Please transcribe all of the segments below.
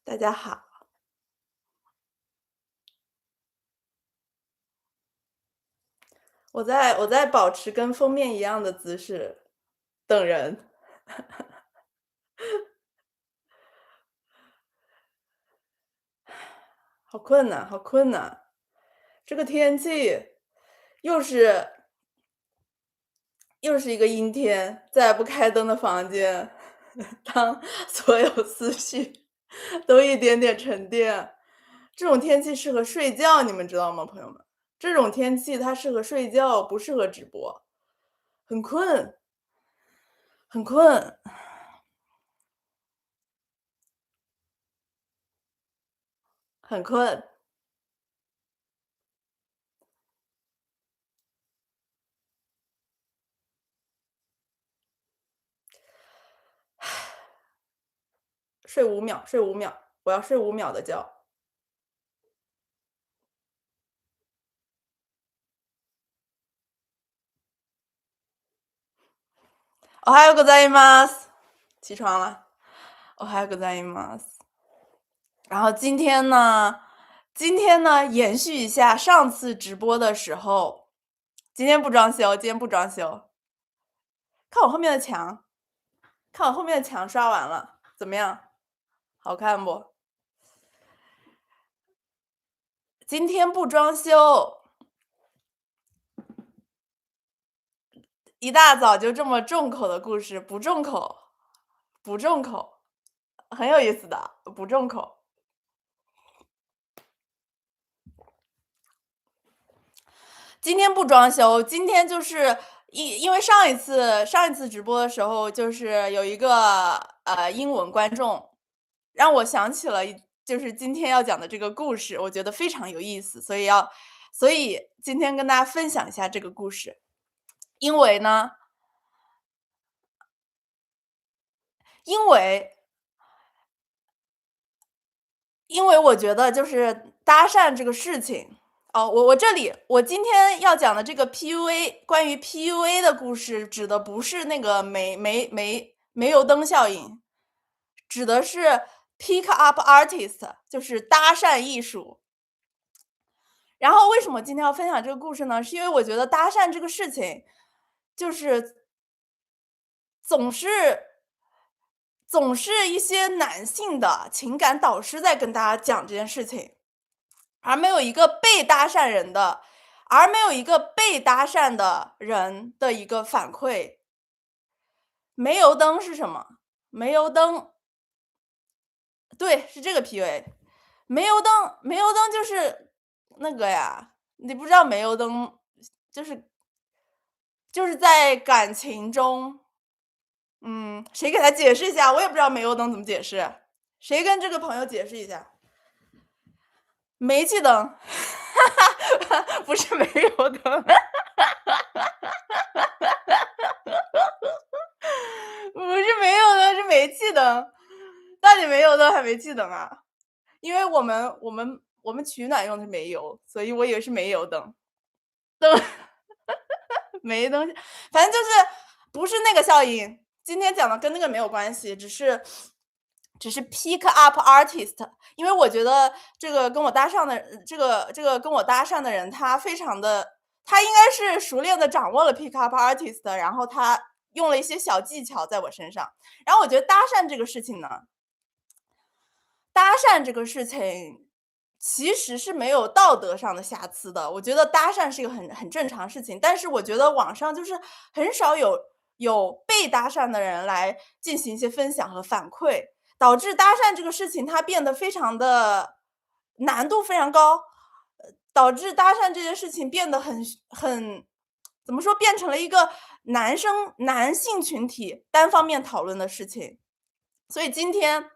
大家好，我在保持跟封面一样的姿势等人，好困难，好困难。这个天气又是又是一个阴天，在不开灯的房间，当所有思绪都一点点沉淀，这种天气适合睡觉，你们知道吗，朋友们？这种天气它适合睡觉，不适合直播。很困，很困，很困。睡5秒，睡五秒，我要睡5秒的觉。おはようございます。起床了。おはようございます。然后今天呢，延续一下上次直播的时候，今天不装修，今天不装修。看我后面的墙，看我后面的墙刷完了，怎么样？好看不？今天不装修，一大早就这么重口的故事，不重口，不重口，很有意思的，不重口。今天不装修，今天就是因为上一次直播的时候，就是有一个英文观众，让我想起了就是今天要讲的这个故事，我觉得非常有意思，所以今天跟大家分享一下这个故事。因为呢，因为因为我觉得就是搭讪这个事情，我今天要讲的这个 PUA 关于 PUA 的故事，指的不是那个煤油灯效应，指的是 pick up artist，就是搭讪艺术。然后为什么今天要分享这个故事呢？是因为我觉得搭讪这个事情，就是总是总是一些男性的情感导师在跟大家讲这件事情。而没有一个被搭讪人的而没有一个被搭讪的人的一个反馈。煤油灯是什么？煤油灯，对，是这个 PUA。煤油灯就是那个呀，你不知道煤油灯就是就是在感情中，谁给他解释一下？我也不知道煤油灯怎么解释，谁跟这个朋友解释一下？煤气灯，不是煤油灯。不是煤油灯，是煤气灯。到底煤油灯还煤气灯啊？因为我们取暖用的是煤油，所以我以为是煤油灯。灯煤灯，反正就是不是那个效应。今天讲的跟那个没有关系，只是 pick up artist。因为我觉得这个跟我搭讪的人，他应该是熟练的掌握了 pick up artist，然后他用了一些小技巧在我身上。然后我觉得搭讪这个事情其实是没有道德上的瑕疵的，我觉得搭讪是一个很正常的事情。但是我觉得网上就是很少有被搭讪的人来进行一些分享和反馈，导致搭讪这个事情它变得非常的难度非常高，导致搭讪这件事情变得怎么说，变成了一个男性群体单方面讨论的事情。所以今天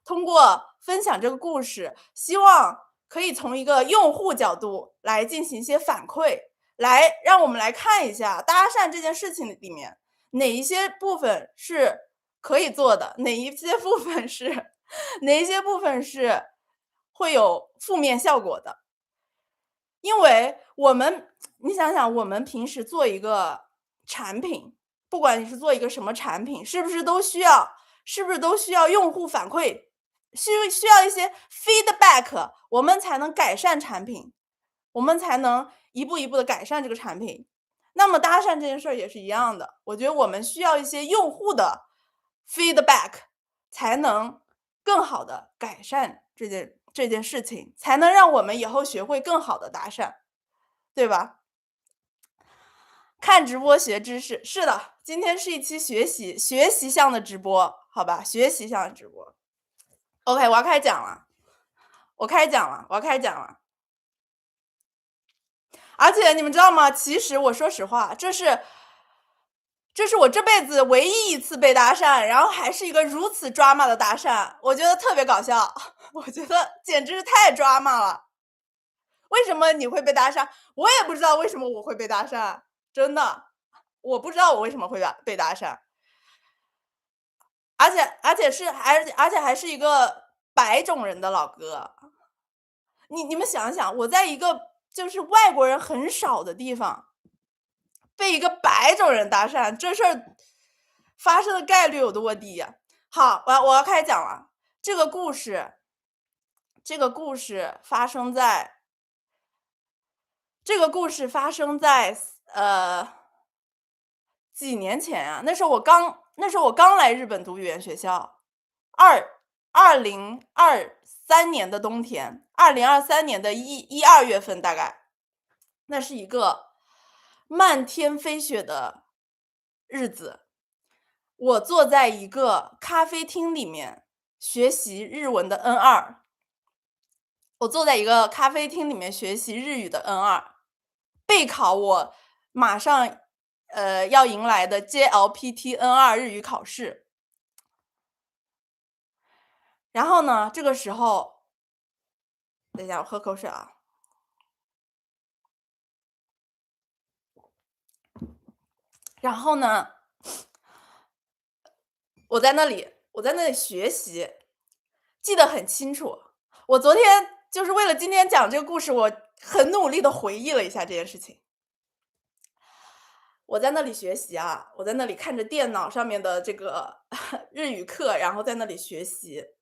通过分享这个故事，希望可以从一个用户角度来进行一些反馈，让我们来看一下搭讪这件事情里面哪一些部分是可以做的，哪一些部分是会有负面效果的。因为你想想，我们平时做一个产品，不管你是做一个什么产品，是不是都需要用户反馈？需要一些 feedback， 我们才能改善产品，我们才能一步一步的改善这个产品。那么搭讪这件事儿也是一样的，我觉得我们需要一些用户的 feedback， 才能更好的改善这件事情，才能让我们以后学会更好的搭讪，对吧？看直播学知识，是的，今天是一期学习向的直播，好吧，学习向的直播。OK，我要开始讲了，我开始讲了，我要开始讲了。而且你们知道吗？其实我说实话，这是我这辈子唯一一次被搭讪，然后还是一个如此 drama 的搭讪，我觉得特别搞笑，我觉得简直是太 drama 了。为什么你会被搭讪？我也不知道为什么我会被搭讪，真的，我不知道我为什么会被搭讪。而且还是一个白种人的老哥。你们想想，我在一个就是外国人很少的地方，被一个白种人搭讪，这事儿发生的概率有多低呀？好，我要开始讲了。这个故事发生在几年前啊，那时候我刚来日本读语言学校，2023年的冬天，2023年的1、2月份大概，那是一个漫天飞雪的日子。我坐在一个咖啡厅里面学习日文的 N2，我坐在一个咖啡厅里面学习日语的 N2，备考我马上要迎来的 JLPT N2 日语考试。然后呢，这个时候，等一下我喝口水啊。然后呢，我在那里学习，记得很清楚。我昨天就是为了今天讲这个故事，我很努力的回忆了一下这件事情。我在那里学习啊，我在那里看着电脑上面的这个日语课，然后在那里学习。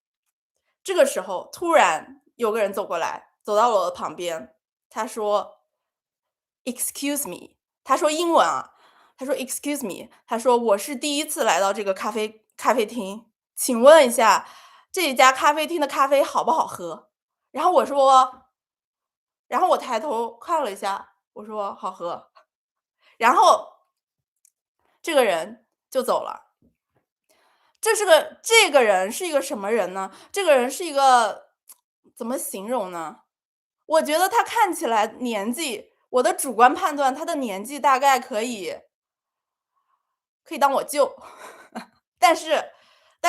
这个时候突然有个人走过来，走到了我的旁边，他说 "Excuse me"，他说英文啊，他说 "Excuse me"，他说我是第一次来到这个咖啡厅，请问一下这一家咖啡厅的咖啡好不好喝？然后我说，然后我抬头看了一下，我说好喝，然后这个人就走了。这个人是一个什么人呢？这个人是一个怎么形容呢？我觉得他看起来年纪，我的主观判断，他的年纪大概可以当我舅，但是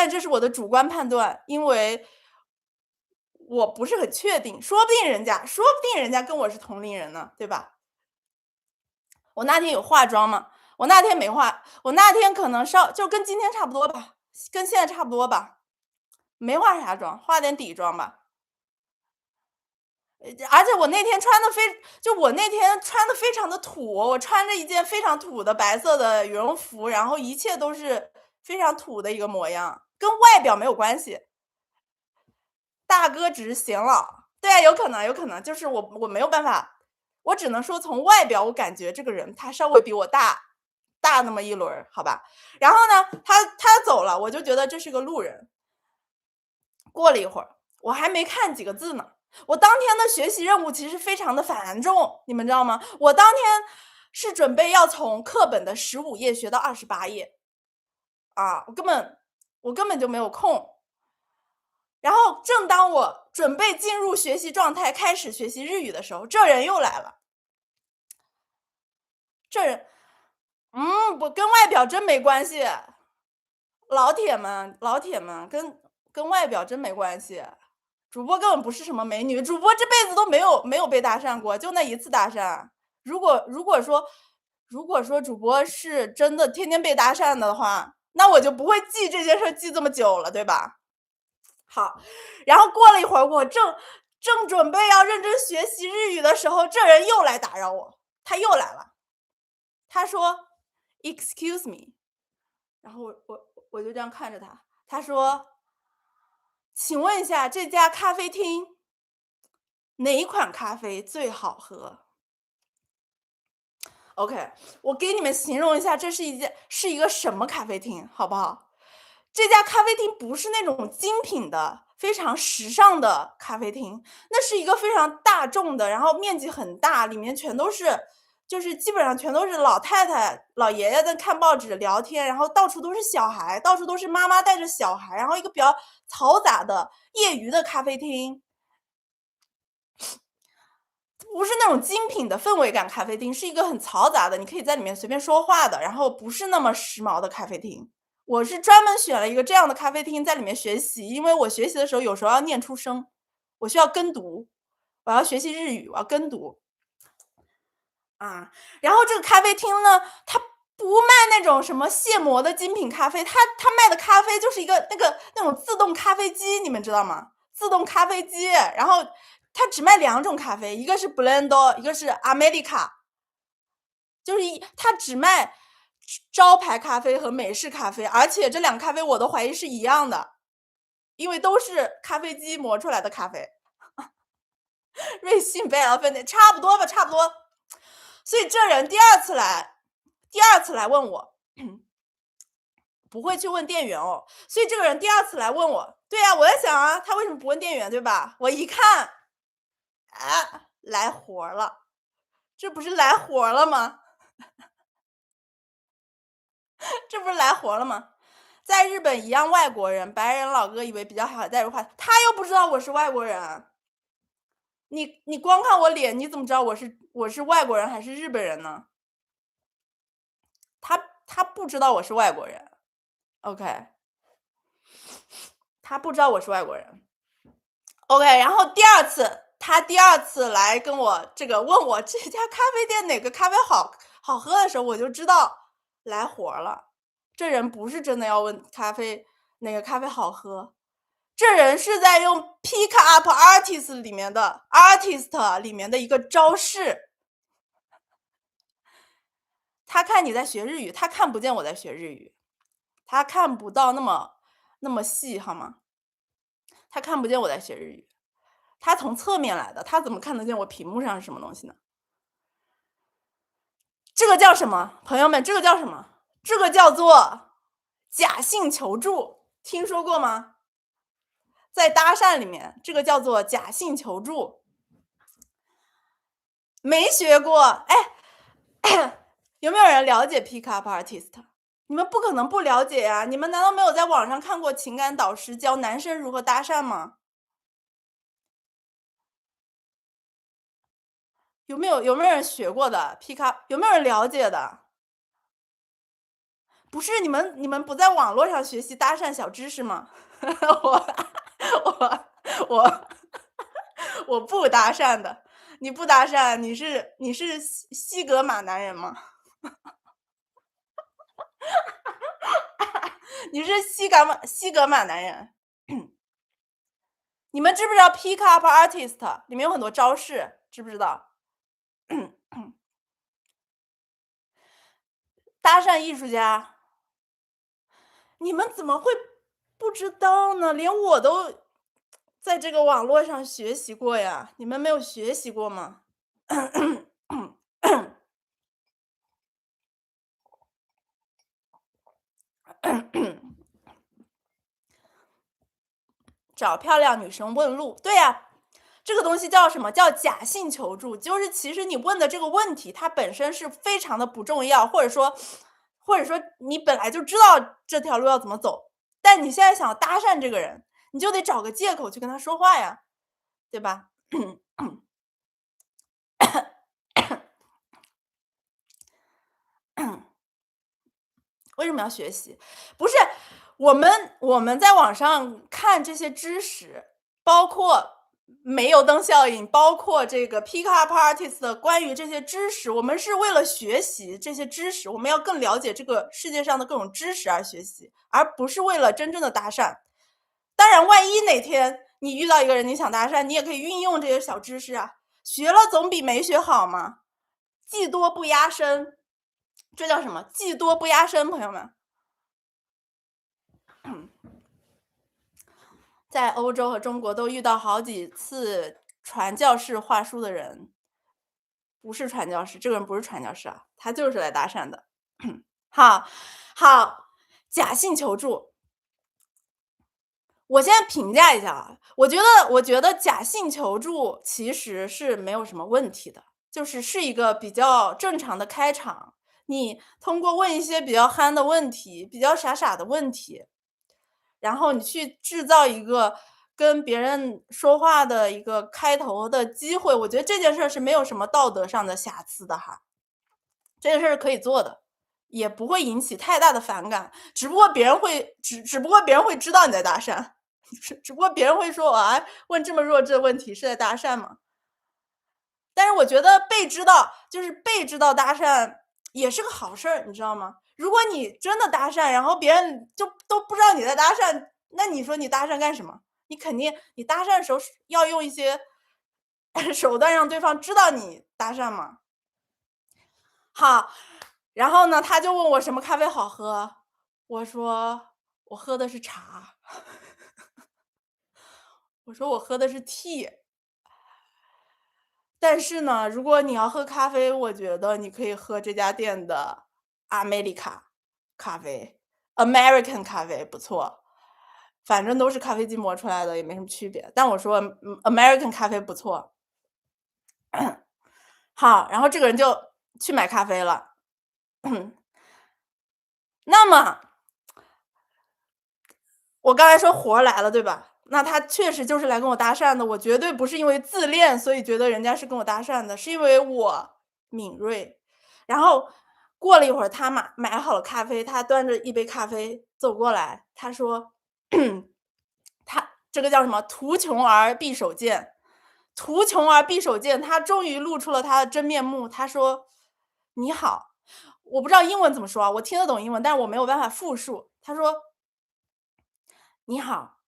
这是我的主观判断，因为我不是很确定，说不定人家跟我是同龄人呢，对吧？我那天有化妆吗？我那天没化，我那天可能就跟今天差不多吧，跟现在差不多吧，没化啥妆，化点底妆吧。而且我那天穿的非常的土，我穿着一件非常土的白色的羽绒服，然后一切都是非常土的一个模样，跟外表没有关系。大哥只是显老，对啊，有可能，就是我没有办法，我只能说从外表我感觉这个人他稍微比我大那么一轮儿，好吧。然后呢，他走了，我就觉得这是个路人。过了一会儿，我还没看几个字呢。我当天的学习任务其实非常的繁重，你们知道吗？我当天是准备要从课本的15页学到28页，啊，我根本就没有空。然后正当我准备进入学习状态，开始学习日语的时候，这人又来了。这人，不跟外表真没关系，老铁们，跟外表真没关系。主播根本不是什么美女，主播这辈子都没有被搭讪过，就那一次搭讪。如果说主播是真的天天被搭讪的话，那我就不会记这件事记这么久了，对吧？好，然后过了一会儿，我正准备要认真学习日语的时候，这人又来打扰我，他又来了，他说 "Excuse me"，然后我就这样看着他，他说请问一下这家咖啡厅哪一款咖啡最好喝？OK，我给你们形容一下，这是一个什么咖啡厅，好不好？这家咖啡厅不是那种精品的、非常时尚的咖啡厅，那是一个非常大众的，然后面积很大，里面全都是就是基本上全都是老太太、老爷爷在看报纸聊天，然后到处都是小孩，到处都是妈妈带着小孩，然后一个比较嘈杂的业余的咖啡厅。不是那种精品的氛围感咖啡厅，是一个很嘈杂的，你可以在里面随便说话的，然后不是那么时髦的咖啡厅。我是专门选了一个这样的咖啡厅在里面学习，因为我学习的时候有时候要念出声，我需要跟读，我要学习日语，我要跟读。啊，然后这个咖啡厅呢，它不卖那种什么现磨的精品咖啡，它卖的咖啡就是一个那种自动咖啡机，你们知道吗？自动咖啡机，然后它只卖2种咖啡，一个是 Blend，一个是 America，就是它只卖招牌咖啡和美式咖啡，而且这2个咖啡我都怀疑是一样的，因为都是咖啡机磨出来的咖啡。瑞幸、贝尔芬的差不多吧，差不多。所以这人第二次来问我，不会去问店员哦。所以这个人第2次来问我，对呀，我在想啊，他为什么不问店员，对吧？我一看，啊，来活了，这不是来活了吗？这不是来活了吗？在日本一样外国人，白人老哥以为比较好带入话，他又不知道我是外国人。你光看我脸，你怎么知道我是外国人还是日本人呢？他不知道我是外国人，OK，他不知道我是外国人，OK。然后他第二次来跟我问我这家咖啡店哪个咖啡好喝的时候，我就知道来活了。这人不是真的要问哪个咖啡好喝，这人是在用 Pick Up Artist 里面的一个招式。他看你在学日语，他看不见我在学日语，他看不到那么细，好吗？他看不见我在学日语，他从侧面来的，他怎么看得见我屏幕上是什么东西呢？这个叫什么？朋友们，这个叫什么？这个叫做假性求助，听说过吗？在搭讪里面，这个叫做假性求助。没学过，哎，有没有人了解 Pick Up Artist？你们不可能不了解呀，你们难道没有在网上看过情感导师教男生如何搭讪吗？有没有人学过的 Pick Up？有没有人了解的？不是你们不在网络上学习搭讪小知识吗？我我我不搭讪的，你不搭讪，你是西格玛男人吗？你是西格玛男人。你们知不知道 Pick Up Artist 里面有很多招式，知不知道？搭讪艺术家，你们怎么会不知道呢？连我都在这个网络上学习过呀，你们没有学习过吗？找漂亮女生问路，对呀，这个东西叫什么？叫假性求助，就是其实你问的这个问题，它本身是非常的不重要，或者说你本来就知道这条路要怎么走，但你现在想搭讪这个人，你就得找个借口去跟他说话呀，对吧？为什么要学习？不是，我们在网上看这些知识，包括煤油灯效应，包括这个 Pick Up Artist 的关于这些知识，我们是为了学习这些知识，我们要更了解这个世界上的各种知识而学习，而不是为了真正的搭讪。当然，万一哪天你遇到一个人，你想搭讪，你也可以运用这些小知识啊，学了总比没学好嘛。技多不压身，这叫什么？技多不压身，朋友们。在欧洲和中国都遇到好几次传教士话术的人，不是传教士，这个人不是传教士啊，他就是来搭讪的。好，好，假性求助。我先评价一下啊，我觉得假性求助其实是没有什么问题的，是一个比较正常的开场。你通过问一些比较憨的问题，比较傻傻的问题，然后你去制造一个跟别人说话的一个开头的机会，我觉得这件事儿是没有什么道德上的瑕疵的哈，这件事儿是可以做的，也不会引起太大的反感，只不过别人会知道你在搭讪。只不过别人会说：“啊，问这么弱智的问题是在搭讪吗？”但是我觉得被知道搭讪也是个好事儿，你知道吗？如果你真的搭讪，然后别人就都不知道你在搭讪，那你说你搭讪干什么？你搭讪的时候是要用一些手段让对方知道你搭讪嘛。好，然后呢，他就问我什么咖啡好喝，我说我喝的是茶，我说我喝的是 tea。但是呢，如果你要喝咖啡，我觉得你可以喝这家店的阿美利卡咖啡，American 咖啡不错，反正都是咖啡机磨出来的，也没什么区别。但我说American 咖啡不错。好，然后这个人就去买咖啡了。那么我刚才说活儿来了，对吧？那他确实就是来跟我搭讪的，我绝对不是因为自恋，所以觉得人家是跟我搭讪的，是因为我敏锐。然后过了一会儿，他买好了咖啡，他端着一杯咖啡走过来，他说：“他这个叫什么？图穷而匕首见，图穷而匕首见。”他终于露出了他的真面目。他说：“你好。”我不知道英文怎么说啊，我听得懂英文，但是我没有办法复述。他说：“你好，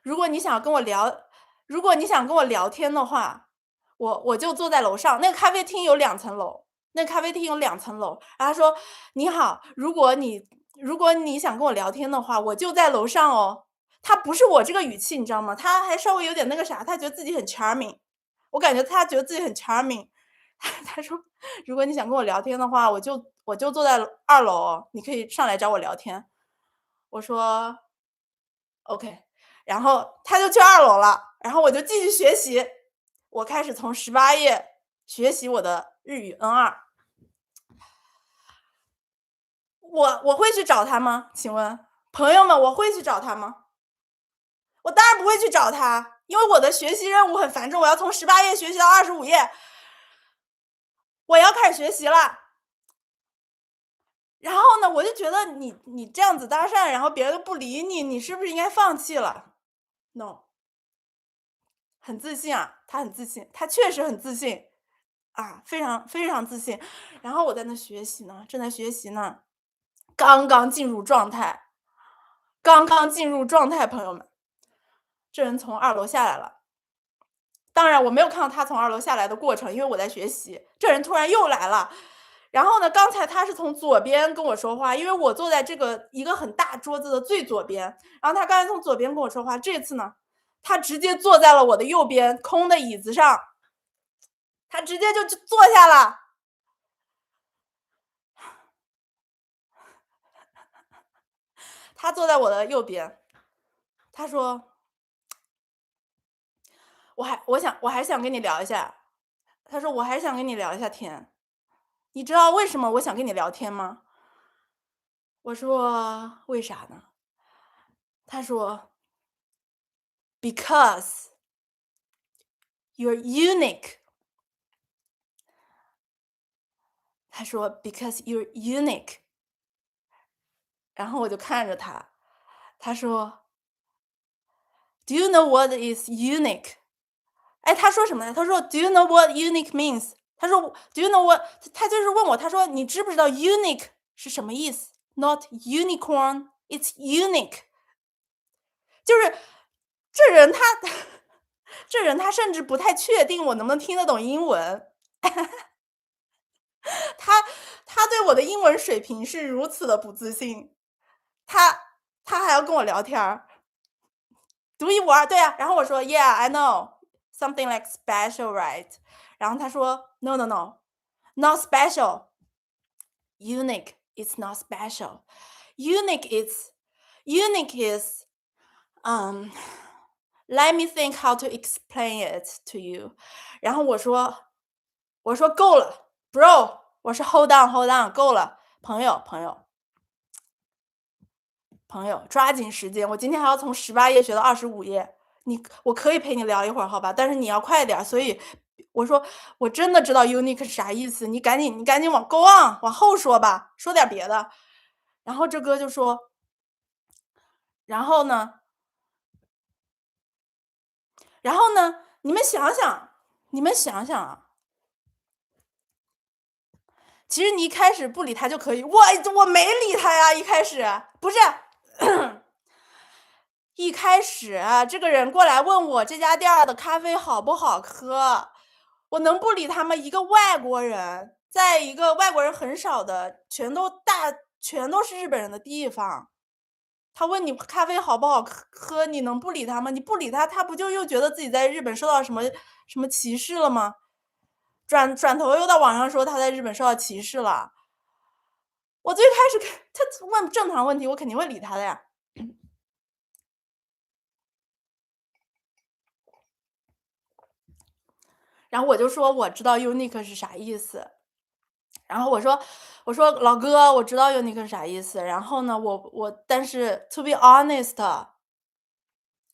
如果你想跟我聊如果你想跟我聊天的话，我就坐在楼上。”那个咖啡厅有两层楼，那个咖啡厅有两层楼。然后他说：“你好，如果你想跟我聊天的话，我就在楼上哦。”他不是我这个语气，你知道吗？他还稍微有点那个啥，他觉得自己很 charming，我感觉他觉得自己很 charming。他说：“如果你想跟我聊天的话，我就坐在二楼哦，你可以上来找我聊天。”我说：“OK。”然后他就去二楼了，然后我就继续学习。我开始从18页学习我的日语 N2。我会去找他吗？请问朋友们，我会去找他吗？我当然不会去找他，因为我的学习任务很繁重，我要从18页学习到25页，我要开始学习了。然后呢，我就觉得你这样子搭讪，然后别人都不理你，你是不是应该放弃了？No，很自信啊，他很自信，他确实很自信啊，非常非常自信。然后我在那学习呢，正在学习呢，刚刚进入状态，刚刚进入状态，朋友们，这人从二楼下来了。当然我没有看到他从二楼下来的过程，因为我在学习。这人突然又来了，然后呢，刚才他是从左边跟我说话，因为我坐在这个一个很大桌子的最左边，然后他刚才从左边跟我说话，这次呢，他直接坐在了我的右边空的椅子上，他直接就坐下了。他坐在我的右边，他说：“我还想跟你聊一下。”他说：“我还想跟你聊一下天。”你知道为什么我想跟你聊天吗？我说：“为啥呢？”他说：“Because you're unique。”他说：“Because you're unique。”然后我就看着他，他说：“Do you know what is unique？” 哎，他说什么来他说：“Do you know what unique means？” 他说：“Do you know what？” 他就是问我，他说：“你知不知道 unique 是什么意思？Not unicorn, it's unique。”就是这人他这人他甚至不太确定我能不能听得懂英文。他他对我的英文水平是如此的不自信，他他还要跟我聊天儿。独一无二，对啊。然后我说 Yeah, I know something like special, right？然后他说 No, no, no, not special. Unique is not special. Unique is unique is let me think how to explain it to you. 然后我说够了，bro，我说 hold on hold on，够了，朋友，抓紧时间，我今天还要从18页学到25页，我可以陪你聊一会儿，好吧？但是你要快点儿，所以我说我真的知道 unique 是啥意思，你赶紧往 go on 往后说吧，说点别的。然后这哥就说，然后呢，你们想想，啊，其实你一开始不理他就可以，我没理他呀，一开始不是。一开始这个人过来问我这家店儿的咖啡好不好喝，我能不理他吗？一个外国人，在一个外国人很少的，全都是日本人的地方，他问你咖啡好不好喝，你能不理他吗？你不理他，他不就又觉得自己在日本受到什么歧视了吗？转头又到网上说他在日本受到歧视了。我最开始他问正常问题，我肯定会理他的呀。然后我就说我知道 unique 是啥意思。然后我说老哥，我知道 unique 是啥意思。然后呢，但是 to be honest，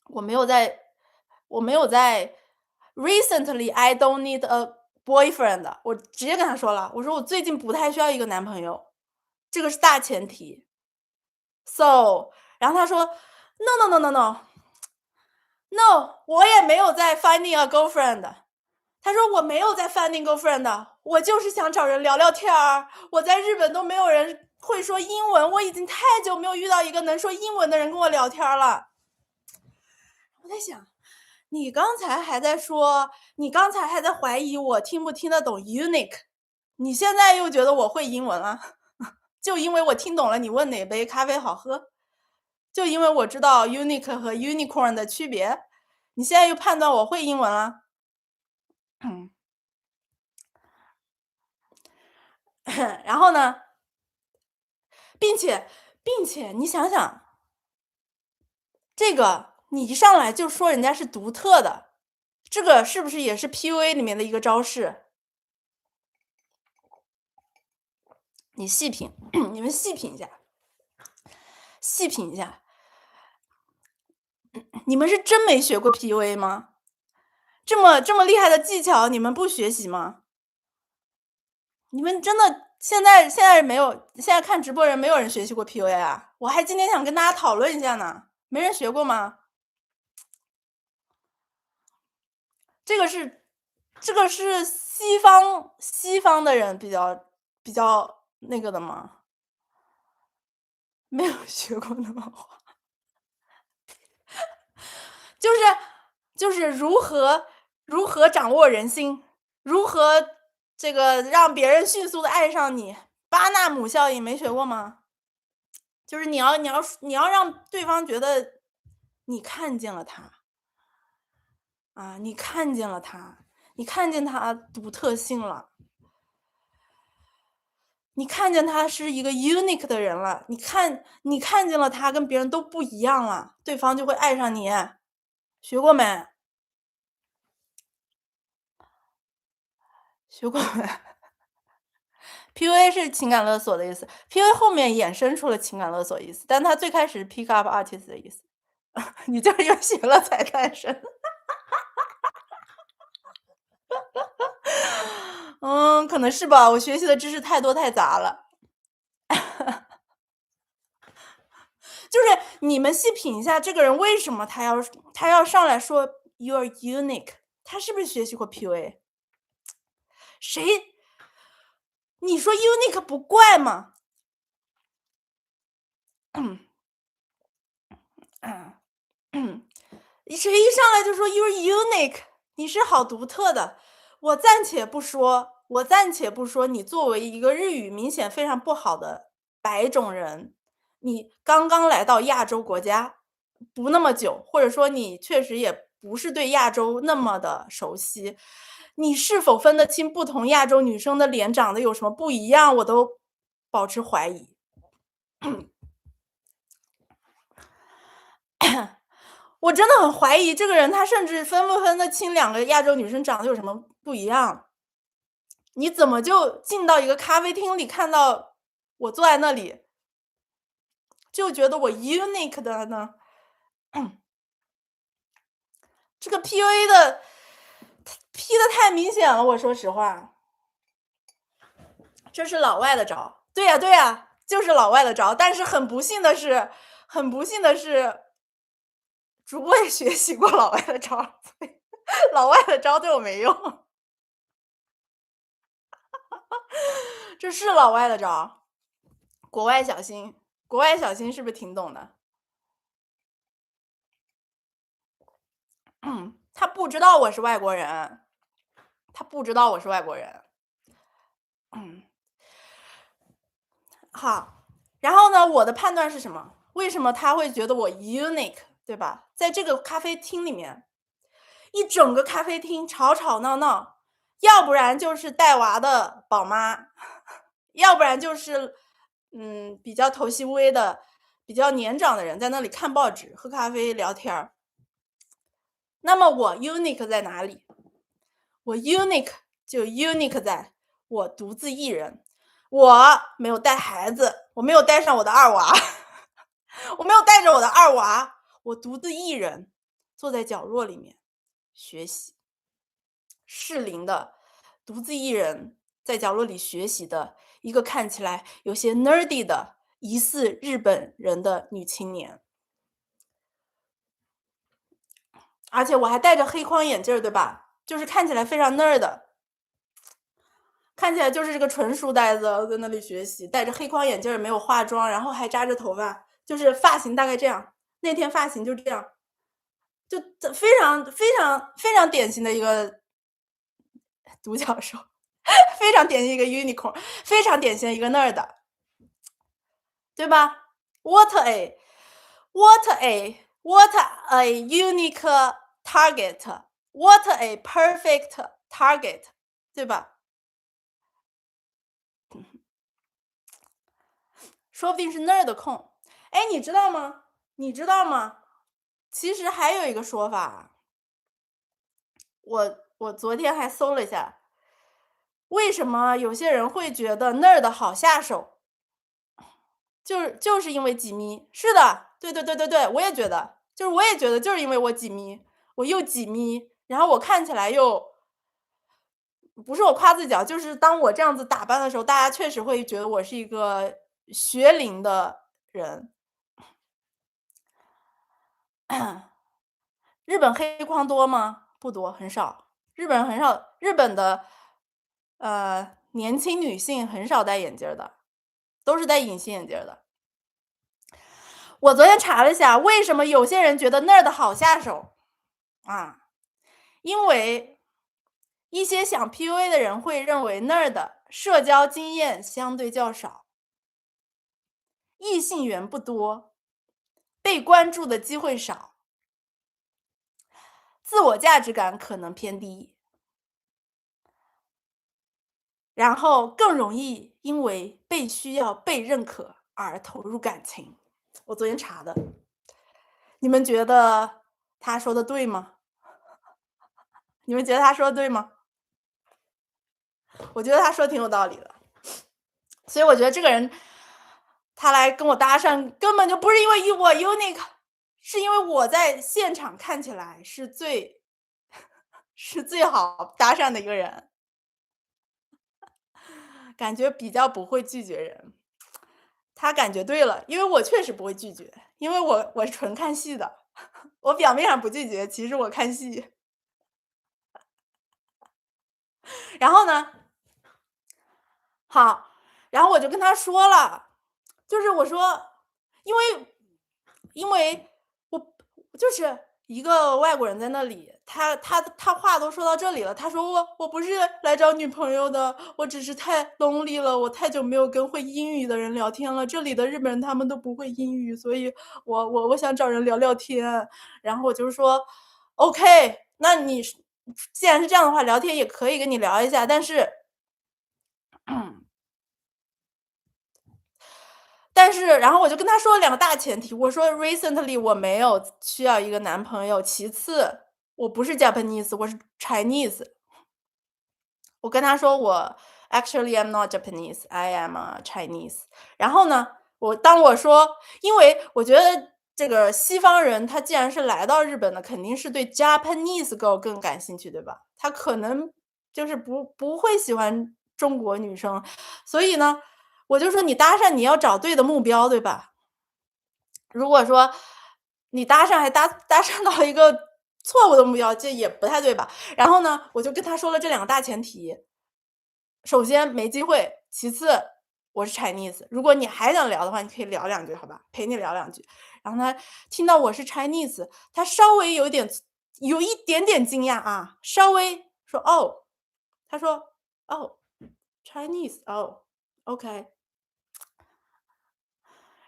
我没有在 recently I don't need a boyfriend。我直接跟他说了，我说我最近不太需要一个男朋友，这个是大前提。So，然后他说 no no no no no no，我也没有在 finding a girlfriend。他说我没有在 finding girlfriend，我就是想找人聊聊天儿。我在日本都没有人会说英文，我已经太久没有遇到一个能说英文的人跟我聊天了。我在想，你刚才还在怀疑我听不听得懂 unique， 你现在又觉得我会英文了，就因为我听懂了你问哪杯咖啡好喝，就因为我知道 unique 和 unicorn 的区别，你现在又判断我会英文了。然后呢，并且你想想，这个你一上来就说人家是独特的，这个是不是也是 PUA 里面的一个招式？你细品，你们细品一下，你们是真没学过 PUA 吗？这么厉害的技巧，你们不学习吗？你们真的现在没有，现在看直播人没有人学习过 PUA 啊？我还今天想跟大家讨论一下呢，没人学过吗？这个是西方的人比较那个的吗？没有学过那么话，就是如何掌握人心，如何这个让别人迅速的爱上你，巴纳姆效应没学过吗？就是你要让对方觉得你看见了他啊，你看见了他，你看见他独特性了。你看见他是一个 unique 的人了，你看见了他跟别人都不一样了，对方就会爱上你。学过没？学过没？PUA 是情感勒索的意思，PUA 后面衍生出了情感勒索意思，但它最开始 pick up artist 的意思。你就是因为学了才诞生。可能是吧，我学习的知识太多太杂了。就是你们细品一下，这个人为什么他要上来说 you're unique， 他是不是学习过 PUA？ 谁？你说 unique 不怪吗？谁一上来就说 you're unique， 你是好独特的。我暂且不说你作为一个日语明显非常不好的白种人，你刚刚来到亚洲国家，不那么久，或者说你确实也不是对亚洲那么的熟悉，你是否分得清不同亚洲女生的脸长得有什么不一样，我都保持怀疑。我真的很怀疑这个人，他甚至分不分得清两个亚洲女生长得有什么不一样。你怎么就进到一个咖啡厅里，看到我坐在那里，就觉得我 unique 的呢？这个 PUA 的 P 的太明显了，我说实话。这是老外的招，对呀对呀，就是老外的招。但是很不幸的是，主播也学习过老外的招，所以老外的招对我没用。这是老外的招，国外小心，国外小心是不是挺懂的？他不知道我是外国人，他不知道我是外国人。好，然后呢，我的判断是什么？为什么他会觉得我 unique，对吧？在这个咖啡厅里面，一整个咖啡厅吵吵闹闹，要不然就是带娃的宝妈，要不然就是比较头细微的、比较年长的人在那里看报纸、喝咖啡、聊天儿。那么我 unique 在哪里？我 unique 就 unique 在我独自一人，我没有带孩子，我没有带上我的二娃，我没有带着我的二娃，我独自一人坐在角落里面学习，适龄的独自一人在角落里学习的一个看起来有些 nerdy 的疑似日本人的女青年，而且我还戴着黑框眼镜，对吧？就是看起来非常 nerd。看起来就是这个纯书呆子在那里学习，戴着黑框眼镜，没有化妆，然后还扎着头发，就是发型大概这样。那天发型就这样，就非常非常非常典型的一个独角兽，非常典型一个 unicorn，非常典型的一个 nerd，对吧？What a what a unique target, what a perfect target，对吧？说不定是 nerd 控。哎，你知道吗？你知道吗？其实还有一个说法，我昨天还搜了一下，为什么有些人会觉得 nerd 好下手，就是因为几米。是的，对对对对对，我也觉得，我也觉得就是因为我几米，我又几米，然后我看起来又不是我夸自己啊，就是当我这样子打扮的时候，大家确实会觉得我是一个学龄的人。日本黑框多吗？不多，很少。日本很少，日本的年轻女性很少戴眼镜的，都是戴隐形眼镜的。我昨天查了一下，为什么有些人觉得 nerd 好下手啊？因为一些想 PUA 的人会认为 nerd 社交经验相对较少，异性缘不多，被关注的机会少，自我价值感可能偏低，然后更容易因为被需要、被认可而投入感情。我昨天查的，你们觉得他说的对吗？你们觉得他说的对吗？我觉得他说的挺有道理的，所以我觉得这个人他来跟我搭讪，根本就不是因为我 unique，是因为我在现场看起来是最好搭讪的一个人，感觉比较不会拒绝人。他感觉对了，因为我确实不会拒绝，因为我是纯看戏的，我表面上不拒绝，其实我看戏。然后呢，好，然后我就跟他说了，就是我说，因为我就是一个外国人在那里，他话都说到这里了，他说我不是来找女朋友的，我只是太 lonely 了，我太久没有跟会英语的人聊天了，这里的日本人他们都不会英语，所以我想找人聊聊天。然后我就说 OK，那你既然是这样的话，聊天也可以跟你聊一下，但是然后我就跟他说了两个大前提，我说 recently 我没有需要一个男朋友，其次我不是 Japanese，我是 Chinese。我跟他说我 actually I'm not Japanese, I am a Chinese。然后呢，当我说，因为我觉得这个西方人他既然是来到日本的，肯定是对 Japanese girl 更感兴趣，对吧？他可能就是不会喜欢中国女生，所以呢，我就说你搭讪你要找对的目标，对吧？如果说你搭讪还搭讪到了一个错误的目标，这也不太对吧？然后呢，我就跟他说了这两个大前提。首先没机会，其次我是 Chinese，如果你还想聊的话，你可以聊两句，好吧？陪你聊两句。然后他听到我是 Chinese，他稍微有一点点惊讶啊，稍微说哦，他说哦，Chinese，哦，OK。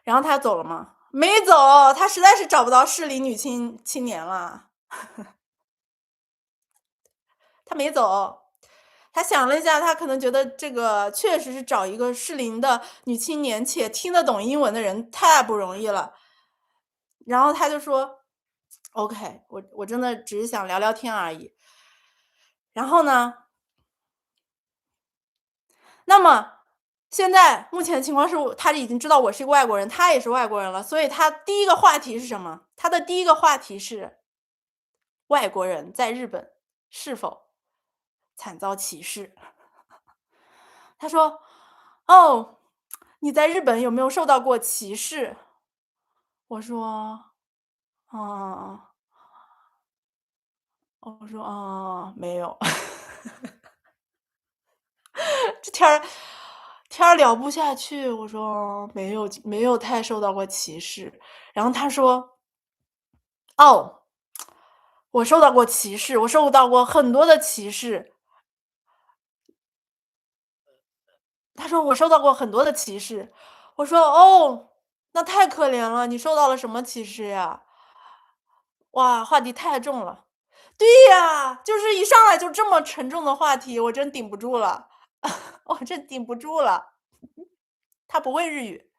然后他走了吗？没走，他实在是找不到适龄青年了，他没走。他想了一下，他可能觉得这个确实是找一个适龄的女青年，且听得懂英文的人太不容易了。然后他就说："OK，我真的只是想聊聊天而已。"然后呢，那么现在目前的情况是他已经知道我是一个外国人，他也是外国人了，所以他第一个话题是什么？他的第一个话题是外国人在日本是否惨遭歧视。他说："哦，你在日本有没有受到过歧视？"我说："嗯。"我说："嗯，没有。这天儿聊不下去，我说："没有太受到过歧视。"然后他说："哦，我受到过歧视，我受到过很多的歧视。"他说："我受到过很多的歧视。"我说："哦，那太可怜了，你受到了什么歧视呀？"哇，话题太重了。对呀，就是一上来就这么沉重的话题，我真顶不住了，我真顶不住了。他不会日语，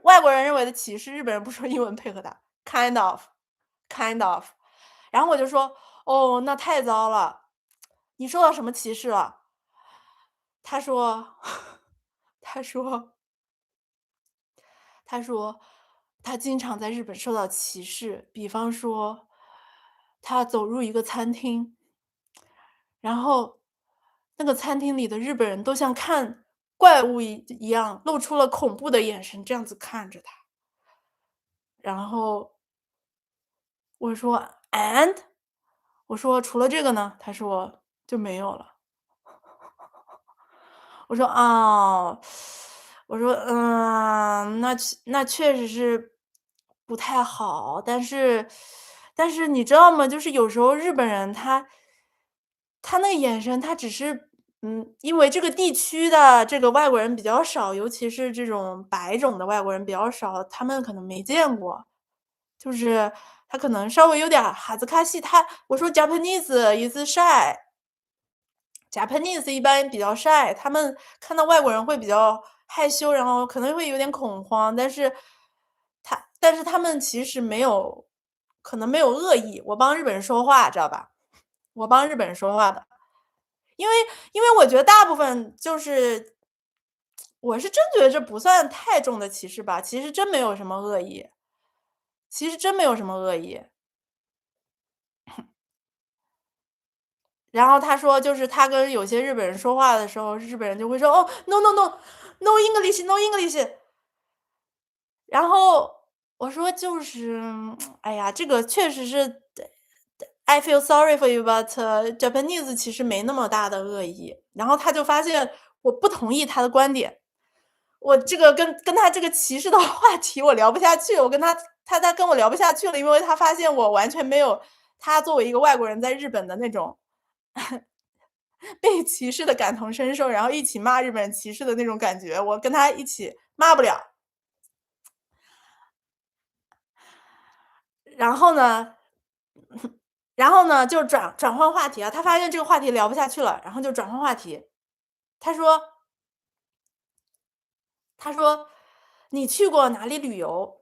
外国人认为的歧视，日本人不说英文配合他，kind of，kind of。然后我就说："哦，那太糟了，你受到什么歧视了？"他说他说他说他经常在日本受到歧视，比方说他走入一个餐厅，然后那个餐厅里的日本人都像看怪物一样，露出了恐怖的眼神，这样子看着他。然后我说："And？" 我说："除了这个呢？"他说："就没有了。"我说："哦。"我说："嗯，那确实是不太好，但是你知道吗？就是有时候日本人他那个眼神，他只是因为这个地区的这个外国人比较少，尤其是这种白种的外国人比较少，他们可能没见过。就是他可能稍微有点儿哈兹卡西，我说 Japanese is shy，Japanese 一般比较 shy，他们看到外国人会比较害羞，然后可能会有点恐慌，但是他们其实可能没有恶意，我帮日本人说话，知道吧？我帮日本人说话的。因为我觉得大部分我是真觉得这不算太重的歧视吧，其实真没有什么恶意，其实真没有什么恶意。然后他说就是他跟有些日本人说话的时候，日本人就会说："哦，no no no no English no English。"然后我说就是哎呀，这个确实是 I feel sorry for you, but Japanese 其实没那么大的恶意。然后他就发现我不同意他的观点，我这个跟他这个歧视的话题我聊不下去，我跟他跟我聊不下去了，因为他发现我完全没有他作为一个外国人在日本的那种被歧视的感同身受，然后一起骂日本人歧视的那种感觉，我跟他一起骂不了。然后呢然后呢，就转换话题啊，他发现这个话题聊不下去了，然后就转换话题。他说他说：“你去过哪里旅游？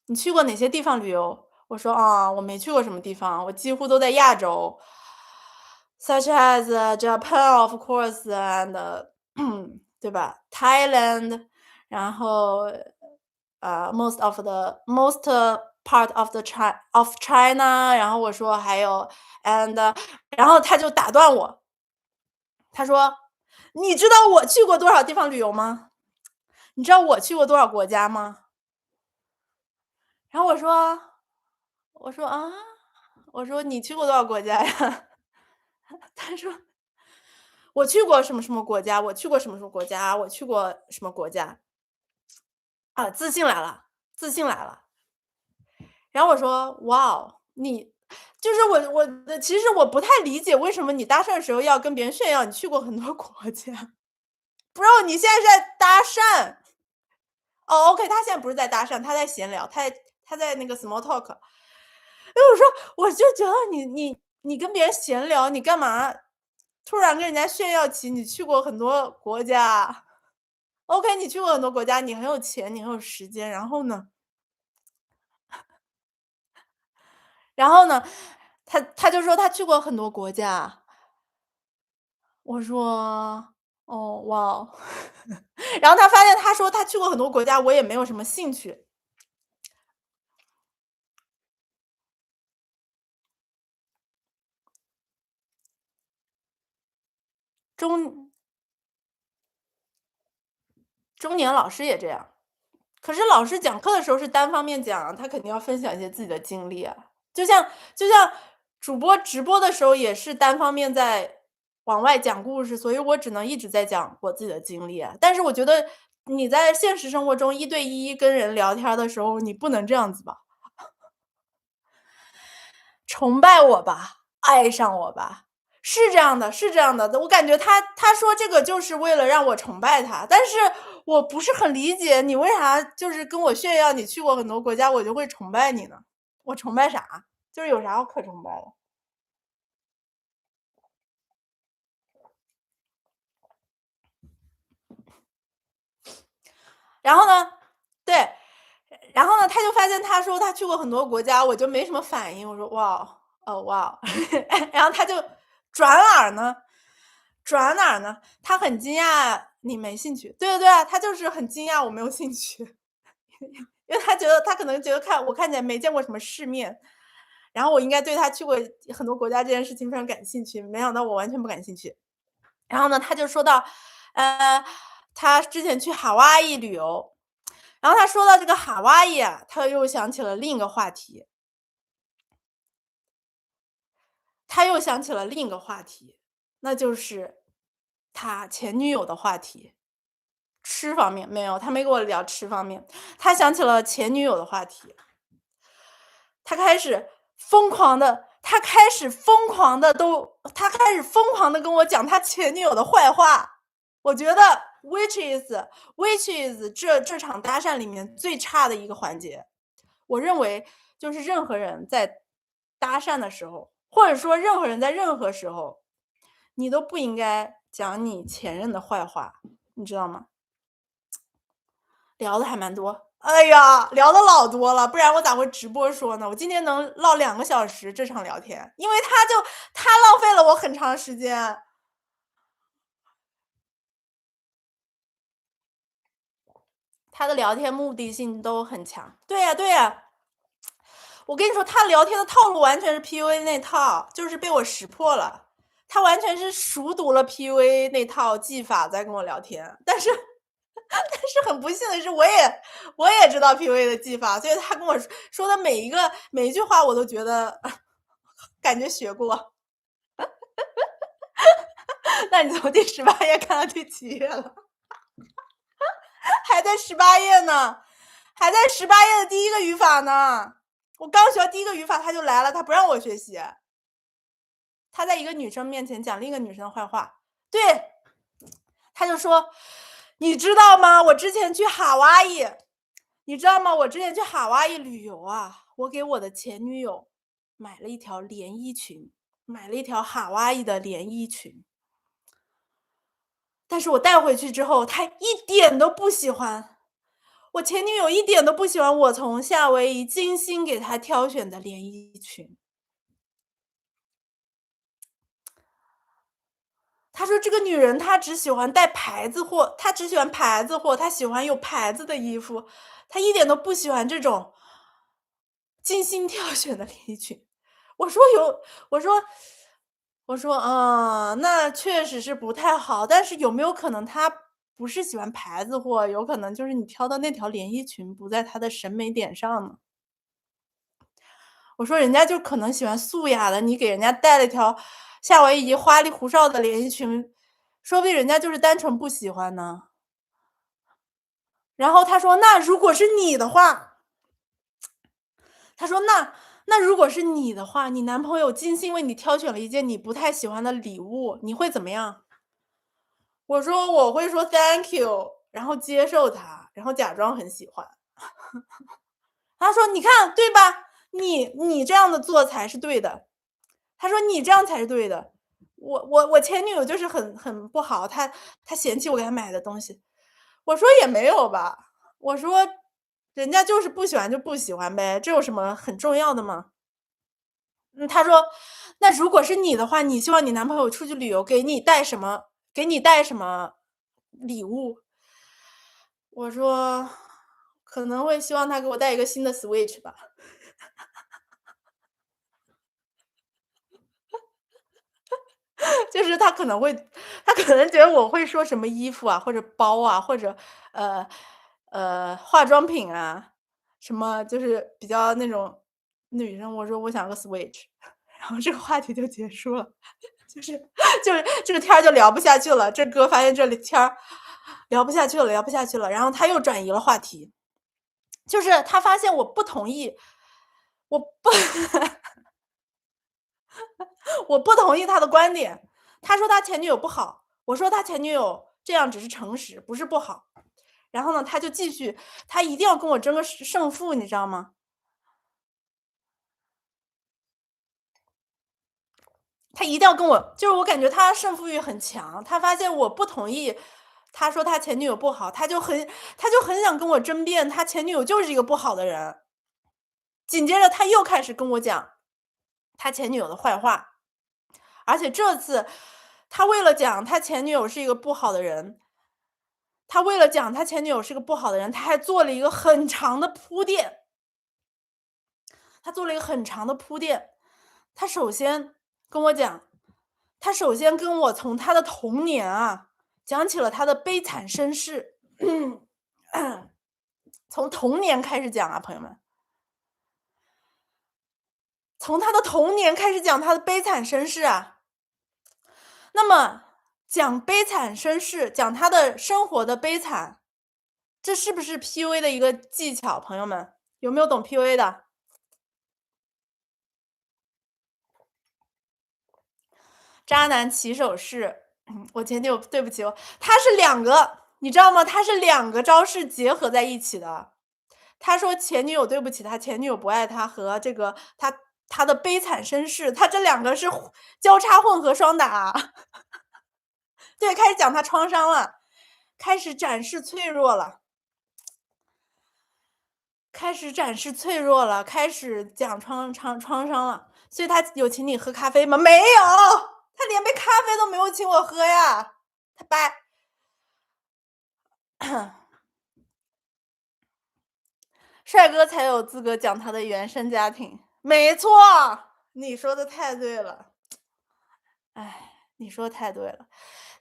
你去过哪些地方旅游？”我说：“啊，我没去过什么地方，我几乎都在亚洲，such as Japan, of course, and 对吧？Thailand，然后most part of China，然后我说还有 and，然后他就打断我，他说：“你知道我去过多少地方旅游吗？你知道我去过多少国家吗？”然后我说啊，我说你去过多少国家呀？他说我去过什么什么国家，我去过什么什么国家，我去过什么国家啊，自信来了，自信来了。然后我说哇哦，你就是其实我不太理解为什么你搭讪的时候要跟别人炫耀你去过很多国家。Bro，你现在是在搭讪。哦，OK，他现在不是在搭讪，他在闲聊，他在那个 small talk。因为我就觉得你跟别人闲聊，你干嘛突然跟人家炫耀起你去过很多国家？OK，你去过很多国家，你很有钱，你很有时间，然后呢？然后呢，他就说他去过很多国家。我说：“哦，哇哦。然后他发现他说他去过很多国家，我也没有什么兴趣。中中年老师也这样。可是老师讲课的时候是单方面讲啊，他肯定要分享一些自己的经历啊。就像主播直播的时候也是单方面在往外讲故事，所以我只能一直在讲我自己的经历啊。但是我觉得你在现实生活中1对1跟人聊天儿的时候，你不能这样子吧？崇拜我吧，爱上我吧。是这样的，是这样的。我感觉他说这个就是为了让我崇拜他，但是我不是很理解你为啥就是跟我炫耀你去过很多国家，我就会崇拜你呢？我崇拜啥？就是有啥可崇拜的？然后呢，对，然后呢，他就发现他说他去过很多国家，我就没什么反应。我说哇哦，哦哇哦。然后他就转哪儿呢？转哪儿呢？他很惊讶你没兴趣。对对对啊，他就是很惊讶我没有兴趣。因为他可能觉得我看起来没见过什么世面，然后我应该对他去过很多国家这件事情非常感兴趣，没想到我完全不感兴趣。然后呢，他就说到，呃，他之前去夏威夷旅游，然后他说到这个夏威夷啊，他又想起了另一个话题，那就是他前女友的话题。吃方面，没有，他没跟我聊吃方面，他想起了前女友的话题。他开始疯狂的跟我讲他前女友的坏话。我觉得 which is 这场搭讪里面最差的一个环节。我认为就是任何人在搭讪的时候，或者说任何人在任何时候，你都不应该讲你前任的坏话，你知道吗？聊的还蛮多。哎呀，聊的老多了，不然我咋会直播说呢？我今天能唠2个小时这场聊天，因为他浪费了我很长时间。他的聊天目的性都很强。对呀对呀，我跟你说，他聊天的套路完全是 PUA 那套，就是被我识破了。他完全是熟读了 PUA 那套技法在跟我聊天，但是很不幸的是，我也知道 PUA 的技法，所以他跟我说的每一句话，我都觉得感觉学过。那你从第18页看到第几页了？还在18页呢，还在18页的第一个语法呢。我刚学第一个语法他就来了，他不让我学习。他在一个女生面前讲另一个女生的坏话，对，他就说：“你知道吗？我之前去夏威夷，你知道吗？我之前去夏威夷旅游啊，我给我的前女友买了一条连衣裙，买了一条夏威夷的连衣裙。但是我带回去之后，她一点都不喜欢。我前女友一点都不喜欢我从夏威夷精心给她挑选的连衣裙。”他说这个女人她只喜欢带牌子货，她只喜欢牌子货，她喜欢有牌子的衣服，她一点都不喜欢这种精心挑选的连衣裙。我说有，我说我说那确实是不太好，但是有没有可能她不是喜欢牌子货，有可能就是你挑的那条连衣裙不在她的审美点上呢？我说人家就可能喜欢素雅的，你给人家带了一条夏威夷花里胡哨的连衣裙，说不定人家就是单纯不喜欢呢。然后他说：“那如果是你的话，他说那如果是你的话，你男朋友精心为你挑选了一件你不太喜欢的礼物，你会怎么样？”我说：“我会说 thank you，然后接受它，然后假装很喜欢。”他说：“你看，对吧？你这样的做才是对的。”他说：“你这样才是对的。”我前女友就是很不好，她嫌弃我给她买的东西。我说：“也没有吧。”我说：“人家就是不喜欢就不喜欢呗，这有什么很重要的吗？”他说：“那如果是你的话，你希望你男朋友出去旅游给你带什么礼物？”我说：“可能会希望他给我带一个新的 Switch 吧。”就是他可能觉得我会说什么衣服啊，或者包啊，或者呃化妆品啊，什么就是比较那种女生，我说我想要个 Switch，然后这个话题就结束了，就是就是这个天儿就聊不下去了。这哥发现这里天儿聊不下去了，聊不下去了，然后他又转移了话题，就是他发现我不同意，我不我不同意他的观点。他说他前女友不好，我说他前女友这样只是诚实，不是不好。然后呢，他就继续，他一定要跟我争个胜负，你知道吗？他一定要跟我，就是我感觉他胜负欲很强。他发现我不同意，他说他前女友不好，他就很想跟我争辩，他前女友就是一个不好的人。紧接着他又开始跟我讲他前女友的坏话，而且这次他为了讲他前女友是一个不好的人，他为了讲他前女友是个不好的人，他还做了一个很长的铺垫。他做了一个很长的铺垫。他首先跟我讲，他首先跟我从他的童年啊，讲起了他的悲惨身世。从童年开始讲啊，朋友们，从他的童年开始讲他的悲惨身世啊。那么讲悲惨身世，讲他的生活的悲惨，这是不是 PUA 的一个技巧？朋友们，有没有懂 PUA 的？渣男起手式，我前女友对不起我，他是两个，你知道吗？他是两个招式结合在一起的。他说前女友对不起他，前女友不爱他和这个他的悲惨身世，他这两个是交叉混合双打。对，开始讲他创伤了，开始展示脆弱了。开始展示脆弱了，开始讲创伤了。所以他有请你喝咖啡吗？没有，他连杯咖啡都没有请我喝呀。他掰。帅哥才有资格讲他的原生家庭，没错，你说的太对了。哎，你说的太对了。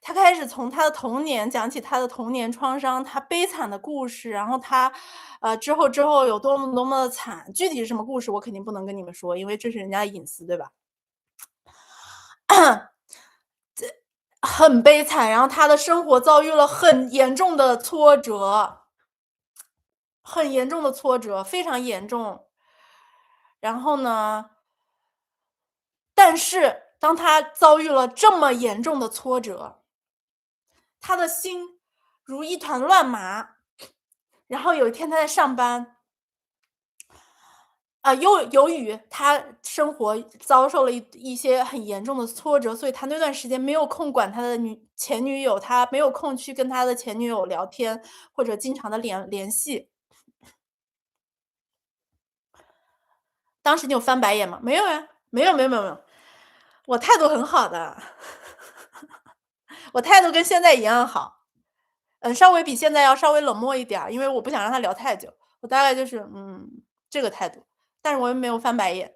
他开始从他的童年讲起他的童年创伤，他悲惨的故事，然后他，之后有多么多么的惨，具体是什么故事我肯定不能跟你们说，因为这是人家的隐私，对吧？很悲惨，然后他的生活遭遇了很严重的挫折，很严重的挫折，非常严重。然后呢，但是当他遭遇了这么严重的挫折，他的心如一团乱麻。然后有一天他在上班，由于他生活遭受了一些很严重的挫折，所以他那段时间没有空管他的前女友，他没有空去跟他的前女友聊天，或者经常的联系。当时你有翻白眼吗？没有呀，没有没有没有没有，我态度很好的，我态度跟现在一样好。稍微比现在要稍微冷漠一点儿，因为我不想让他聊太久。我大概就是这个态度，但是我又没有翻白眼。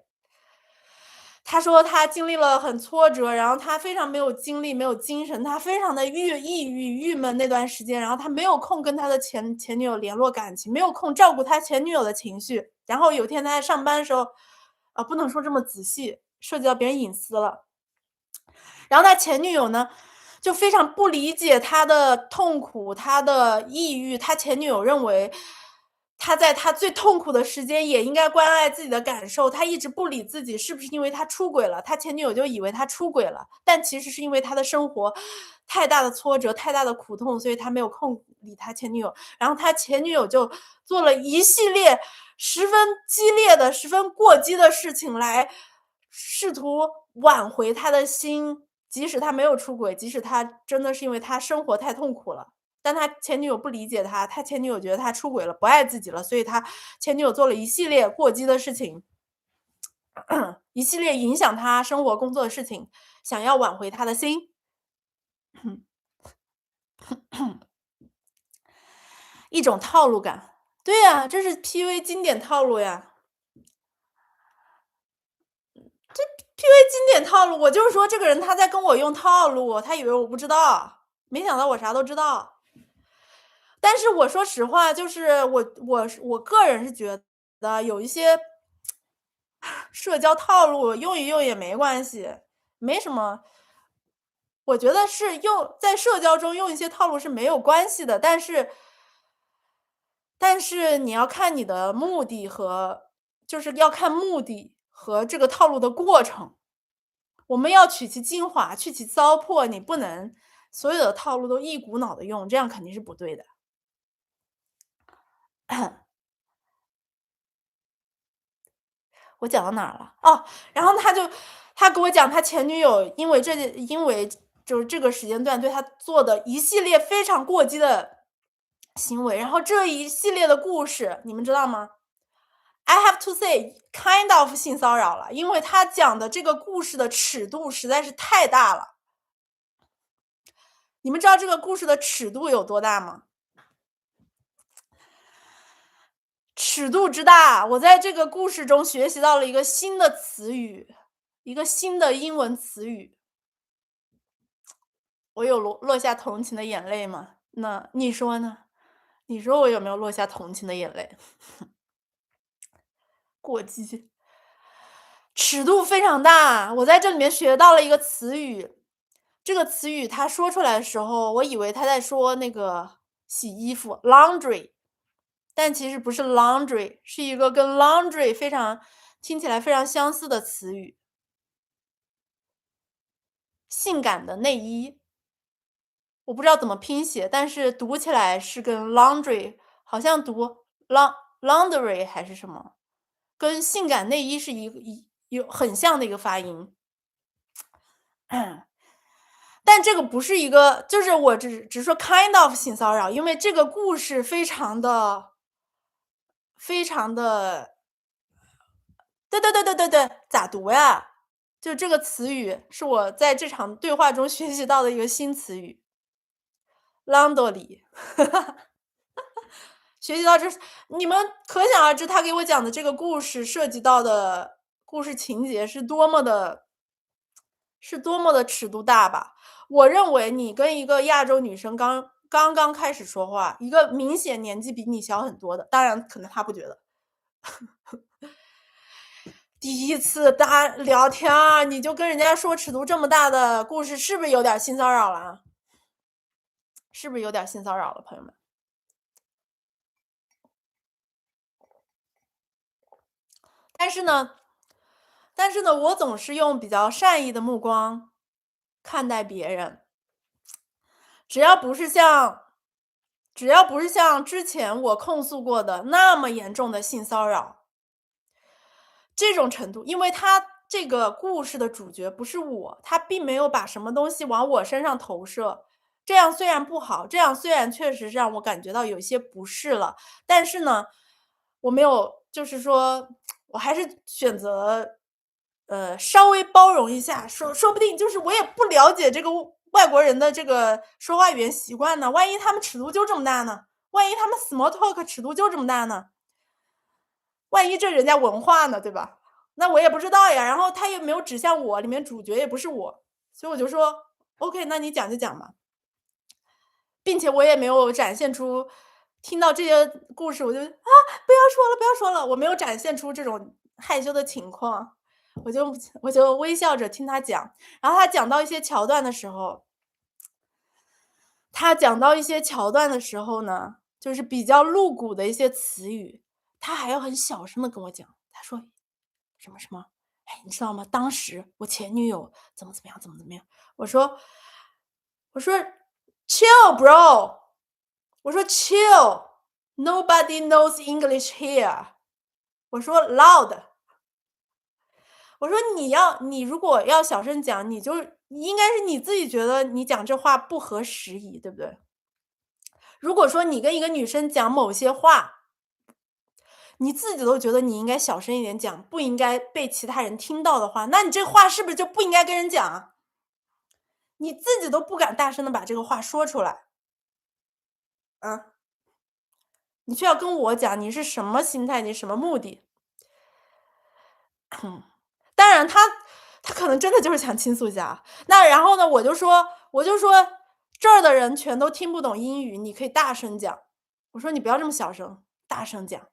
他说他经历了很挫折，然后他非常没有精力、没有精神，他非常的抑郁、郁闷那段时间，然后他没有空跟他的前女友联络感情，没有空照顾他前女友的情绪。然后有一天他在上班的时候，不能说这么仔细，涉及到别人隐私了。然后他前女友呢，就非常不理解他的痛苦，他的抑郁。他前女友认为，他在他最痛苦的时间也应该关爱自己的感受，他一直不理自己，是不是因为他出轨了？他前女友就以为他出轨了，但其实是因为他的生活太大的挫折、太大的苦痛，所以他没有空理他前女友。然后他前女友就做了一系列十分激烈的、十分过激的事情来试图挽回他的心，即使他没有出轨，即使他真的是因为他生活太痛苦了，但他前女友不理解他，他前女友觉得他出轨了，不爱自己了，所以他前女友做了一系列过激的事情，一系列影响他生活工作的事情，想要挽回他的心。一种套路感。对呀，这是 PUA 经典套路呀。PUA 经典套路，我就是说这个人他在跟我用套路，他以为我不知道，没想到我啥都知道。但是我说实话，就是我个人是觉得有一些社交套路用一用也没关系，没什么。我觉得是在社交中用一些套路是没有关系的，但是你要看你的目的就是要看目的和这个套路的过程。我们要取其精华，去其糟粕，你不能所有的套路都一股脑的用，这样肯定是不对的。我讲到哪儿了？哦，然后他给我讲他前女友因为就是这个时间段对他做的一系列非常过激的行为，然后这一系列的故事，你们知道吗？I have to say kind of 性骚扰了，因为他讲的这个故事的尺度实在是太大了。你们知道这个故事的尺度有多大吗？尺度之大，我在这个故事中学习到了一个新的词语，一个新的英文词语。我有落下同情的眼泪吗？那你说呢？你说我有没有落下同情的眼泪？过激，尺度非常大。我在这里面学到了一个词语，这个词语他说出来的时候，我以为他在说那个洗衣服 laundry，但其实不是 laundry，是一个跟 laundry 听起来非常相似的词语，性感的内衣。我不知道怎么拼写，但是读起来是跟 laundry 好像读 laundry 还是什么，跟性感内衣是有很像的一个发音。但这个不是一个，就是我只说 kind of 性骚扰，因为这个故事非常的，对对对对对对，咋读呀？就这个词语是我在这场对话中学习到的一个新词语 l a u n d r y 学习到你们可想而知，他给我讲的这个故事涉及到的故事情节是多么的尺度大吧。我认为你跟一个亚洲女生刚刚开始说话，一个明显年纪比你小很多的，当然可能她不觉得，第一次大家聊天儿，你就跟人家说尺度这么大的故事，是不是有点性骚扰了啊？是不是有点性骚扰了，朋友们？但是呢我总是用比较善意的目光看待别人，只要不是像之前我控诉过的那么严重的性骚扰，这种程度，因为他这个故事的主角不是我，他并没有把什么东西往我身上投射。这样虽然不好，这样虽然确实让我感觉到有一些不适了，但是呢，我没有就是说我还是选择，稍微包容一下，说不定就是我也不了解这个外国人的这个说话语言习惯呢，万一他们尺度就这么大呢？万一他们 small talk 尺度就这么大呢？万一这人家文化呢，对吧？那我也不知道呀，然后他也没有指向我，里面主角也不是我，所以我就说 OK，那你讲就讲吧，并且我也没有展现出听到这些故事我就不要说了，不要说了，我没有展现出这种害羞的情况，我就微笑着听他讲，然后他讲到一些桥段的时候，呢，就是比较露骨的一些词语，他还要很小声的跟我讲，他说什么什么，哎，你知道吗？当时我前女友怎么怎么样，怎么怎么样。我说 chill bro，我说 chill，nobody knows English here。我说 loud，我说你如果要小声讲，你应该是你自己觉得你讲这话不合时宜，对不对？如果说你跟一个女生讲某些话，你自己都觉得你应该小声一点讲，不应该被其他人听到的话，那你这话是不是就不应该跟人讲啊？你自己都不敢大声的把这个话说出来，啊，你却要跟我讲你是什么心态，你什么目的？当然他可能真的就是想倾诉一下啊，那然后呢，我就说这儿的人全都听不懂英语，你可以大声讲。我说你不要这么小声，大声讲，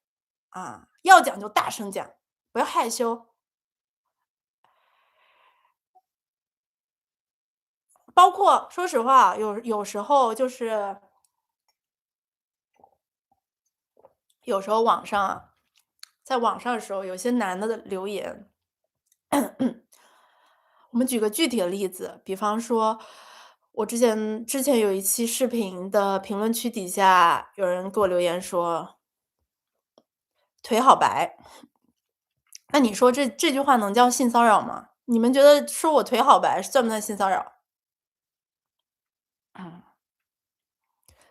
啊，要讲就大声讲，不要害羞。包括说实话，有时候就是有时候在网上的时候，有些男的留言，我们举个具体的例子，比方说，我之前有一期视频的评论区底下有人给我留言说腿好白，那你说这句话能叫性骚扰吗？你们觉得说我腿好白算不算性骚扰？嗯，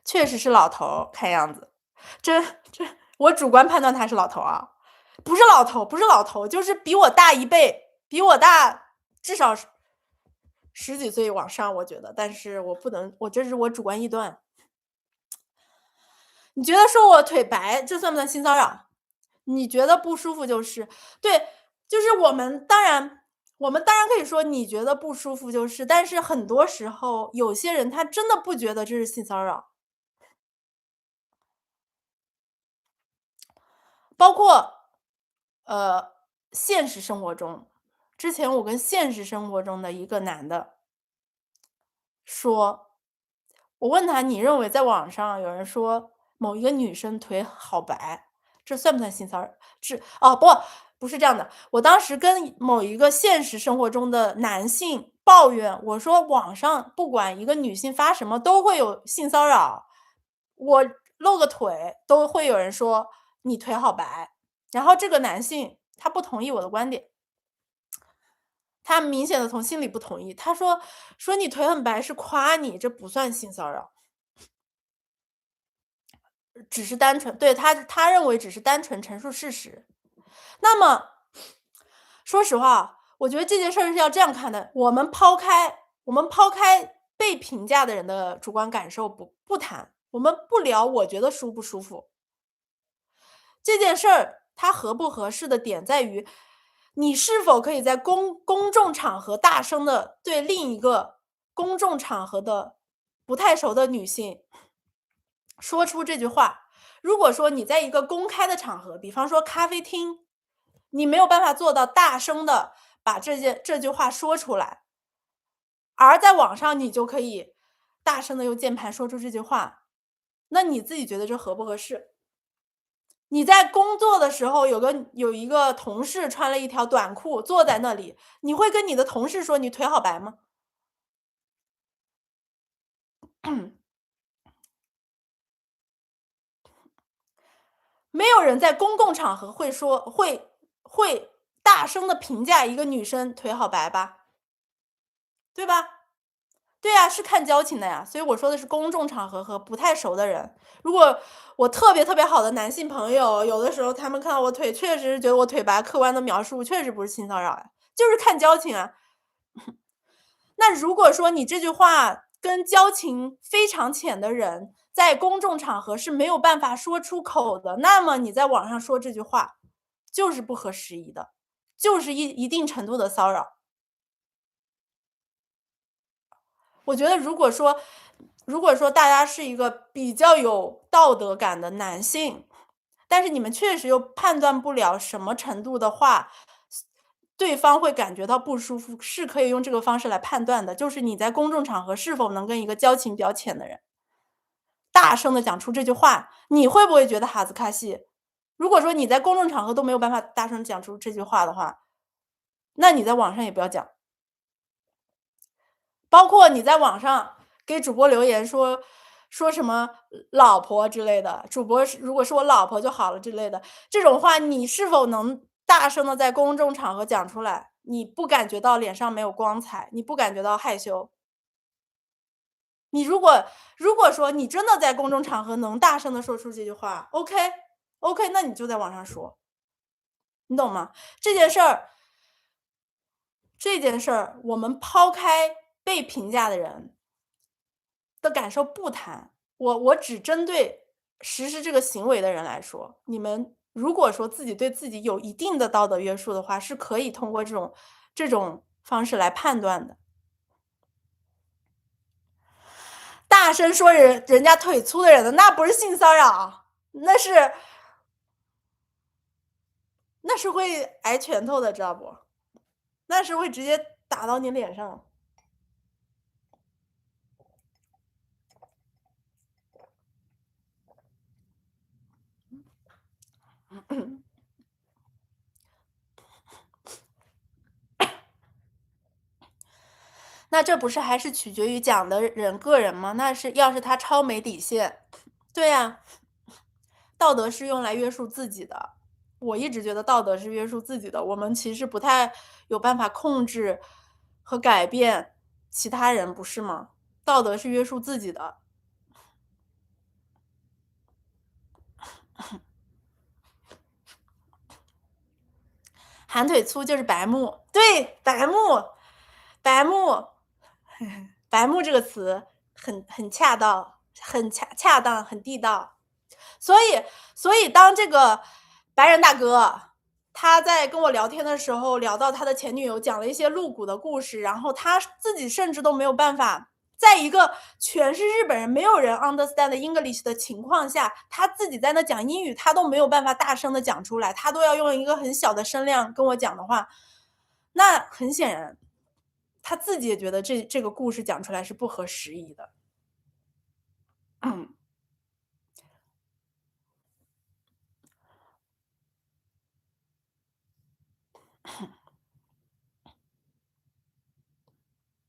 确实是老头儿，看样子，这这我主观判断他是老头儿啊，不是老头，就是比我大一倍，比我大至少十几岁往上，我觉得，但是我不能，这是我主观臆断。你觉得说我腿白，这算不算性骚扰？你觉得不舒服就是，对，就是我们当然可以说你觉得不舒服就是，但是很多时候有些人他真的不觉得这是性骚扰，包括呃现实生活中，之前我跟现实生活中的一个男的说，我问他你认为在网上有人说某一个女生腿好白，这算不算性骚扰？不是这样的。我当时跟某一个现实生活中的男性抱怨，我说网上不管一个女性发什么都会有性骚扰，我露个腿都会有人说你腿好白，然后这个男性他不同意我的观点，他明显的从心里不同意，他说你腿很白是夸你，这不算性骚扰。只是单纯对，他认为只是单纯陈述事实。那么说实话，我觉得这件事儿是要这样看的，我们抛开被评价的人的主观感受不谈，我们不聊我觉得舒不舒服。这件事儿它合不合适的点在于，你是否可以在公众场合大声的对另一个公众场合的不太熟的女性说出这句话。如果说你在一个公开的场合，比方说咖啡厅，你没有办法做到大声的把这句话说出来，而在网上你就可以大声的用键盘说出这句话，那你自己觉得这合不合适？你在工作的时候有一个同事穿了一条短裤坐在那里，你会跟你的同事说你腿好白吗？没有人在公共场合会大声的评价一个女生腿好白吧，对吧？对呀，是看交情的呀，所以我说的是公众场合和不太熟的人。如果我特别特别好的男性朋友，有的时候他们看到我腿，确实是觉得我腿白，客观的描述确实不是性骚扰呀，就是看交情啊。那如果说你这句话跟交情非常浅的人，在公众场合是没有办法说出口的，那么你在网上说这句话，就是不合时宜的，就是一定程度的骚扰。我觉得如果说大家是一个比较有道德感的男性，但是你们确实又判断不了什么程度的话，对方会感觉到不舒服，是可以用这个方式来判断的，就是你在公众场合是否能跟一个交情比较浅的人，大声的讲出这句话，你会不会觉得哈兹卡西？如果说你在公众场合都没有办法大声讲出这句话的话，那你在网上也不要讲。包括你在网上给主播留言说什么老婆之类的，主播如果是我老婆就好了之类的，这种话你是否能大声的在公众场合讲出来？你不感觉到脸上没有光彩，你不感觉到害羞。你如果说你真的在公众场合能大声的说出这句话，OK，那你就在网上说，你懂吗？这件事儿我们抛开被评价的人的感受不谈，我只针对实施这个行为的人来说，你们如果说自己对自己有一定的道德约束的话，是可以通过这种方式来判断的。大声说人家腿粗的人的，那不是性骚扰，那是会挨拳头的，知道不？那是会直接打到你脸上。那这不是还是取决于讲的人个人吗？那是要是他超没底线，对呀，道德是用来约束自己的。我一直觉得道德是约束自己的，我们其实不太有办法控制和改变其他人，不是吗？道德是约束自己的。喊腿粗就是白目，对，白目，白目，白目这个词很恰当，很恰当，很地道。所以当这个白人大哥他在跟我聊天的时候，聊到他的前女友，讲了一些露骨的故事，然后他自己甚至都没有办法，在一个全是日本人，没有人 understand English 的情况下，他自己在那讲英语，他都没有办法大声的讲出来，他都要用一个很小的声量跟我讲的话，那很显然，他自己也觉得这个故事讲出来是不合时宜的。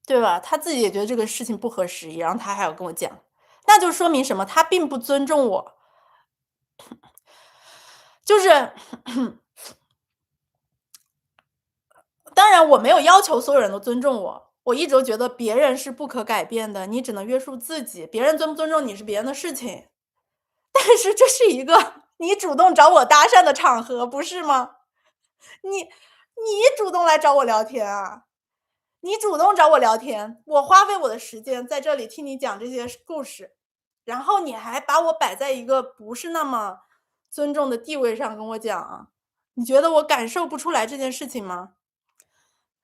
对吧？他自己也觉得这个事情不合时宜，然后他还要跟我讲，那就说明什么？他并不尊重我。就是当然我没有要求所有人都尊重我，我一直都觉得别人是不可改变的，你只能约束自己，别人尊不尊重你是别人的事情。但是这是一个你主动找我搭讪的场合，不是吗？你主动来找我聊天啊，你主动找我聊天，我花费我的时间在这里听你讲这些故事，然后你还把我摆在一个不是那么尊重的地位上跟我讲啊，你觉得我感受不出来这件事情吗？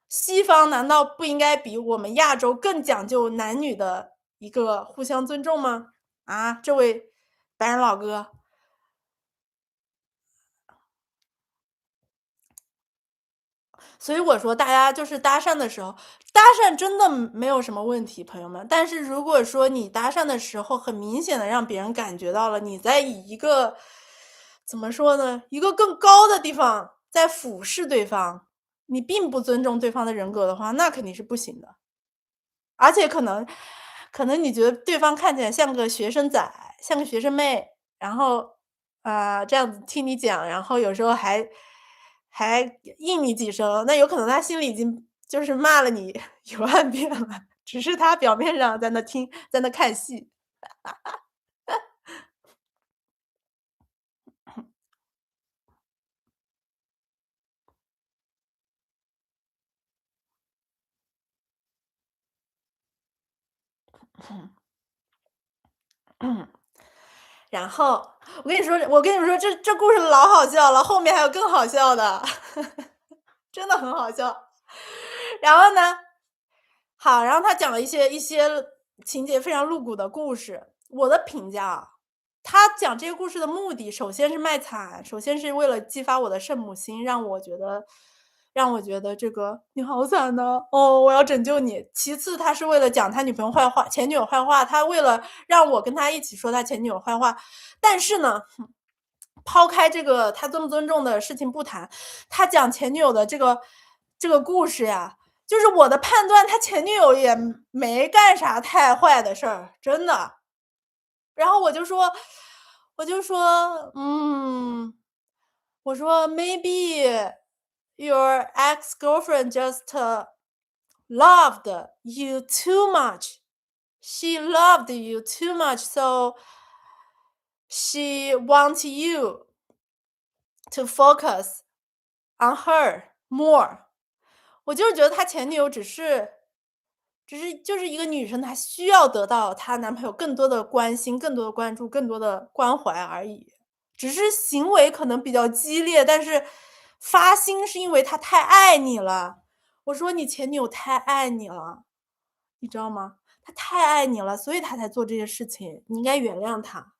西方难道不应该比我们亚洲更讲究男女的一个互相尊重吗？啊，这位白人老哥。所以我说大家就是搭讪的时候，搭讪真的没有什么问题，朋友们。但是如果说你搭讪的时候，很明显的让别人感觉到了你在以一个怎么说呢？一个更高的地方在俯视对方，你并不尊重对方的人格的话，那肯定是不行的。而且可能你觉得对方看起来像个学生仔，像个学生妹，然后，这样子听你讲，然后有时候还应你几声，那有可能他心里已经就是骂了你10000遍了，只是他表面上在那听，在那看戏。然后我跟你说这故事老好笑了，后面还有更好笑的，真的很好笑。然后呢，好，然后他讲了一些情节非常露骨的故事。我的评价啊，他讲这个故事的目的，首先是卖惨，首先是为了激发我的圣母心，让我觉得这个你好惨呐，哦，我要拯救你。其次，他是为了讲他女朋友坏话，前女友坏话，他为了让我跟他一起说他前女友坏话。但是呢，抛开这个他尊不尊重的事情不谈，他讲前女友的这个故事呀，就是我的判断，他前女友也没干啥太坏的事儿，真的。然后我就说,我说 maybe your ex-girlfriend just loved you too much. She loved you too much, so she wants you to focus on her more. 我就是觉得他前女友只是就是一个女生，她需要得到她男朋友更多的关心、更多的关注、更多的关怀而已。只是行为可能比较激烈，但是发心是因为他太爱你了。我说你前女友太爱你了，你知道吗？她太爱你了，所以她才做这些事情，你应该原谅她。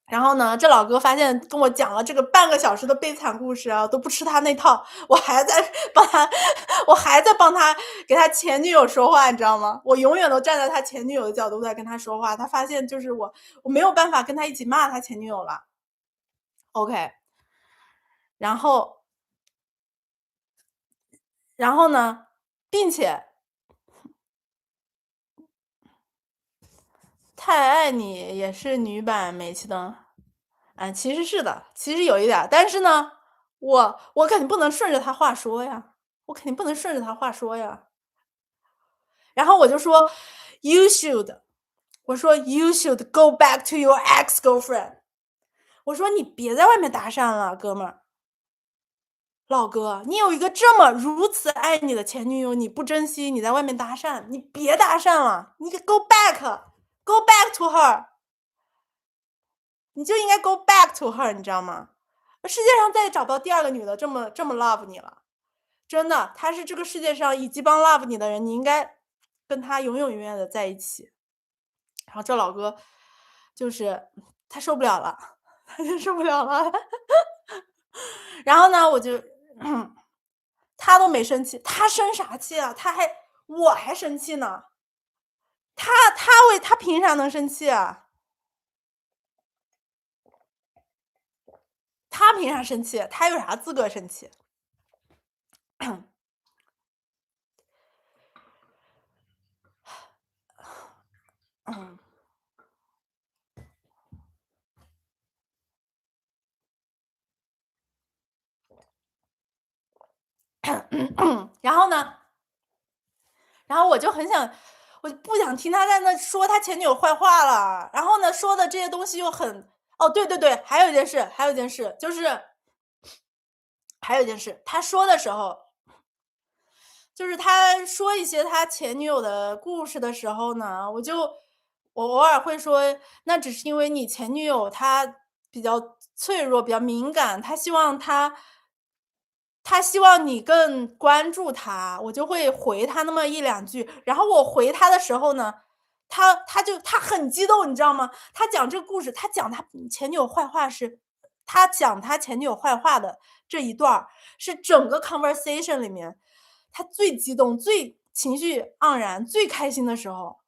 然后呢，这老哥发现跟我讲了这个半个小时的悲惨故事啊，都不吃他那套，我还在帮他我还在帮他给他前女友说话，你知道吗？我永远都站在他前女友的角度在跟他说话，他发现就是我没有办法跟他一起骂他前女友了。OK,然后呢，并且太爱你也是女版煤气灯。其实是的，其实有一点儿，但是呢，我肯定不能顺着他话说呀，我肯定不能顺着他话说呀。然后我就说，You should，我说 You should go back to your ex-girlfriend。我说你别在外面搭讪了，哥们儿，老哥，你有一个这么如此爱你的前女友，你不珍惜，你在外面搭讪，你别搭讪了，你 go back，go back to her，你就应该 go back to her，你知道吗？世界上再也找不到第二个女的这么 love 你了，真的，她是这个世界上以及帮 love 你的人，你应该跟她永永远远的在一起。然后这老哥就是他受不了了，他就受不了了。然后呢，他都没生气，他生啥气啊？我还生气呢，他凭啥能生气啊？他凭啥生气？他有啥资格生气？嗯。然后呢，然后我就不想听他在那说他前女友坏话了。然后呢，说的这些东西又很，哦，对对对，还有一件事，他说的时候，就是他说一些他前女友的故事的时候呢，我偶尔会说，那只是因为你前女友她比较脆弱，比较敏感，他希望你更关注他，我就会回他那么一两句。然后我回他的时候呢，他很激动，你知道吗？他讲这个故事，他讲他前女友坏话是他讲他前女友坏话的这一段儿，是整个 conversation 里面他最激动、最情绪盎然、最开心的时候。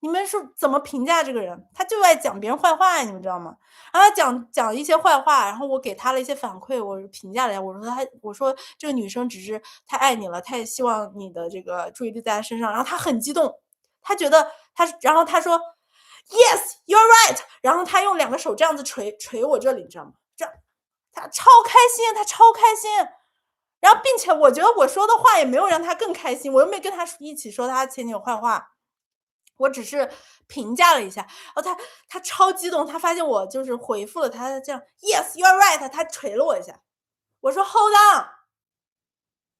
你们是怎么评价这个人？他就爱讲别人坏话，你们知道吗？然后他讲一些坏话，然后我给他了一些反馈，我评价了一下，我说这个女生只是太爱你了，太希望你的这个注意力在她身上，然后他很激动，他觉得然后他说 Yes, you're right，然后他用2个手这样子捶我这里，你知道吗？这样他超开心，他超开心。然后并且我觉得我说的话也没有让他更开心，我又没跟他一起说他前女友坏话。我只是评价了一下，然后他超激动，他发现我就是回复了他这样 "Yes, you're right"，他捶了我一下。我说 "Hold on"，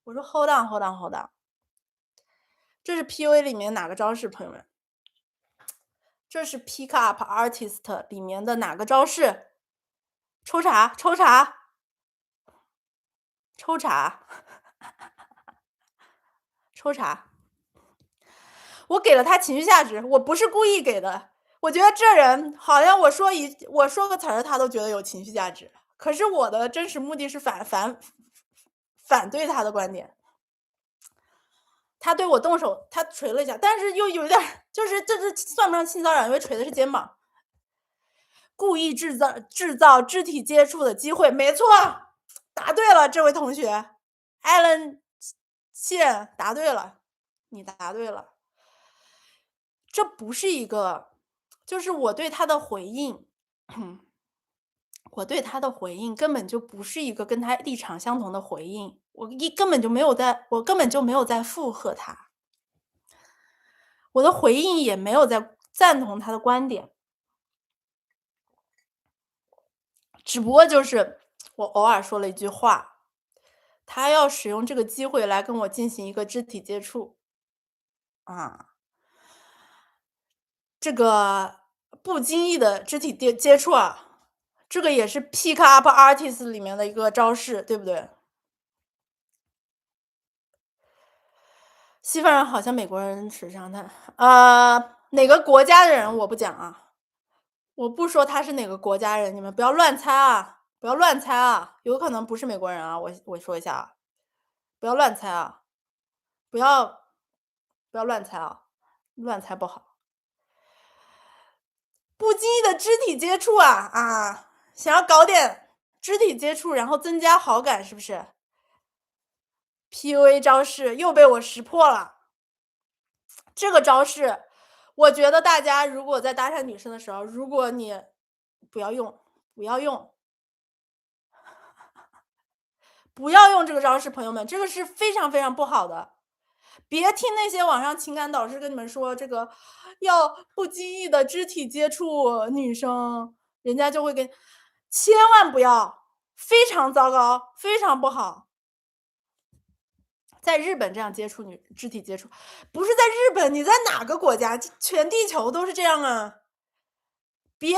我说 "Hold on, hold on, hold on"。这是 PUA 里面哪个招式，朋友们？这是 Pick Up Artist 里面的哪个招式？抽查，抽查，抽查，抽查。我给了他情绪价值，我不是故意给的。我觉得这人好像我说个词儿，他都觉得有情绪价值。可是我的真实目的是反对他的观点。他对我动手，他捶了一下，但是又有点就是这算不上性骚扰，因为捶的是肩膀。故意制造肢体接触的机会，没错，答对了，这位同学，Allen 谢答对了，你答对了。这不是一个，就是我对他的回应，我对他的回应根本就不是一个跟他立场相同的回应，我根本就没有在附和他，我的回应也没有在赞同他的观点，只不过就是我偶尔说了一句话，他要使用这个机会来跟我进行一个肢体接触，啊。这个不经意的肢体接触啊，这个也是 Pick Up Artist 里面的一个招式，对不对？西方人好像美国人时常他哪个国家的人我不讲啊，我不说他是哪个国家人，你们不要乱猜啊，不要乱猜啊，有可能不是美国人啊，我说一下啊，不要乱猜啊，不要乱猜啊，乱猜不好。不经意的肢体接触想要搞点肢体接触，然后增加好感，是不是 ？PUA 招式又被我识破了。这个招式，我觉得大家如果在搭讪女生的时候，如果你不要用，不要用，不要用这个招式，朋友们，这个是非常非常不好的。别听那些网上情感导师跟你们说这个要不经意的肢体接触女生，人家就会跟，千万不要，非常糟糕，非常不好。在日本这样肢体接触，不是在日本，你在哪个国家？全地球都是这样啊！别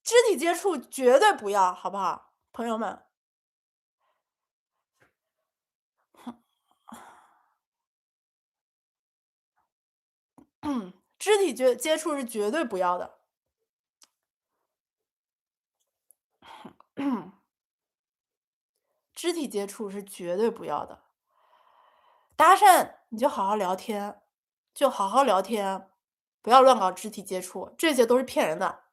肢体接触绝对不要，好不好，朋友们？肢体接触是绝对不要的。肢体接触是绝对不要的。搭讪你就好好聊天，就好好聊天，不要乱搞肢体接触，这些都是骗人的。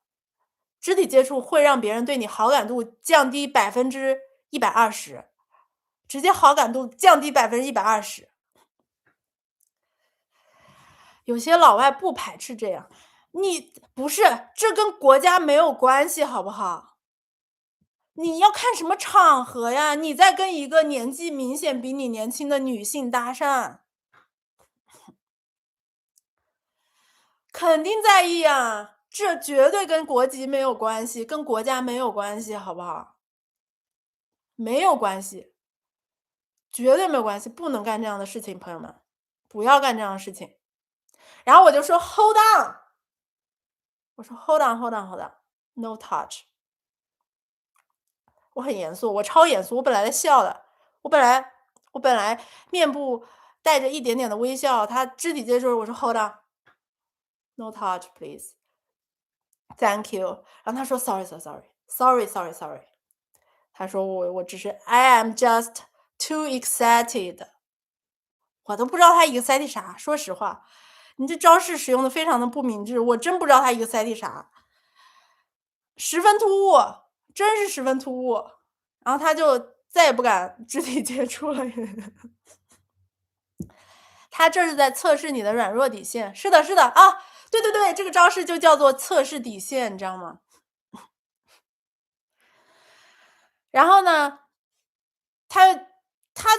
肢体接触会让别人对你好感度降低120%，直接好感度降低120%。有些老外不排斥这样，你不是，这跟国家没有关系，好不好？你要看什么场合呀？你在跟一个年纪明显比你年轻的女性搭讪，肯定在意啊，这绝对跟国籍没有关系，跟国家没有关系，好不好？没有关系，绝对没有关系，不能干这样的事情，朋友们，不要干这样的事情。然后我就说 Hold on，我说 Hold on, hold on, hold on，no touch。我很严肃，我超严肃，我本来在笑的，我本来面部带着一点点的微笑，他肢体接触，我说 Hold on，no touch please，thank you。然后他说 Sorry, sorry, sorry, sorry, sorry, sorry。他说我只是 I am just too excited。我都不知道他 excited 啥，说实话。你这招式使用的非常的不明智，我真不知道他 excited 啥，十分突兀，真是十分突兀。然后他就再也不敢肢体接触了。他这是在测试你的软弱底线。是的，是的啊，对对对，这个招式就叫做测试底线，你知道吗？然后呢，他他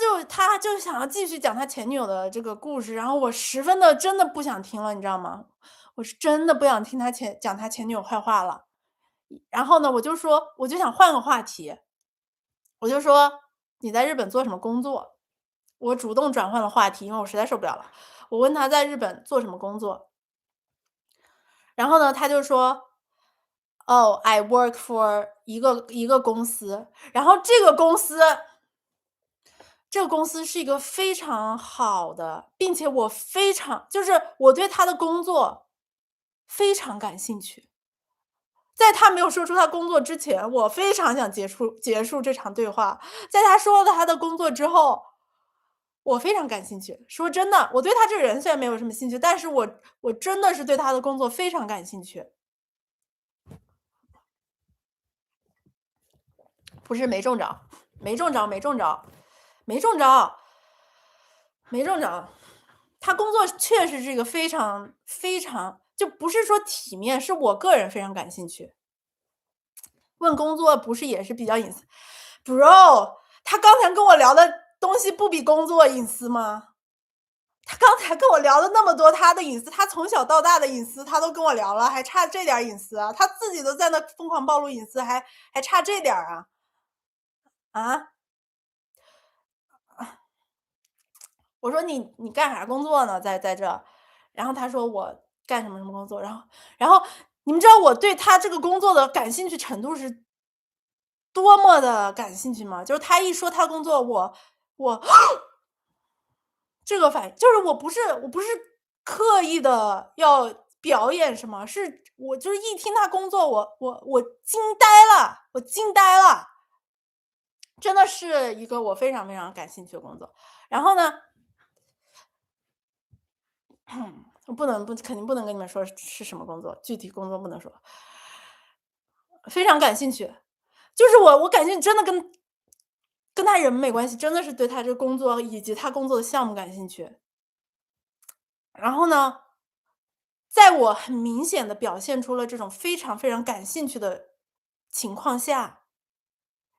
就想要继续讲他前女友的这个故事，然后我十分的真的不想听了，你知道吗？我是真的不想听他讲他前女友坏话了。然后呢，我就想换个话题，我就说你在日本做什么工作？我主动转换了话题，因为我实在受不了了。我问他在日本做什么工作，然后呢，他就说哦，I work for 一个公司，然后这个公司是一个非常好的，并且我非常就是我对他的工作非常感兴趣。在他没有说出他工作之前，我非常想结束这场对话。在他说了他的工作之后，我非常感兴趣。说真的，我对他这个人虽然没有什么兴趣，但是我真的是对他的工作非常感兴趣。不是没中着，没中着，没中着，没中着，没中着。他工作确实是一个非常非常，就不是说体面，是我个人非常感兴趣。问工作不是也是比较隐私？Bro，他刚才跟我聊的东西不比工作隐私吗？他刚才跟我聊了那么多他的隐私，他从小到大的隐私他都跟我聊了，还差这点隐私啊？他自己都在那疯狂暴露隐私，还差这点啊？啊？我说你干啥工作呢？在这，然后他说我干什么什么工作，然后你们知道我对他这个工作的感兴趣程度是多么的感兴趣吗？就是他一说他工作，我这个反应就是我不是刻意的要表演什么，是我就是一听他工作，我惊呆了，我惊呆了，真的是一个我非常非常感兴趣的工作。然后呢，我肯定不能跟你们说是什么工作，具体工作不能说，非常感兴趣。就是我感兴趣真的跟他人没关系，真的是对他这个工作以及他工作的项目感兴趣。然后呢，在我很明显的表现出了这种非常非常感兴趣的情况下，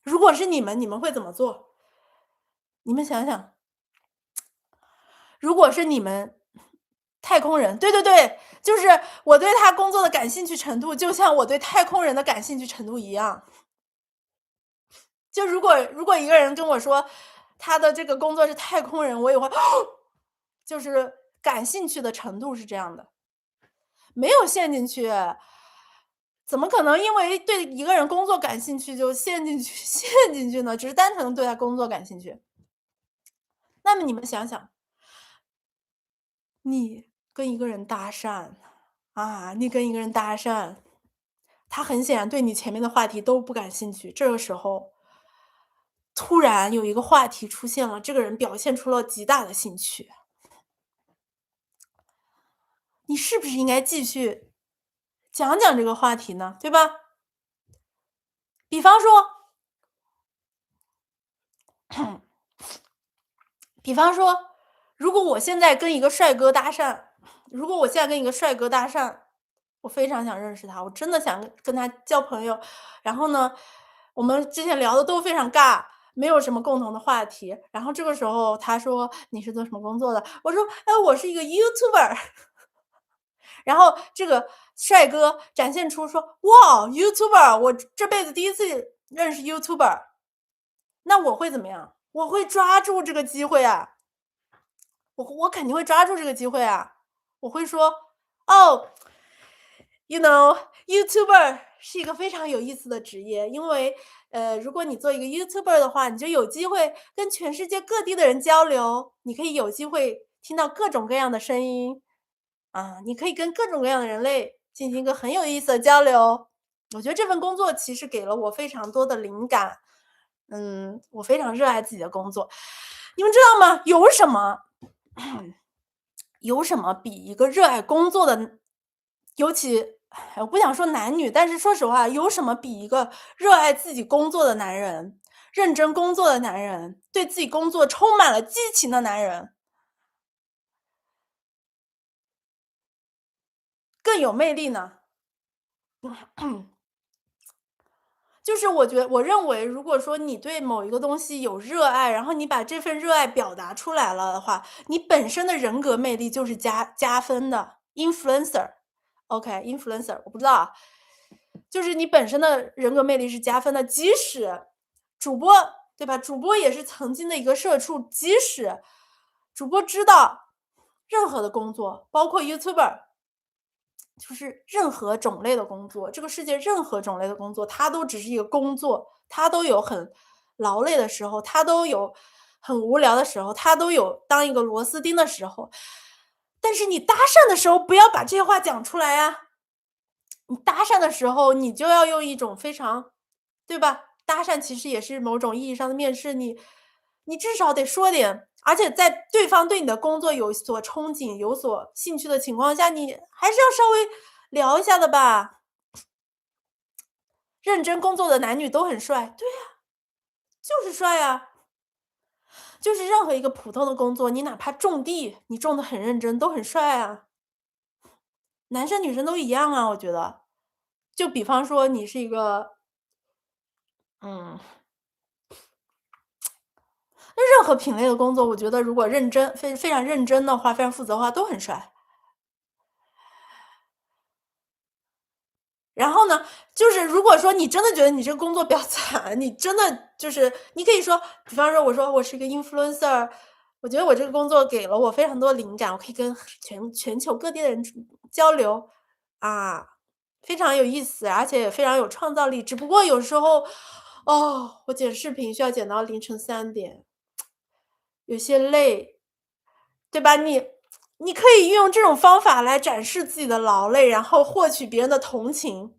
如果是你们，你们会怎么做？你们想想，如果是你们太空人，对对对，就是我对他工作的感兴趣程度，就像我对太空人的感兴趣程度一样。就如果一个人跟我说他的这个工作是太空人，我也会就是感兴趣的程度是这样的，没有陷进去。怎么可能因为对一个人工作感兴趣就陷进去陷进去呢？只是单纯地对他工作感兴趣。那么你们想想，你跟一个人搭讪，你跟一个人搭讪，他很显然对你前面的话题都不感兴趣，这个时候突然有一个话题出现了，这个人表现出了极大的兴趣，你是不是应该继续讲讲这个话题呢？对吧？比方说比方说，如果我现在跟一个帅哥搭讪，如果我现在跟一个帅哥搭讪，我非常想认识他，我真的想跟他交朋友。然后呢，我们之前聊的都非常尬，没有什么共同的话题。然后这个时候他说你是做什么工作的？我说哎，我是一个 YouTuber。然后这个帅哥展现出说哇，YouTuber，我这辈子第一次认识 YouTuber。那我会怎么样？我会抓住这个机会啊！我肯定会抓住这个机会啊！我会说，哦，you know，YouTuber 是一个非常有意思的职业，因为如果你做一个 YouTuber 的话，你就有机会跟全世界各地的人交流，你可以有机会听到各种各样的声音，你可以跟各种各样的人类进行一个很有意思的交流。我觉得这份工作其实给了我非常多的灵感，我非常热爱自己的工作。你们知道吗？有什么有什么比一个热爱工作的尤其我不想说男女，但是说实话，有什么比一个热爱自己工作的男人、认真工作的男人、对自己工作充满了激情的男人更有魅力呢？就是我认为，如果说你对某一个东西有热爱，然后你把这份热爱表达出来了的话，你本身的人格魅力就是加分的。influencer，OK，influencer，我不知道啊，就是你本身的人格魅力是加分的。即使主播对吧？主播也是曾经的一个社畜，即使主播知道任何的工作，包括 YouTuber，就是任何种类的工作，这个世界任何种类的工作，它都只是一个工作，它都有很劳累的时候，它都有很无聊的时候，它都有当一个螺丝钉的时候。但是你搭讪的时候，不要把这些话讲出来呀。你搭讪的时候，你就要用一种非常对吧？搭讪其实也是某种意义上的面试，你至少得说点而且在对方对你的工作有所憧憬、有所兴趣的情况下，你还是要稍微聊一下的吧。认真工作的男女都很帅，对呀，就是帅呀。就是任何一个普通的工作，你哪怕种地，你种的很认真，都很帅啊。男生女生都一样啊，我觉得。就比方说你是一个嗯，那任何品类的工作，我觉得如果认真非常认真的话，非常负责的话，都很帅。然后呢，就是如果说你真的觉得你这个工作比较惨，你真的就是你可以说，比方说我说我是一个 influencer，我觉得我这个工作给了我非常多灵感，我可以跟全球各地的人交流，啊，非常有意思，而且也非常有创造力。只不过有时候，哦，我剪视频需要剪到凌晨3点，有些累，对吧？你可以运用这种方法来展示自己的劳累，然后获取别人的同情。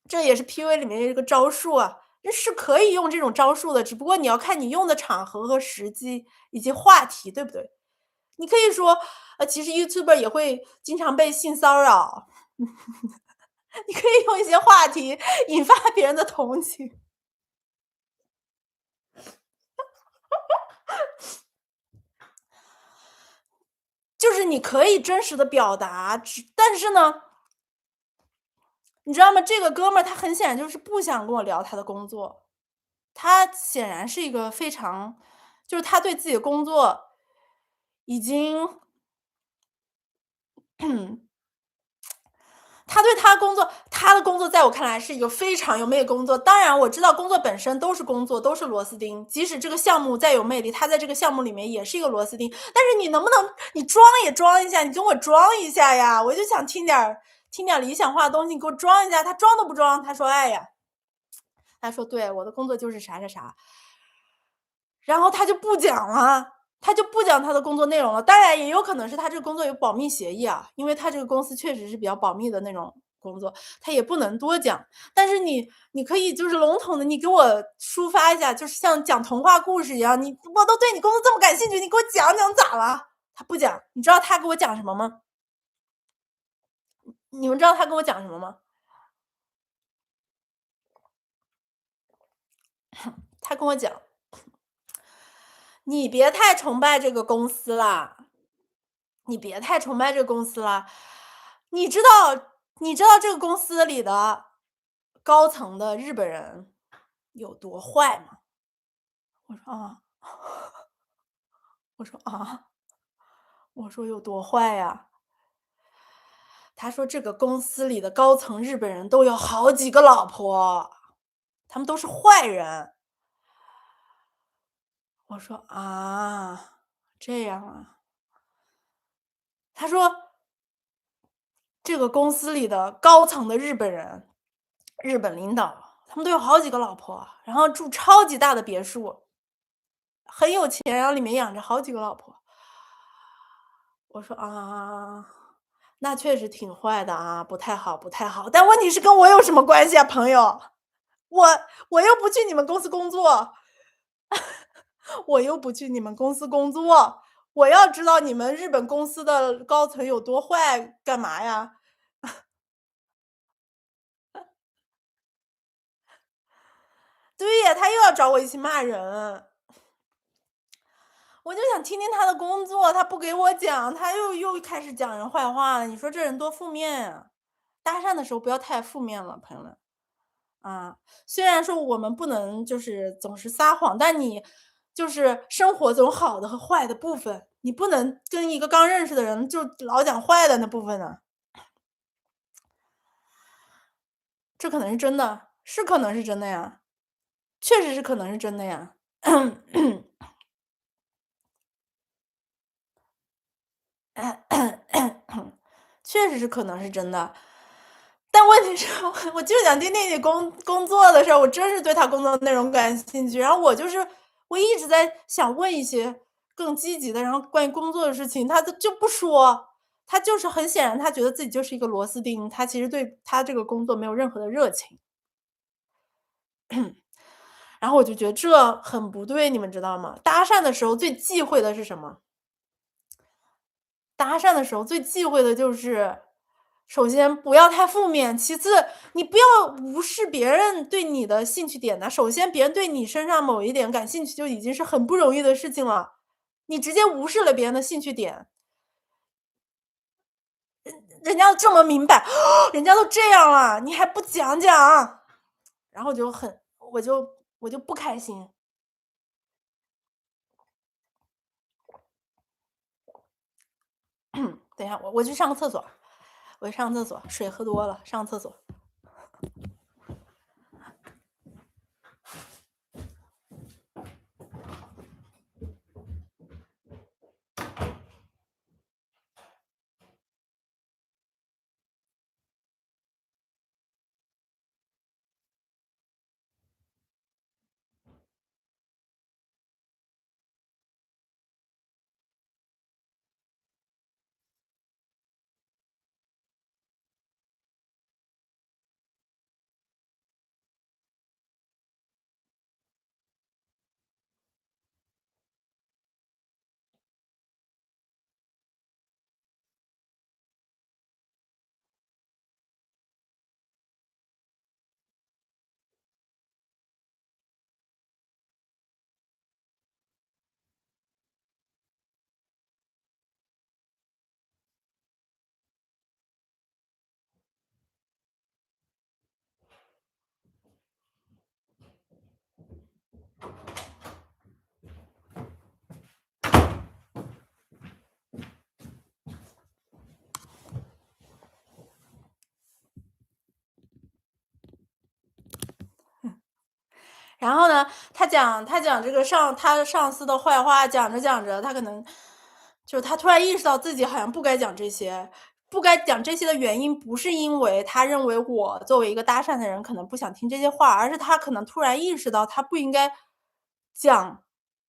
这也是 PUA 里面的一个招数啊，是可以用这种招数的，只不过你要看你用的场合和时机以及话题，对不对？你可以说，其实 YouTuber 也会经常被性骚扰，你可以用一些话题引发别人的同情。就是你可以真实的表达，但是呢，你知道吗？这个哥们儿他很显然就是不想跟我聊他的工作，他显然是一个非常就是他对自己的工作已经他的工作在我看来是一个非常有魅力的工作。当然我知道工作本身都是工作，都是螺丝钉，即使这个项目再有魅力，他在这个项目里面也是一个螺丝钉。但是你能不能你装也装一下，你跟我装一下呀，我就想听点理想化的东西，你给我装一下。他装都不装，他说：“哎呀。”他说：“对，我的工作就是啥啥啥。”然后他就不讲了，他就不讲他的工作内容了。当然也有可能是他这个工作有保密协议啊，因为他这个公司确实是比较保密的那种工作，他也不能多讲。但是你可以就是笼统的，你给我抒发一下，就是像讲童话故事一样，我都对你工作这么感兴趣，你给我讲讲咋了？他不讲，你知道他给我讲什么吗？你们知道他跟我讲什么吗？他跟我讲，你别太崇拜这个公司啦，你别太崇拜这个公司了。你知道这个公司里的高层的日本人有多坏吗？我说啊，我说啊，我说有多坏呀？他说这个公司里的高层日本人都有好几个老婆，他们都是坏人。我说啊，这样啊。他说这个公司里的高层的日本人，日本领导，他们都有好几个老婆，然后住超级大的别墅，很有钱，然后里面养着好几个老婆。我说啊，那确实挺坏的啊，不太好，不太好。但问题是跟我有什么关系啊，朋友？我我又不去你们公司工作，我又不去你们公司工作，我要知道你们日本公司的高层有多坏，干嘛呀？对呀，他又要找我一起骂人。我就想听听他的工作，他不给我讲，他又开始讲人坏话了。你说这人多负面呀！搭讪的时候不要太负面了，朋友们。啊，虽然说我们不能就是总是撒谎，但你就是生活总有好的和坏的部分，你不能跟一个刚认识的人就老讲坏的那部分呢，这可能是真的，是可能是真的呀，确实是可能是真的呀。确实是可能是真的。但问题是我就想听听你工作的事儿，我真是对他工作内容感兴趣。然后我一直在想问一些更积极的，然后关于工作的事情，他就不说，他就是很显然他觉得自己就是一个螺丝钉，他其实对他这个工作没有任何的热情。然后我就觉得这很不对，你们知道吗？搭讪的时候最忌讳的是什么？搭讪的时候最忌讳的就是，首先不要太负面，其次你不要无视别人对你的兴趣点呐。首先别人对你身上某一点感兴趣就已经是很不容易的事情了，你直接无视了别人的兴趣点，人家都这么明白，人家都这样了，你还不讲讲？然后我就不开心。等一下，我去上个厕所，我去上个厕所，水喝多了，上个厕所。然后呢，他讲这个他的上司的坏话，讲着讲着，他可能就是他突然意识到自己好像不该讲这些，不该讲这些的原因，不是因为他认为我作为一个搭讪的人可能不想听这些话，而是他可能突然意识到他不应该讲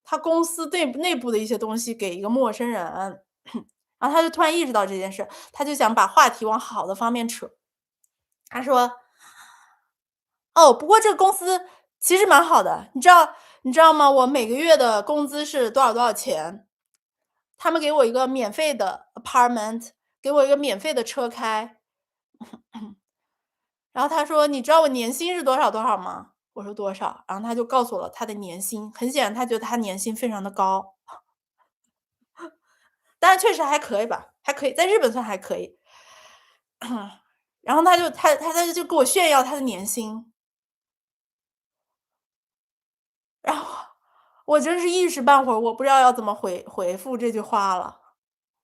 他公司内部的一些东西给一个陌生人，然后他就突然意识到这件事，他就想把话题往好的方面扯。他说哦，不过这个公司其实蛮好的，你知道吗？我每个月的工资是多少多少钱，他们给我一个免费的 apartment，给我一个免费的车开。然后他说："你知道我年薪是多少多少吗？"我说："多少？"然后他就告诉我了他的年薪，很显然他觉得他年薪非常的高，但是确实还可以吧，还可以，在日本算还可以。然后他就给我炫耀他的年薪，然后我真是一时半会儿我不知道要怎么回复这句话了。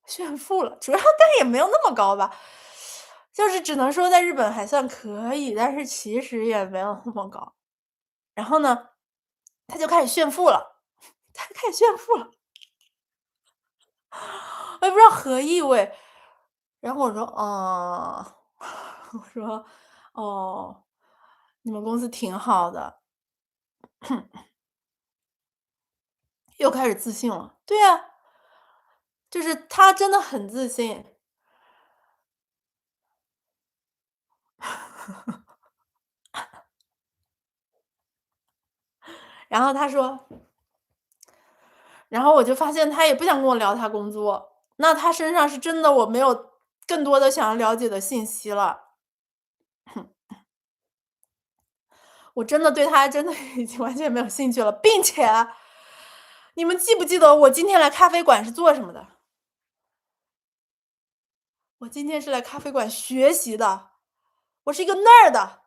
炫富了，主要但也没有那么高吧，就是只能说在日本还算可以，但是其实也没有那么高。然后呢，他就开始炫富了，他开始炫富了，我也不知道何意味。然后我说："哦。我说："哦，你们公司挺好的。"又开始自信了。对呀，就是他真的很自信。然后他说然后我就发现他也不想跟我聊他工作，那他身上是真的我没有更多的想要了解的信息了。我真的对他真的已经完全没有兴趣了，并且你们记不记得我今天来咖啡馆是做什么的？我今天是来咖啡馆学习的，我是一个 nerd，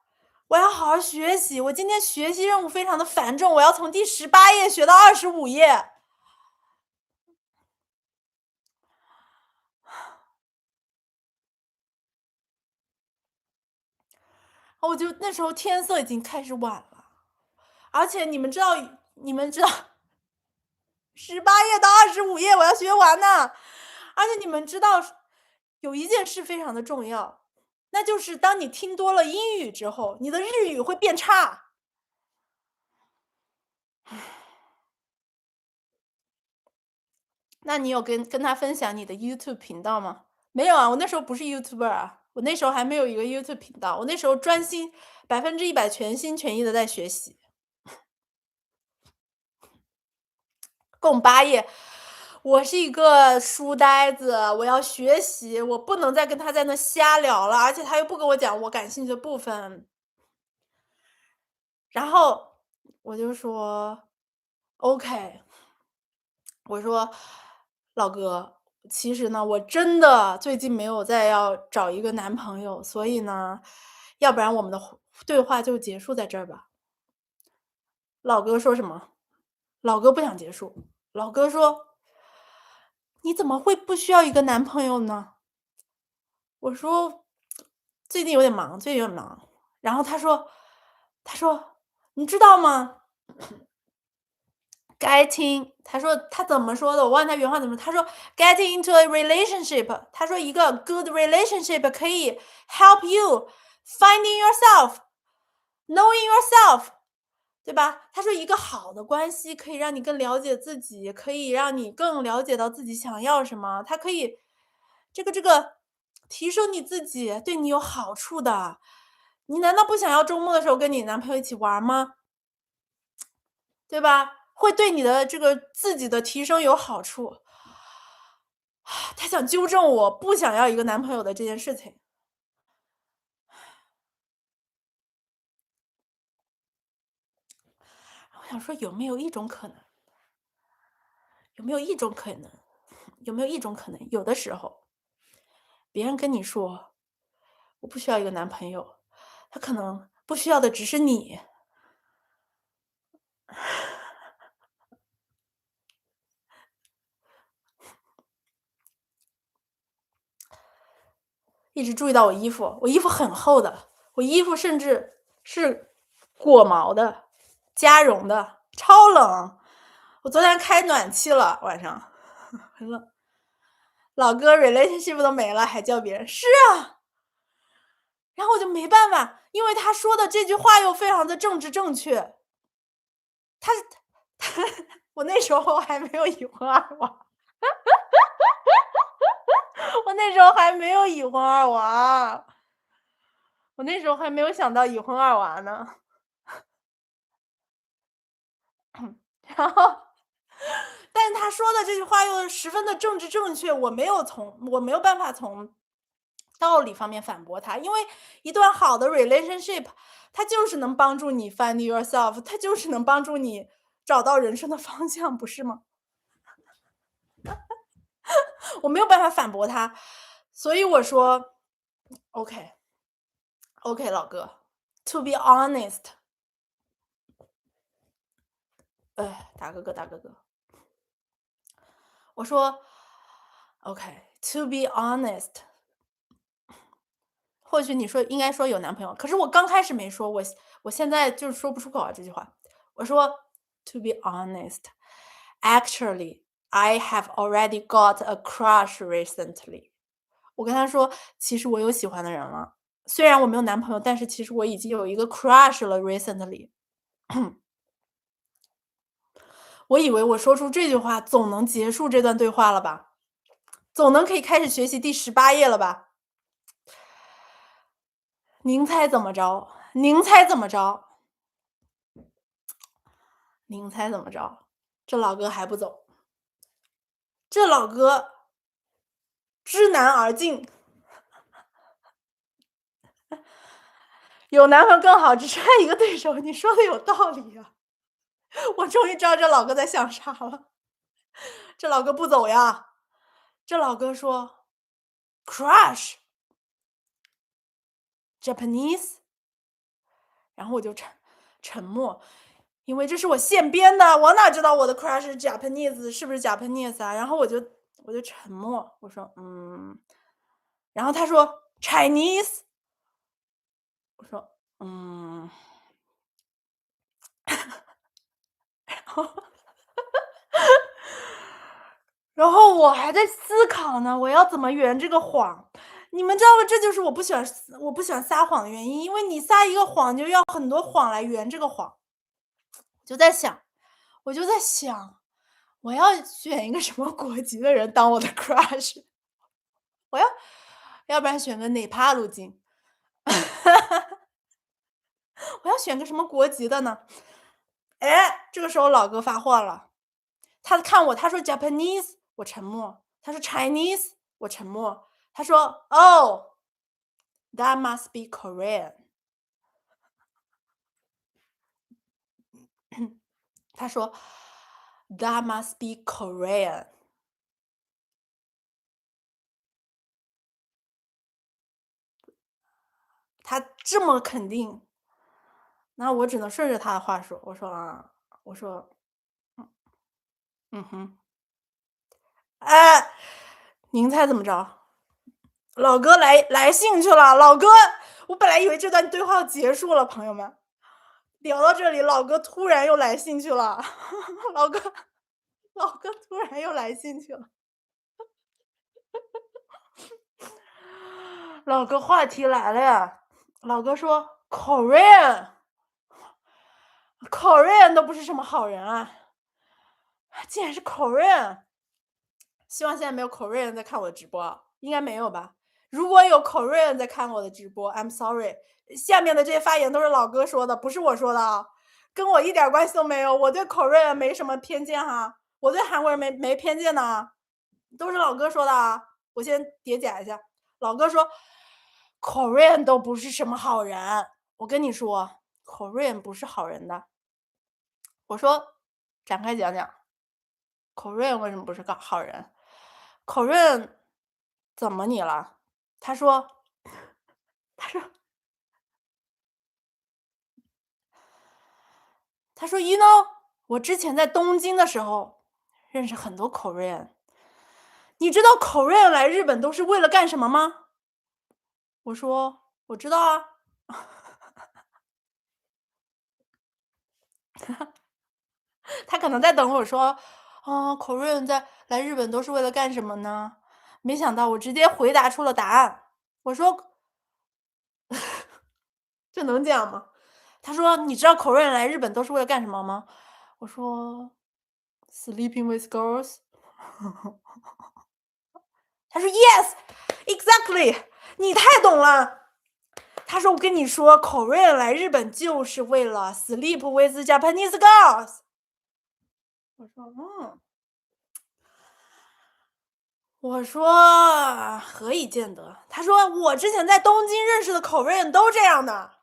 我要好好学习。我今天学习任务非常的繁重，我要从第18页学到25页。我就那时候天色已经开始晚了，而且你们知道18页到25页我要学完呢，而且你们知道有一件事非常的重要，那就是当你听多了英语之后，你的日语会变差。那你有跟他分享你的 YouTube 频道吗？没有啊，我那时候不是 YouTuber 啊，我那时候还没有一个 YouTube 频道，我那时候专心100%全心全意的在学习。共8页，我是一个书呆子，我要学习，我不能再跟他在那瞎聊了，而且他又不跟我讲我感兴趣的部分。然后我就说 OK，我说老哥，其实呢，我真的最近没有再要找一个男朋友，所以呢，要不然我们的对话就结束在这儿吧。老哥说什么？老哥不想结束。老哥说：“你怎么会不需要一个男朋友呢？”我说：“最近有点忙，最近有点忙。”然后他说：“你知道吗？” getting，他说他怎么说的？我忘记他原话怎么说。他说 getting into a relationship，他说一个 good relationship 可以 help you finding yourself, knowing yourself，对吧？他说一个好的关系可以让你更了解自己，可以让你更了解到自己想要什么，它可以这个提升你自己，对你有好处的。你难道不想要周末的时候跟你男朋友一起玩吗？对吧？会对你的这个自己的提升有好处。他想纠正我不想要一个男朋友的这件事情。我想说有没有一种可能？有没有一种可能？有没有一种可能？有的时候，别人跟你说我不需要一个男朋友，他可能不需要的只是你。一直注意到我衣服，我衣服很厚的，我衣服甚至是裹毛的、加绒的，超冷。我昨天开暖气了，晚上很冷。老哥 relationship 都没了，还叫别人是啊，然后我就没办法，因为他说的这句话又非常的政治正确。他我那时候还没有已婚二娃，我那时候还没有已婚二娃，我那时候还没有想到已婚二娃呢。然后，但是他说的这句话又十分的政治正确，我没有办法从道理方面反驳他，因为一段好的 relationship，它就是能帮助你 find yourself，它就是能帮助你找到人生的方向，不是吗？我没有办法反驳他，所以我说 OK OK，老哥，to be honest，大哥哥大哥哥，我说 OK，to be honest，或许你说应该说有男朋友，可是我刚开始没说，我现在就是说不出口啊这句话。我说 to be honest, actually I have already got a crush recently。我跟他说，其实我有喜欢的人了，虽然我没有男朋友，但是其实我已经有一个 crush 了 recently。我以为我说出这句话总能结束这段对话了吧，总能可以开始学习第18页了吧？您猜怎么着？您猜怎么着？您猜怎么着？这老哥还不走。这老哥知难而进，有男朋友更好，只剩下一个对手。你说的有道理呀、我终于知道这老哥在想啥了。这老哥不走呀，这老哥说 crush Japanese，然后我就沉默，因为这是我现编的，我哪知道我的 crush 是 Japanese 是不是 Japanese 啊？然后我就沉默，我说然后他说 Chinese，我说然后我还在思考呢，我要怎么圆这个谎。你们知道吗？这就是我不喜欢撒谎的原因，因为你撒一个谎就要很多谎来圆这个谎。我就在想，我要选一个什么国籍的人当我的 crush？要不然选个内帕路径，我要选个什么国籍的呢？哎，这个时候老哥发话了，他看我，他说 Japanese，我沉默；他说 Chinese，我沉默；他说 Oh，that must be Korean。他说 That must be Korean。他这么肯定，那我只能顺着他的话说。我说哼，哎，您猜怎么着？老哥来兴趣了，老哥，我本来以为这段对话要结束了，朋友们，聊到这里，老哥突然又来兴趣了，老哥，老哥突然又来兴趣了，老哥话题来了呀，老哥说 Korean 都不是什么好人啊，竟然是 Korean，希望现在没有 Korean 在看我的直播啊，应该没有吧？如果有 Korean 在看我的直播 ，I'm sorry，下面的这些发言都是老哥说的，不是我说的啊，跟我一点关系都没有。我对 Korean 没什么偏见哈，我对韩国人没偏见的，都是老哥说的啊。我先叠加一下，老哥说 Korean 都不是什么好人，我跟你说 Korean 不是好人的。我说展开讲讲 Korean 为什么不是个好人？Korean 怎么你了？他说，他说，他说，You know，我之前在东京的时候认识很多 Korean。你知道 Korean 来日本都是为了干什么吗？我说我知道啊。他可能在等我说，Korean 来日本都是为了干什么呢？没想到我直接回答出了答案。我说，这能讲吗？他说，你知道 Korean 来日本都是为了干什么吗？我说，sleeping with girls。他说 Yes, exactly，你太懂了。他说我跟你说，Korean 来日本就是为了 sleep with Japanese girls。我说我说何以见得？他说我之前在东京认识的 Korean 都这样的，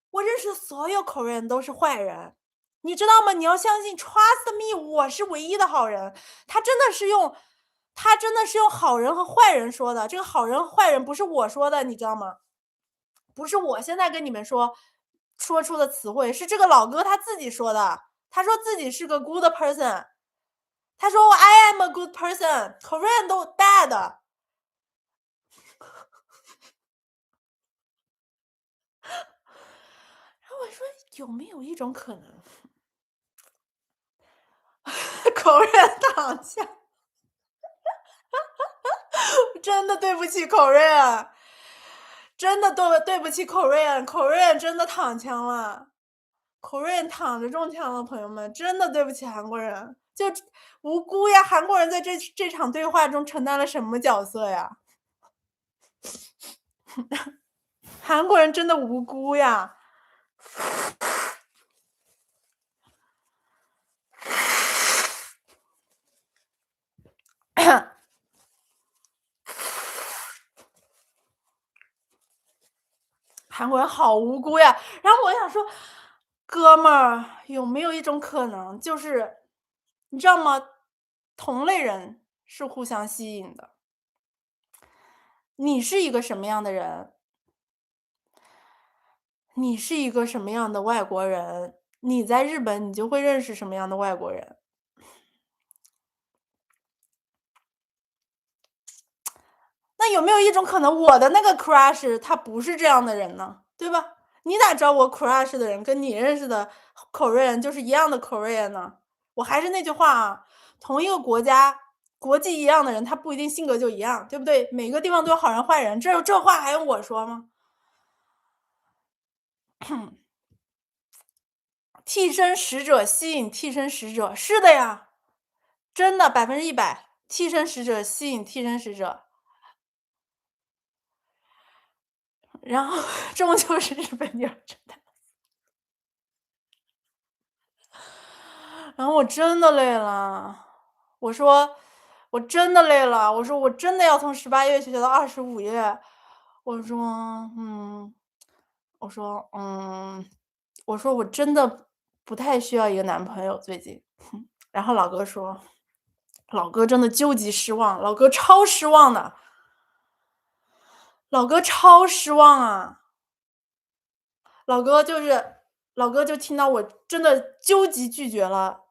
我认识的所有 Korean 都是坏人，你知道吗？你要相信 Trust me，我是唯一的好人。他真的是用好人和坏人说的，这个好人和坏人不是我说的，你知道吗？不是我现在跟你们说出的词汇，是这个老哥他自己说的。他说自己是个 good person，他说 I am a good person，Korean 都 bad。然后我说有没有一种可能，Korean 躺下？真的对不起 Korean，真的对不起 Korean，Korean 真的躺枪了。Korean 躺着中枪了，朋友们，真的对不起韩国人，就无辜呀！韩国人在这场对话中承担了什么角色呀？韩国人真的无辜呀！韩国人好无辜呀。然后我想说，哥们儿，有没有一种可能，就是你知道吗？同类人是互相吸引的。你是一个什么样的人，你是一个什么样的外国人，你在日本你就会认识什么样的外国人。那有没有一种可能，我的那个 crush 他不是这样的人呢？对吧？你咋知道我 crush 的人跟你认识的 Korean 就是一样的 Korean 呢？我还是那句话啊，同一个国家、国际一样的人，他不一定性格就一样，对不对？每个地方都有好人坏人，这话还用我说吗？替身使者吸引替身使者，是的呀，真的100%，替身使者吸引替身使者。然后终究是日本鸟侦探。然后我真的累了，我说我真的累了，我说我真的要从18页学到25页，我说嗯，我说我说我真的不太需要一个男朋友最近。然后老哥说，老哥真的究极失望，老哥超失望的，老哥超失望啊，老哥就是老哥就听到我真的究极拒绝了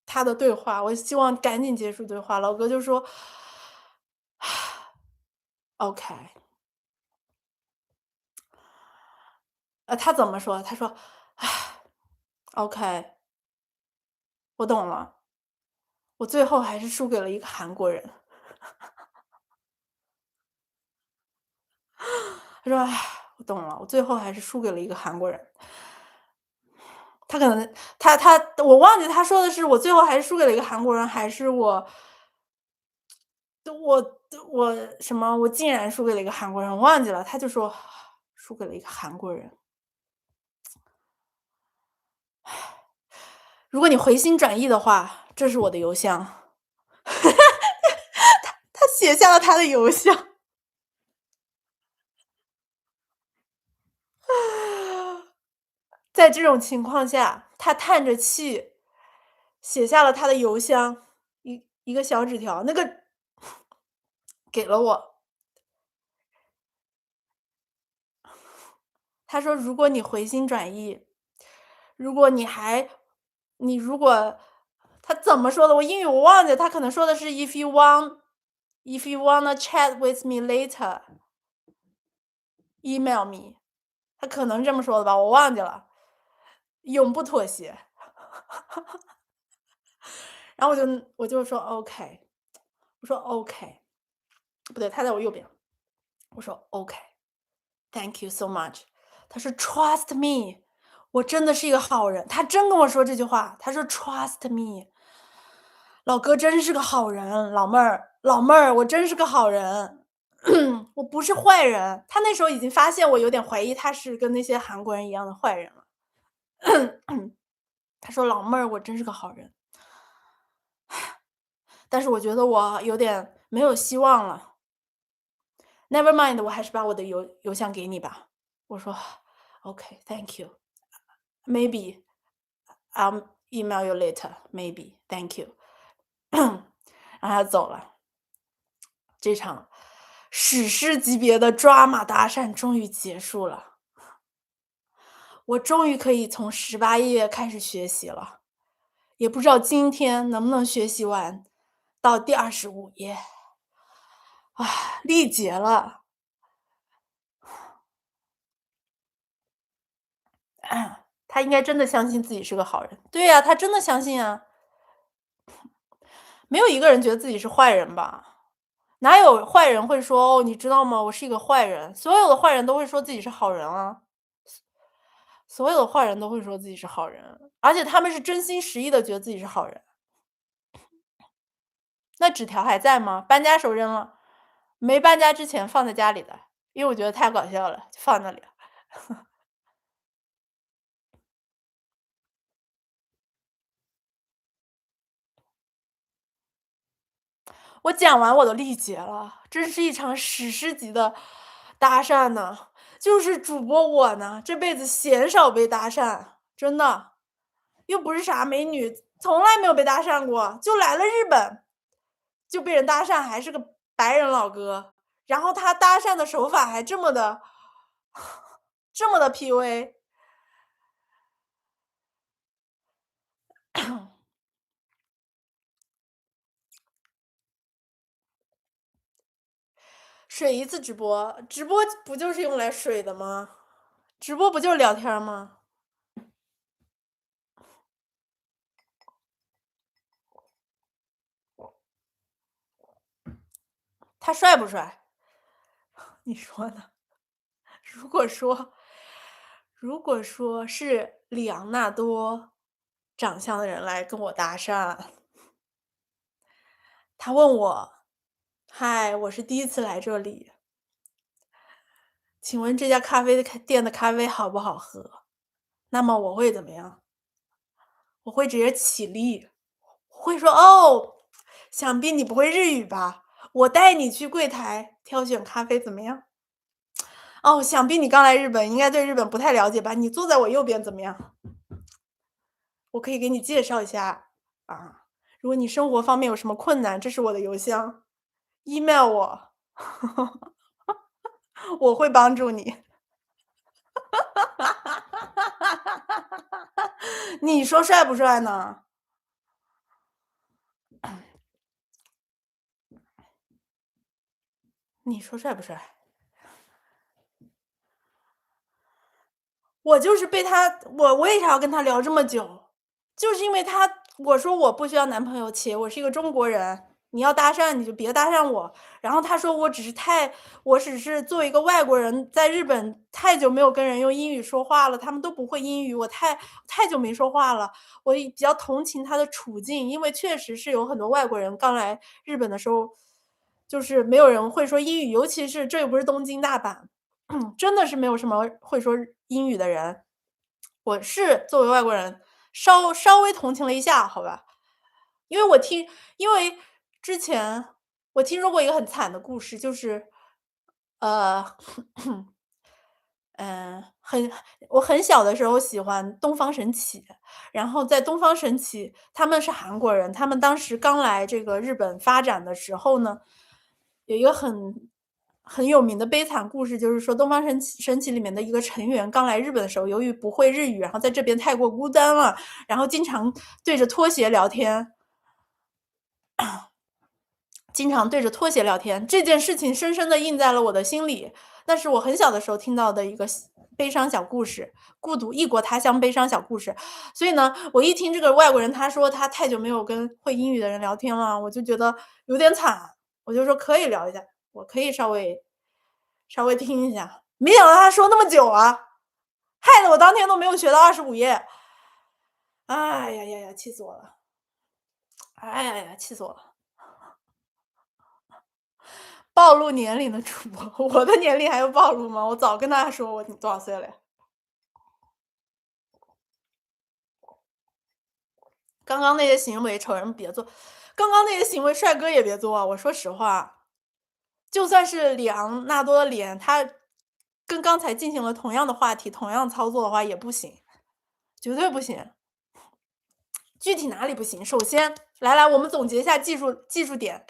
他的对话，我希望赶紧结束对话。老哥就说："OK。"他怎么说？他说："OK，我懂了，我最后还是输给了一个韩国人。"他说："唉，我懂了，我最后还是输给了一个韩国人。"他可能我忘记他说的是我最后还是输给了一个韩国人，还是我什么我竟然输给了一个韩国人，我忘记了。他就说输给了一个韩国人。如果你回心转意的话，这是我的邮箱。他写下了他的邮箱。在这种情况下，他叹着气，写下了他的邮箱，一个小纸条，那个给了我。他说：“如果你回心转意，如果你如果他怎么说的？我英语我忘记了，他可能说的是 if you wanna chat with me later, email me。"他可能这么说的吧，我忘记了。永不妥协。然后我就说 OK，我说 OK，不对，他在我右边。我说 OK，Thank you so much。他说 Trust me，我真的是一个好人。他真跟我说这句话，他说 Trust me，老哥真是个好人，老妹儿，我真是个好人，我不是坏人。他那时候已经发现我有点怀疑他是跟那些韩国人一样的坏人了。他说老妹儿，我真是个好人。但是我觉得我有点没有希望了。Never mind，我还是把我的邮箱给你吧。我说 OK，Thank you，Maybe I'll email you later，Maybe，Thank you。然后他走了。这场史诗级别的抓马搭讪终于结束了，我终于可以从18页开始学习了，也不知道今天能不能学习完到第25页。啊，力竭了。他应该真的相信自己是个好人。对呀，他真的相信啊。没有一个人觉得自己是坏人吧？哪有坏人会说："哦，你知道吗？我是一个坏人。"所有的坏人都会说自己是好人啊。所有的坏人都会说自己是好人，而且他们是真心实意的觉得自己是好人。那纸条还在吗？搬家时候扔了，没搬家之前放在家里的，因为我觉得太搞笑了，就放那里了。我讲完我都力竭了，真是一场史诗级的搭讪呢。就是主播我呢，这辈子鲜少被搭讪，真的。又不是啥美女，从来没有被搭讪过，就来了日本，就被人搭讪，还是个白人老哥。然后他搭讪的手法还这么的这么的 PUA。水一次直播，直播不就是用来水的吗？直播不就是聊天吗？他帅不帅？你说呢？如果说，如果说是里昂纳多长相的人来跟我搭讪，他问我：“嗨，我是第一次来这里，请问这家咖啡店的咖啡好不好喝？”那么我会怎么样？我会直接起立，会说：“哦，想必你不会日语吧？我带你去柜台挑选咖啡怎么样？哦，想必你刚来日本，应该对日本不太了解吧？你坐在我右边怎么样？我可以给你介绍一下啊。如果你生活方面有什么困难，这是我的邮箱，email 我，我会帮助你。你说帅不帅呢？你说帅不帅？我就是被他，我为啥要跟他聊这么久？就是因为他，我说我不需要男朋友，且我是一个中国人，你要搭讪你就别搭讪我。然后他说我只是作为一个外国人，在日本太久没有跟人用英语说话了，他们都不会英语，我太久没说话了，我也比较同情他的处境，因为确实是有很多外国人刚来日本的时候，就是没有人会说英语，尤其是这又不是东京、大阪，真的是没有什么会说英语的人。我是作为外国人，稍微同情了一下，好吧。因为我听因为之前我听说过一个很惨的故事，就是，呃，很我很小的时候喜欢东方神起，然后在东方神起他们是韩国人，他们当时刚来这个日本发展的时候呢，有一个很有名的悲惨故事，就是说东方神起里面的一个成员刚来日本的时候，由于不会日语，然后在这边太过孤单了，然后经常对着拖鞋聊天。经常对着拖鞋聊天，这件事情深深地印在了我的心里。那是我很小的时候听到的一个悲伤小故事，孤独异国他乡悲伤小故事。所以呢，我一听这个外国人他说他太久没有跟会英语的人聊天了，我就觉得有点惨，我就说可以聊一下，我可以稍微听一下。没想到他说那么久啊，害得我当天都没有学到25页。哎呀呀呀，气死我了！哎呀呀，气死我了！暴露年龄的主播，我的年龄还用暴露吗？我早跟大家说你多少岁了呀。刚刚那些行为丑人别做，刚刚那些行为帅哥也别做啊，我说实话。就算是里昂纳多的脸，他跟刚才进行了同样的话题，同样操作的话也不行，绝对不行。具体哪里不行？首先，来，我们总结一下技术点。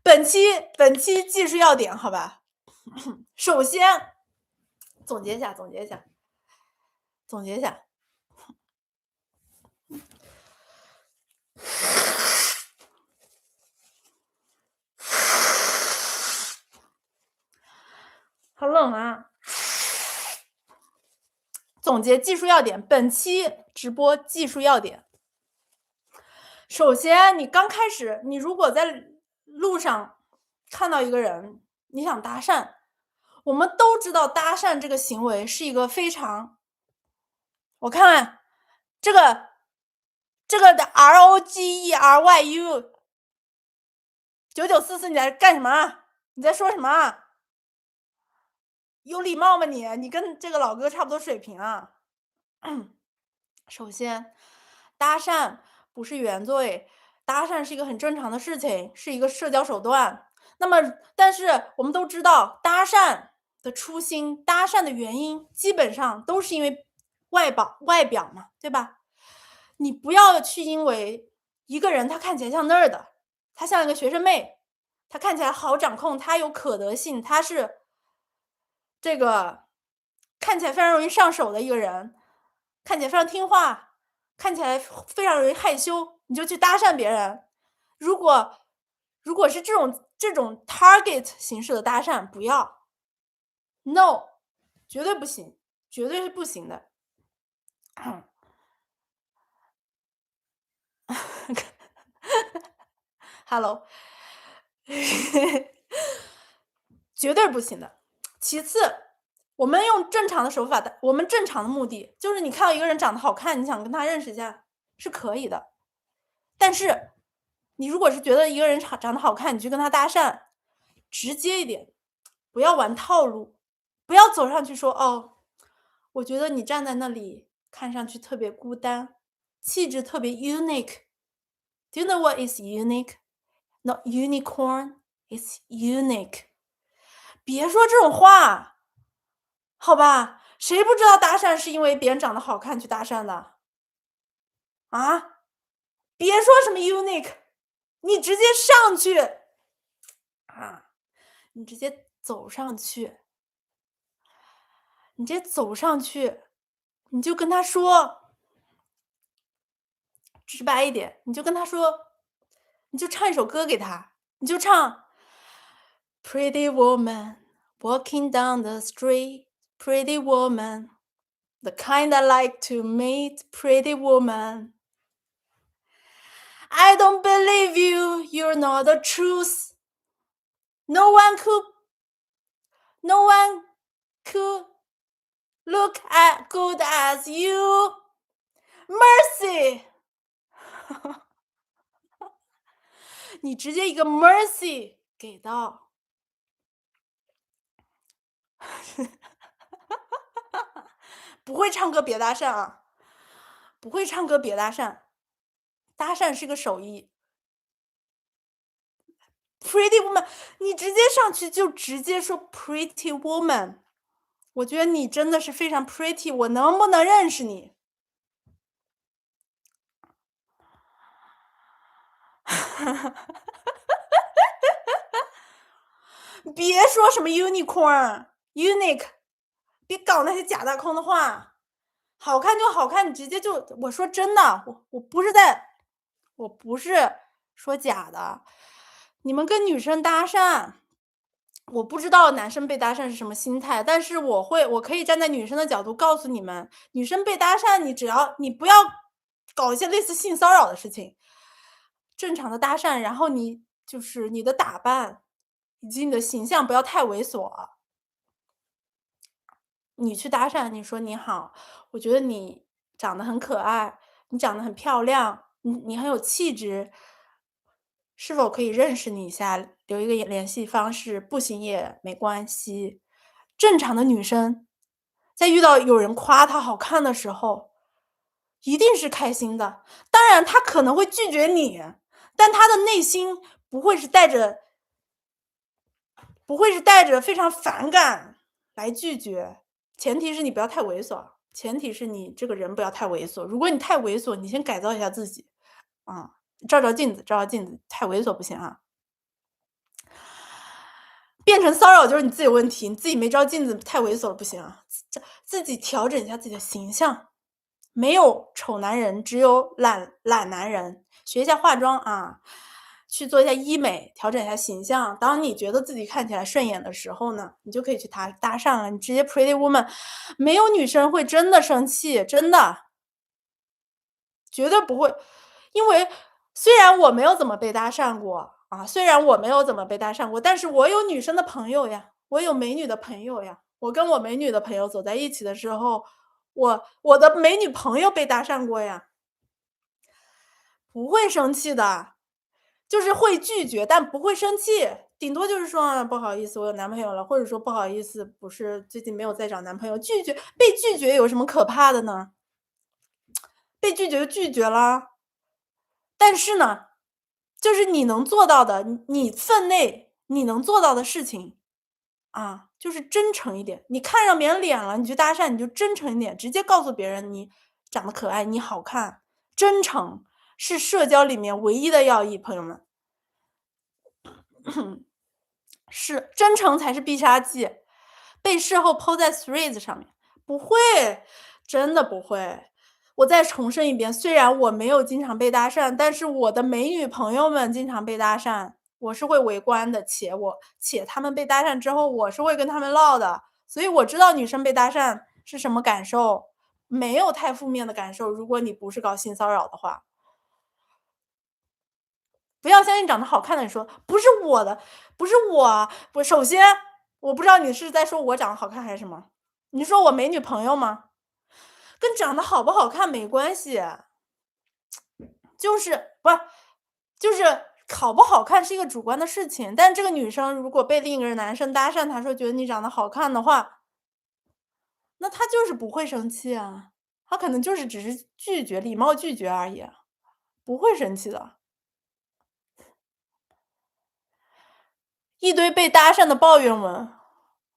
本期技术要点，好吧？首先，总结一下。好冷啊！总结技术要点，本期直播技术要点。首先，你刚开始，你如果在路上看到一个人，你想搭讪，我们都知道搭讪这个行为是一个非常，我看这个的 ROGERYU 9944，你在干什么？你在说什么？有礼貌吗你？你跟这个老哥差不多水平啊。首先，搭讪不是原罪，搭讪是一个很正常的事情，是一个社交手段。那么但是我们都知道，搭讪的初心，搭讪的原因，基本上都是因为外表嘛，对吧？你不要去因为一个人他看起来像那儿的，他像一个学生妹，他看起来好掌控，他有可得性，他是这个看起来非常容易上手的一个人，看起来非常听话，看起来非常容易害羞，你就去搭讪别人。如果如果是这种 target 形式的搭讪，不要，no，绝对不行，绝对是不行的。Hello，绝对不行的。其次，我们用正常的手法的，我们正常的目的就是你看到一个人长得好看，你想跟他认识一下是可以的。但是，你如果是觉得一个人长得好看，你去跟他搭讪，直接一点，不要玩套路，不要走上去说哦，我觉得你站在那里看上去特别孤单，气质特别 unique。Do you know what is unique? Not unicorn, it's unique. 别说这种话，好吧？谁不知道搭讪是因为别人长得好看去搭讪的？啊？别说什么 unique，你直接上去啊！你直接走上去，你直接走上去，你就跟他说，直白一点，你就跟他说，你就唱一首歌给他，你就唱 Pretty woman walking down the street, pretty woman, the kind I like to meet, pretty woman. I don't believe you, you're not the truth. No one could, no one could look as good as you. Mercy. 你直接一个 mercy 给到。不会唱歌别搭讪啊，不会唱歌别搭讪，搭讪是个手艺。Pretty woman，你直接上去就直接说 pretty woman，我觉得你真的是非常 pretty，我能不能认识你？别说什么 unicorn、unique，别搞那些假大空的话。好看就好看，你直接就我说真的，我不是说假的。你们跟女生搭讪，我不知道男生被搭讪是什么心态，但是我可以站在女生的角度告诉你们，女生被搭讪，你不要搞一些类似性骚扰的事情，正常的搭讪，然后你就是你的打扮以及你的形象不要太猥琐。你去搭讪，你说：“你好，我觉得你长得很可爱，你长得很漂亮，你很有气质，是否可以认识你一下，留一个联系方式，不行也没关系。”正常的女生，在遇到有人夸她好看的时候，一定是开心的。当然她可能会拒绝你，但她的内心不会是带着非常反感来拒绝。前提是你不要太猥琐，前提是你这个人不要太猥琐。如果你太猥琐，你先改造一下自己，啊，照照镜子，照照镜子，太猥琐不行啊。变成骚扰就是你自己有问题，你自己没照镜子，太猥琐了不行啊。自己调整一下自己的形象，没有丑男人，只有懒男人。学一下化妆啊，去做一下医美，调整一下形象。当你觉得自己看起来顺眼的时候呢，你就可以去搭讪了。你直接 pretty woman， 没有女生会真的生气，真的，绝对不会。因为虽然我没有怎么被搭讪过啊，虽然我没有怎么被搭讪过，但是我有女生的朋友呀，我有美女的朋友呀。我跟我美女的朋友走在一起的时候，我的美女朋友被搭讪过呀。不会生气的，就是会拒绝，但不会生气，顶多就是说啊不好意思，我有男朋友了，或者说不好意思，不是最近没有在找男朋友。被拒绝有什么可怕的呢？被拒绝就拒绝了。但是呢，就是你能做到的，你分内你能做到的事情，啊，就是真诚一点。你看上别人脸了，你去搭讪，你就真诚一点，直接告诉别人你长得可爱，你好看。真诚是社交里面唯一的要义，朋友们。是，真诚才是必杀技。被事后 po 在 Threads 上面，不会，真的不会。我再重申一遍，虽然我没有经常被搭讪，但是我的美女朋友们经常被搭讪，我是会围观的，且他们被搭讪之后，我是会跟他们唠的，所以我知道女生被搭讪是什么感受，没有太负面的感受，如果你不是搞性骚扰的话。不要相信长得好看的人说，不是我的，不是我，首先，我不知道你是在说我长得好看还是什么？你说我没女朋友吗？跟长得好不好看没关系，就是不是，就是好不好看是一个主观的事情。但这个女生如果被另一个男生搭讪，他说觉得你长得好看的话，那他就是不会生气啊，他可能就是只是拒绝，礼貌拒绝而已，不会生气的。一堆被搭讪的抱怨文，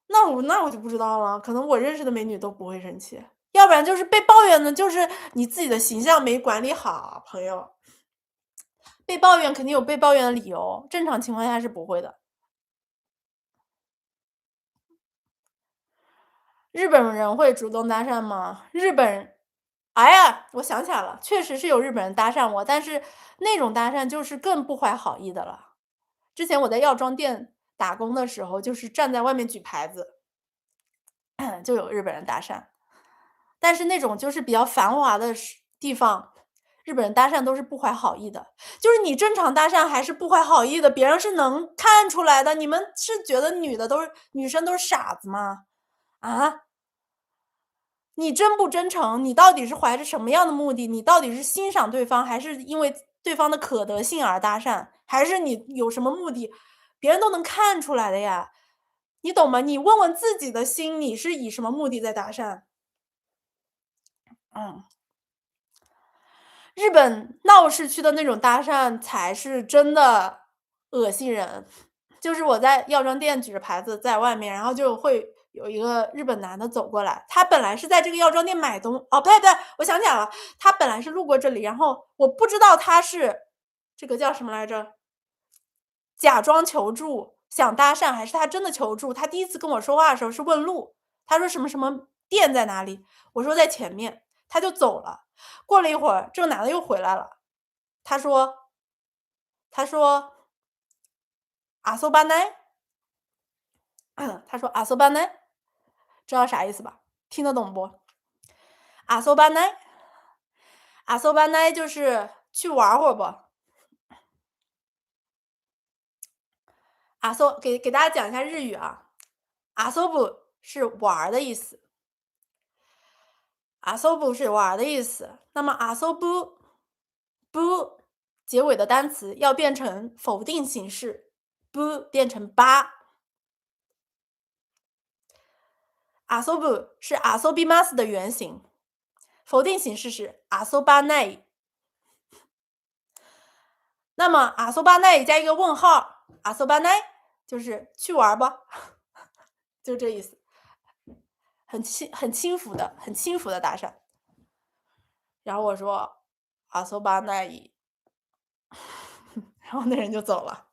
那我就不知道了，可能我认识的美女都不会生气，要不然就是被抱怨的，就是你自己的形象没管理好，朋友。被抱怨肯定有被抱怨的理由，正常情况下是不会的。日本人会主动搭讪吗？哎呀，我想起来了，确实是有日本人搭讪我，但是那种搭讪就是更不怀好意的了。之前我在药妆店打工的时候，就是站在外面举牌子，就有日本人搭讪。但是那种就是比较繁华的地方，日本人搭讪都是不怀好意的。就是你正常搭讪还是不怀好意的，别人是能看出来的。你们是觉得女生都是傻子吗？啊？你真不真诚？你到底是怀着什么样的目的？你到底是欣赏对方，还是因为对方的可得性而搭讪？还是你有什么目的？别人都能看出来的呀，你懂吗？你问问自己的心，你是以什么目的在搭讪？嗯。日本闹市区的那种搭讪才是真的恶心人。就是我在药妆店举着牌子在外面，然后就会有一个日本男的走过来，他本来是在这个药妆店哦，不对不对，我想起来了，他本来是路过这里，然后我不知道他是这个叫什么来着，假装求助，想搭讪，还是他真的求助。他第一次跟我说话的时候是问路，他说什么什么店在哪里，我说在前面，他就走了。过了一会儿，这个男的又回来了，他说阿索巴奈，他说阿索巴奈，知道啥意思吧？听得懂不？阿索巴奈，阿索巴奈就是去玩会儿不？给大家讲一下日语啊，阿索布是玩的意思，阿索布是玩的意思。那么阿索布结尾的单词要变成否定形式，不变成吧。阿索布是阿索比 mas 的原型，否定形式是阿索巴奈。那么阿索巴奈加一个问号，阿索巴奈就是去玩吧，就这意思，很轻浮的搭讪。然后我说阿索巴奈，然后那人就走了。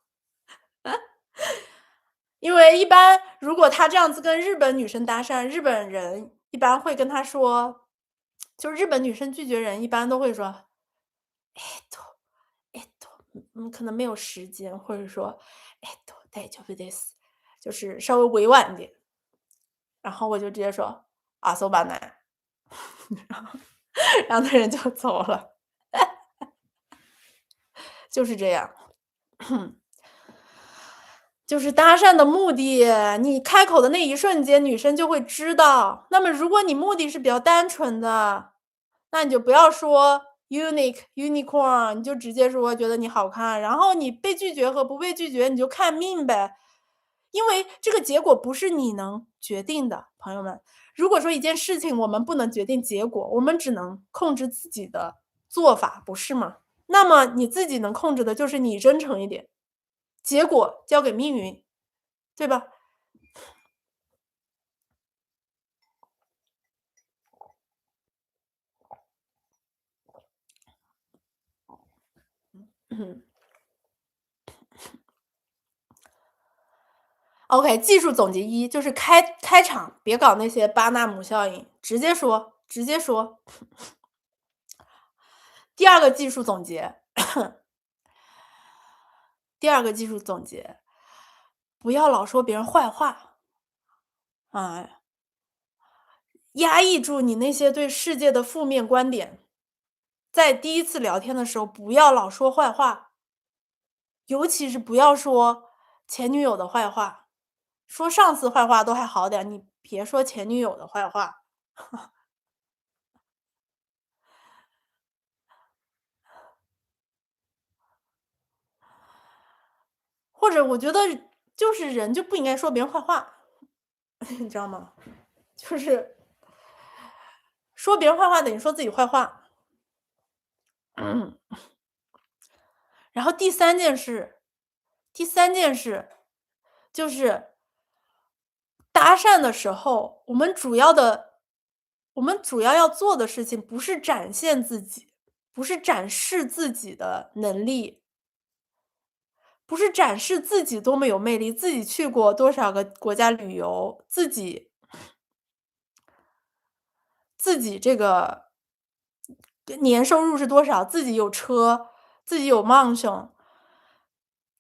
因为一般如果他这样子跟日本女生搭讪，日本人一般会跟他说，就日本女生拒绝人一般都会说，可能没有时间，或者说，大丈夫です，就是稍微委婉一点。然后我就直接说阿索巴奈，然后那人就走了，就是这样。就是搭讪的目的，你开口的那一瞬间，女生就会知道。那么如果你目的是比较单纯的，那你就不要说 unicorn，你就直接说觉得你好看，然后你被拒绝和不被拒绝，你就看命呗。因为这个结果不是你能决定的，朋友们。如果说一件事情我们不能决定结果，我们只能控制自己的做法，不是吗？那么你自己能控制的就是你真诚一点，结果交给命运，对吧？嗯。OK，技术总结一就是开场别搞那些巴纳姆效应，直接说，直接说。第二个技术总结，第二个技术总结，不要老说别人坏话，啊，压抑住你那些对世界的负面观点，在第一次聊天的时候不要老说坏话，尤其是不要说前女友的坏话，说上司坏话都还好点你别说前女友的坏话。或者我觉得就是人就不应该说别人坏话，你知道吗？就是说别人坏话等于说自己坏话。然后第三件事就是搭讪的时候，我们主要要做的事情不是展现自己，不是展示自己的能力，不是展示自己多么有魅力，自己去过多少个国家旅游，自己这个年收入是多少，自己有车，自己有 mansion。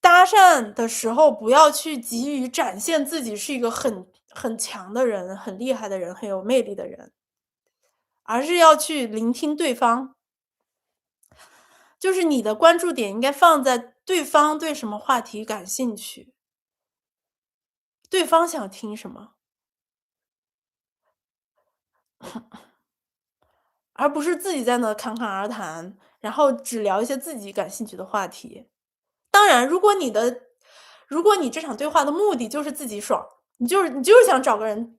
搭讪的时候不要去急于展现自己是一个很强的人、很厉害的人、很有魅力的人，而是要去聆听对方。就是你的关注点应该放在对方对什么话题感兴趣，对方想听什么，而不是自己在那侃侃而谈，然后只聊一些自己感兴趣的话题。当然，如果你这场对话的目的就是自己爽，你就是想找个人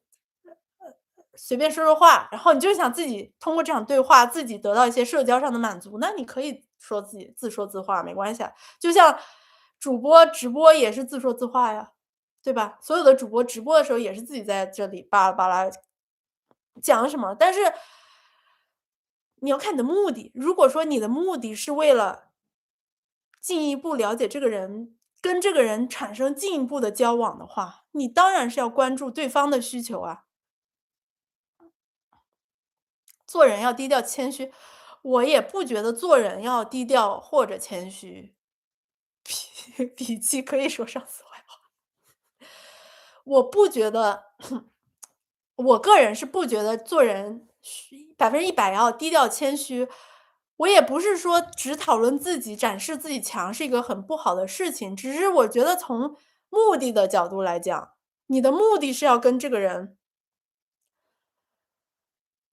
随便说说话，然后你就想自己通过这场对话，自己得到一些社交上的满足，那你可以说自己自说自话，没关系啊。就像主播直播也是自说自话呀，对吧？所有的主播直播的时候也是自己在这里巴拉巴拉讲什么，但是你要看你的目的。如果说你的目的是为了进一步了解这个人，跟这个人产生进一步的交往的话，你当然是要关注对方的需求啊。做人要低调谦虚，我也不觉得做人要低调或者谦虚，脾气可以说上司坏话。我不觉得，我个人是不觉得做人100%要低调谦虚。我也不是说只讨论自己、展示自己强是一个很不好的事情，只是我觉得从目的的角度来讲，你的目的是要跟这个人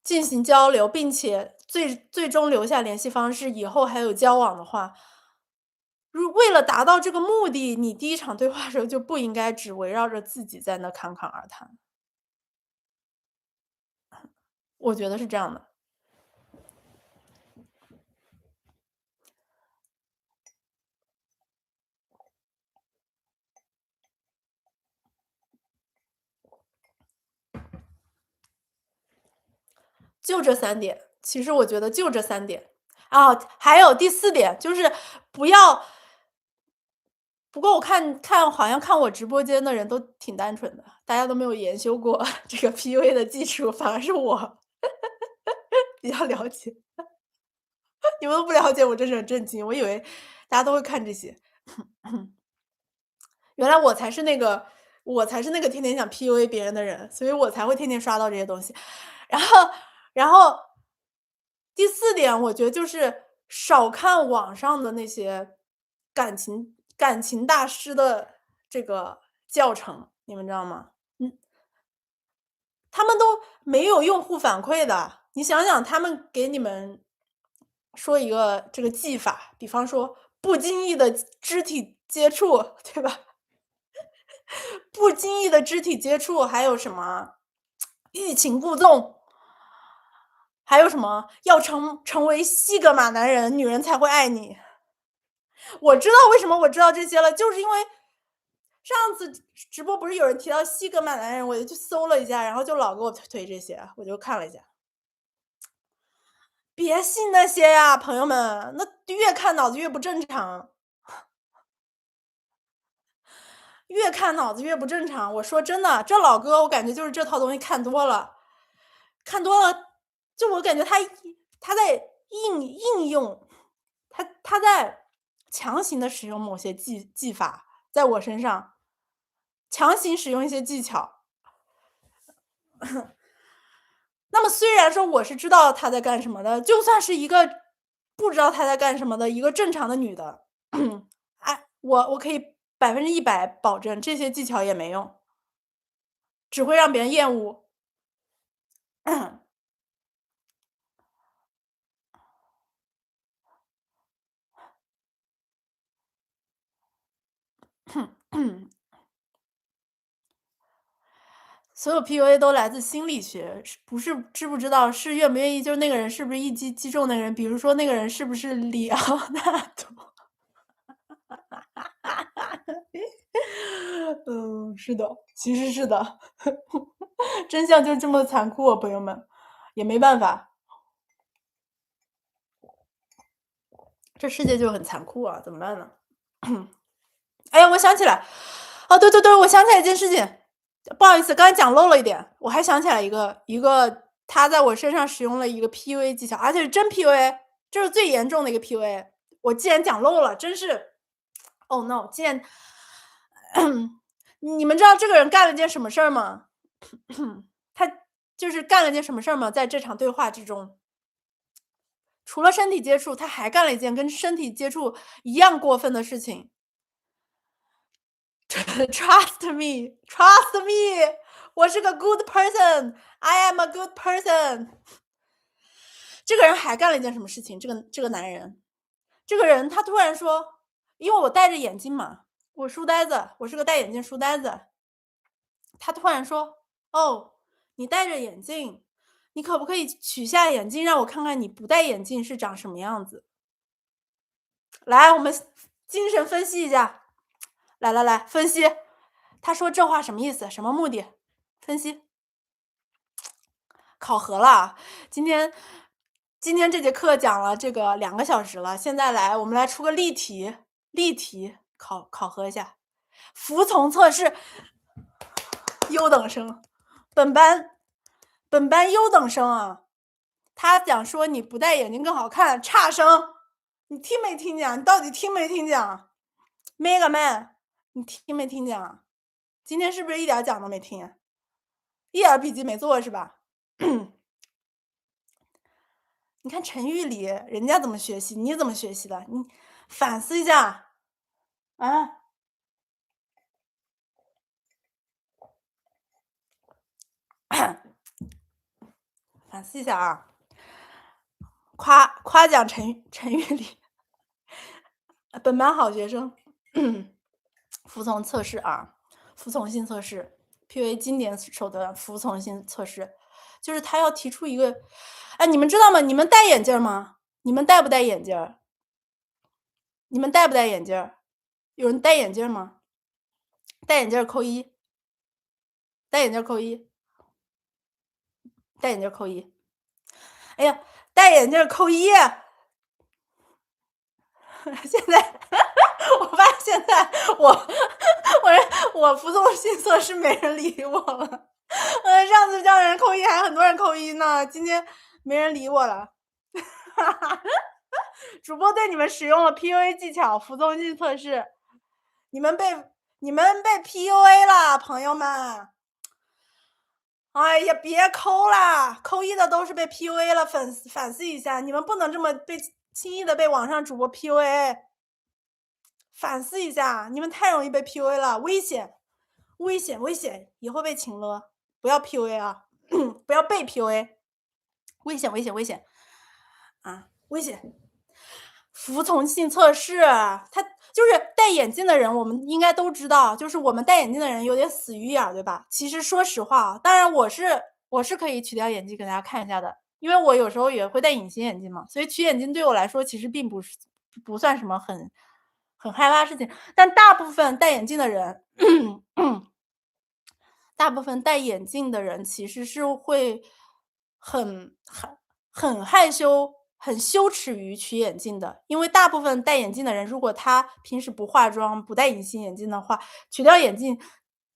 进行交流，并且最终留下联系方式，以后还有交往的话，为了达到这个目的，你第一场对话的时候就不应该只围绕着自己在那侃侃而谈，我觉得是这样的。就这三点，其实我觉得就这三点。啊，还有第四点，就是不要不过我看好像看我直播间的人都挺单纯的，大家都没有研究过这个 PUA 的技术，反而是我比较了解。你们都不了解，我真是很震惊，我以为大家都会看这些。原来我才是那个天天想 PUA 别人的人，所以我才会天天刷到这些东西。然后第四点，我觉得就是少看网上的那些感情大师的这个教程，你们知道吗？他们都没有用户反馈的。你想想，他们给你们说一个这个技法，比方说不经意的肢体接触，对吧？不经意的肢体接触，还有什么欲擒故纵，还有什么要成为西格玛男人，女人才会爱你。我知道为什么我知道这些了，就是因为上次直播不是有人提到西格玛男人，我就去搜了一下，然后就老给我推这些，我就看了一下。别信那些呀，朋友们，那越看脑子越不正常，越看脑子越不正常。我说真的，这老哥我感觉就是这套东西看多了，看多了，就我感觉他在应用，他在强行的使用某些技法，在我身上强行使用一些技巧。那么虽然说我是知道他在干什么的，就算是一个不知道他在干什么的一个正常的女的，哎，我可以100%保证这些技巧也没用，只会让别人厌恶。所有 PUA 都来自心理学，不是知不知道，是愿不愿意，就是那个人是不是一击击中那个人，比如说那个人是不是里奥纳多。嗯，是的，其实是的，真相就是这么残酷啊，朋友们，也没办法，这世界就很残酷啊，怎么办呢？哎呀，我想起来，哦，对对对，我想起来一件事情，不好意思，刚才讲漏了一点，我还想起来一个他在我身上使用了一个 PUA 技巧，而且是真 PUA，这是最严重的一个 PUA。我既然讲漏了，真是，Oh no！既然你们知道这个人干了件什么事儿吗？他就是干了件什么事儿吗？在这场对话之中，除了身体接触，他还干了一件跟身体接触一样过分的事情。Trust me, trust me，我是个 good person, I am a good person。这个人还干了一件什么事情？这个男人，这个人他突然说，因为我戴着眼镜嘛，我书呆子，我是个戴眼镜书呆子。他突然说：“哦，你戴着眼镜，你可不可以取下眼镜，让我看看你不戴眼镜是长什么样子？”来，我们精神分析一下。来，分析。他说这话什么意思？什么目的？分析。考核了，今天这节课讲了这个2个小时了，现在来我们来出个例题，考核一下。服从测试，优等生，本班优等生啊。他讲说你不戴眼镜更好看，差生，你听没听见？你到底听没听见？Mega Man，你听没听见啊？今天是不是一点讲都没听？一点笔记没做是吧？你看陈玉里人家怎么学习，你怎么学习的？你反思一下啊！反思一下啊！夸奖陈玉里，本班好学生，服从测试啊，服从性测试 ，PUA 经典手段，服从性测试，就是他要提出一个，哎，你们知道吗？你们戴眼镜吗？你们戴不戴眼镜？你们戴不戴眼镜？有人戴眼镜吗？戴眼镜扣1，戴眼镜扣1，戴眼镜扣1。哎呀，戴眼镜扣1。现在我发现现在我服从性测试没人理我了。上次叫人扣1还很多人扣1呢，今天没人理我了。主播对你们使用了 PUA 技巧，服从性测试，你们被 PUA 了，朋友们。哎呀，别扣啦，扣1的都是被 PUA 了，反思一下，你们不能这么轻易的被网上主播 PUA， 反思一下，你们太容易被 PUA 了，危险，以后被请了，不要 PUA 啊，不要被 PUA， 危险啊，危险。服从性测试，他就是戴眼镜的人，我们应该都知道，就是我们戴眼镜的人有点死鱼眼，对吧？其实说实话，当然我是可以取掉眼镜给大家看一下的，因为我有时候也会戴隐形眼镜嘛，所以取眼镜对我来说其实并不算什么很害怕的事情。但大部分戴眼镜的人大部分戴眼镜的人其实是会很很很害羞、很羞耻于取眼镜的。因为大部分戴眼镜的人，如果他平时不化妆、不戴隐形眼镜的话，取掉眼镜，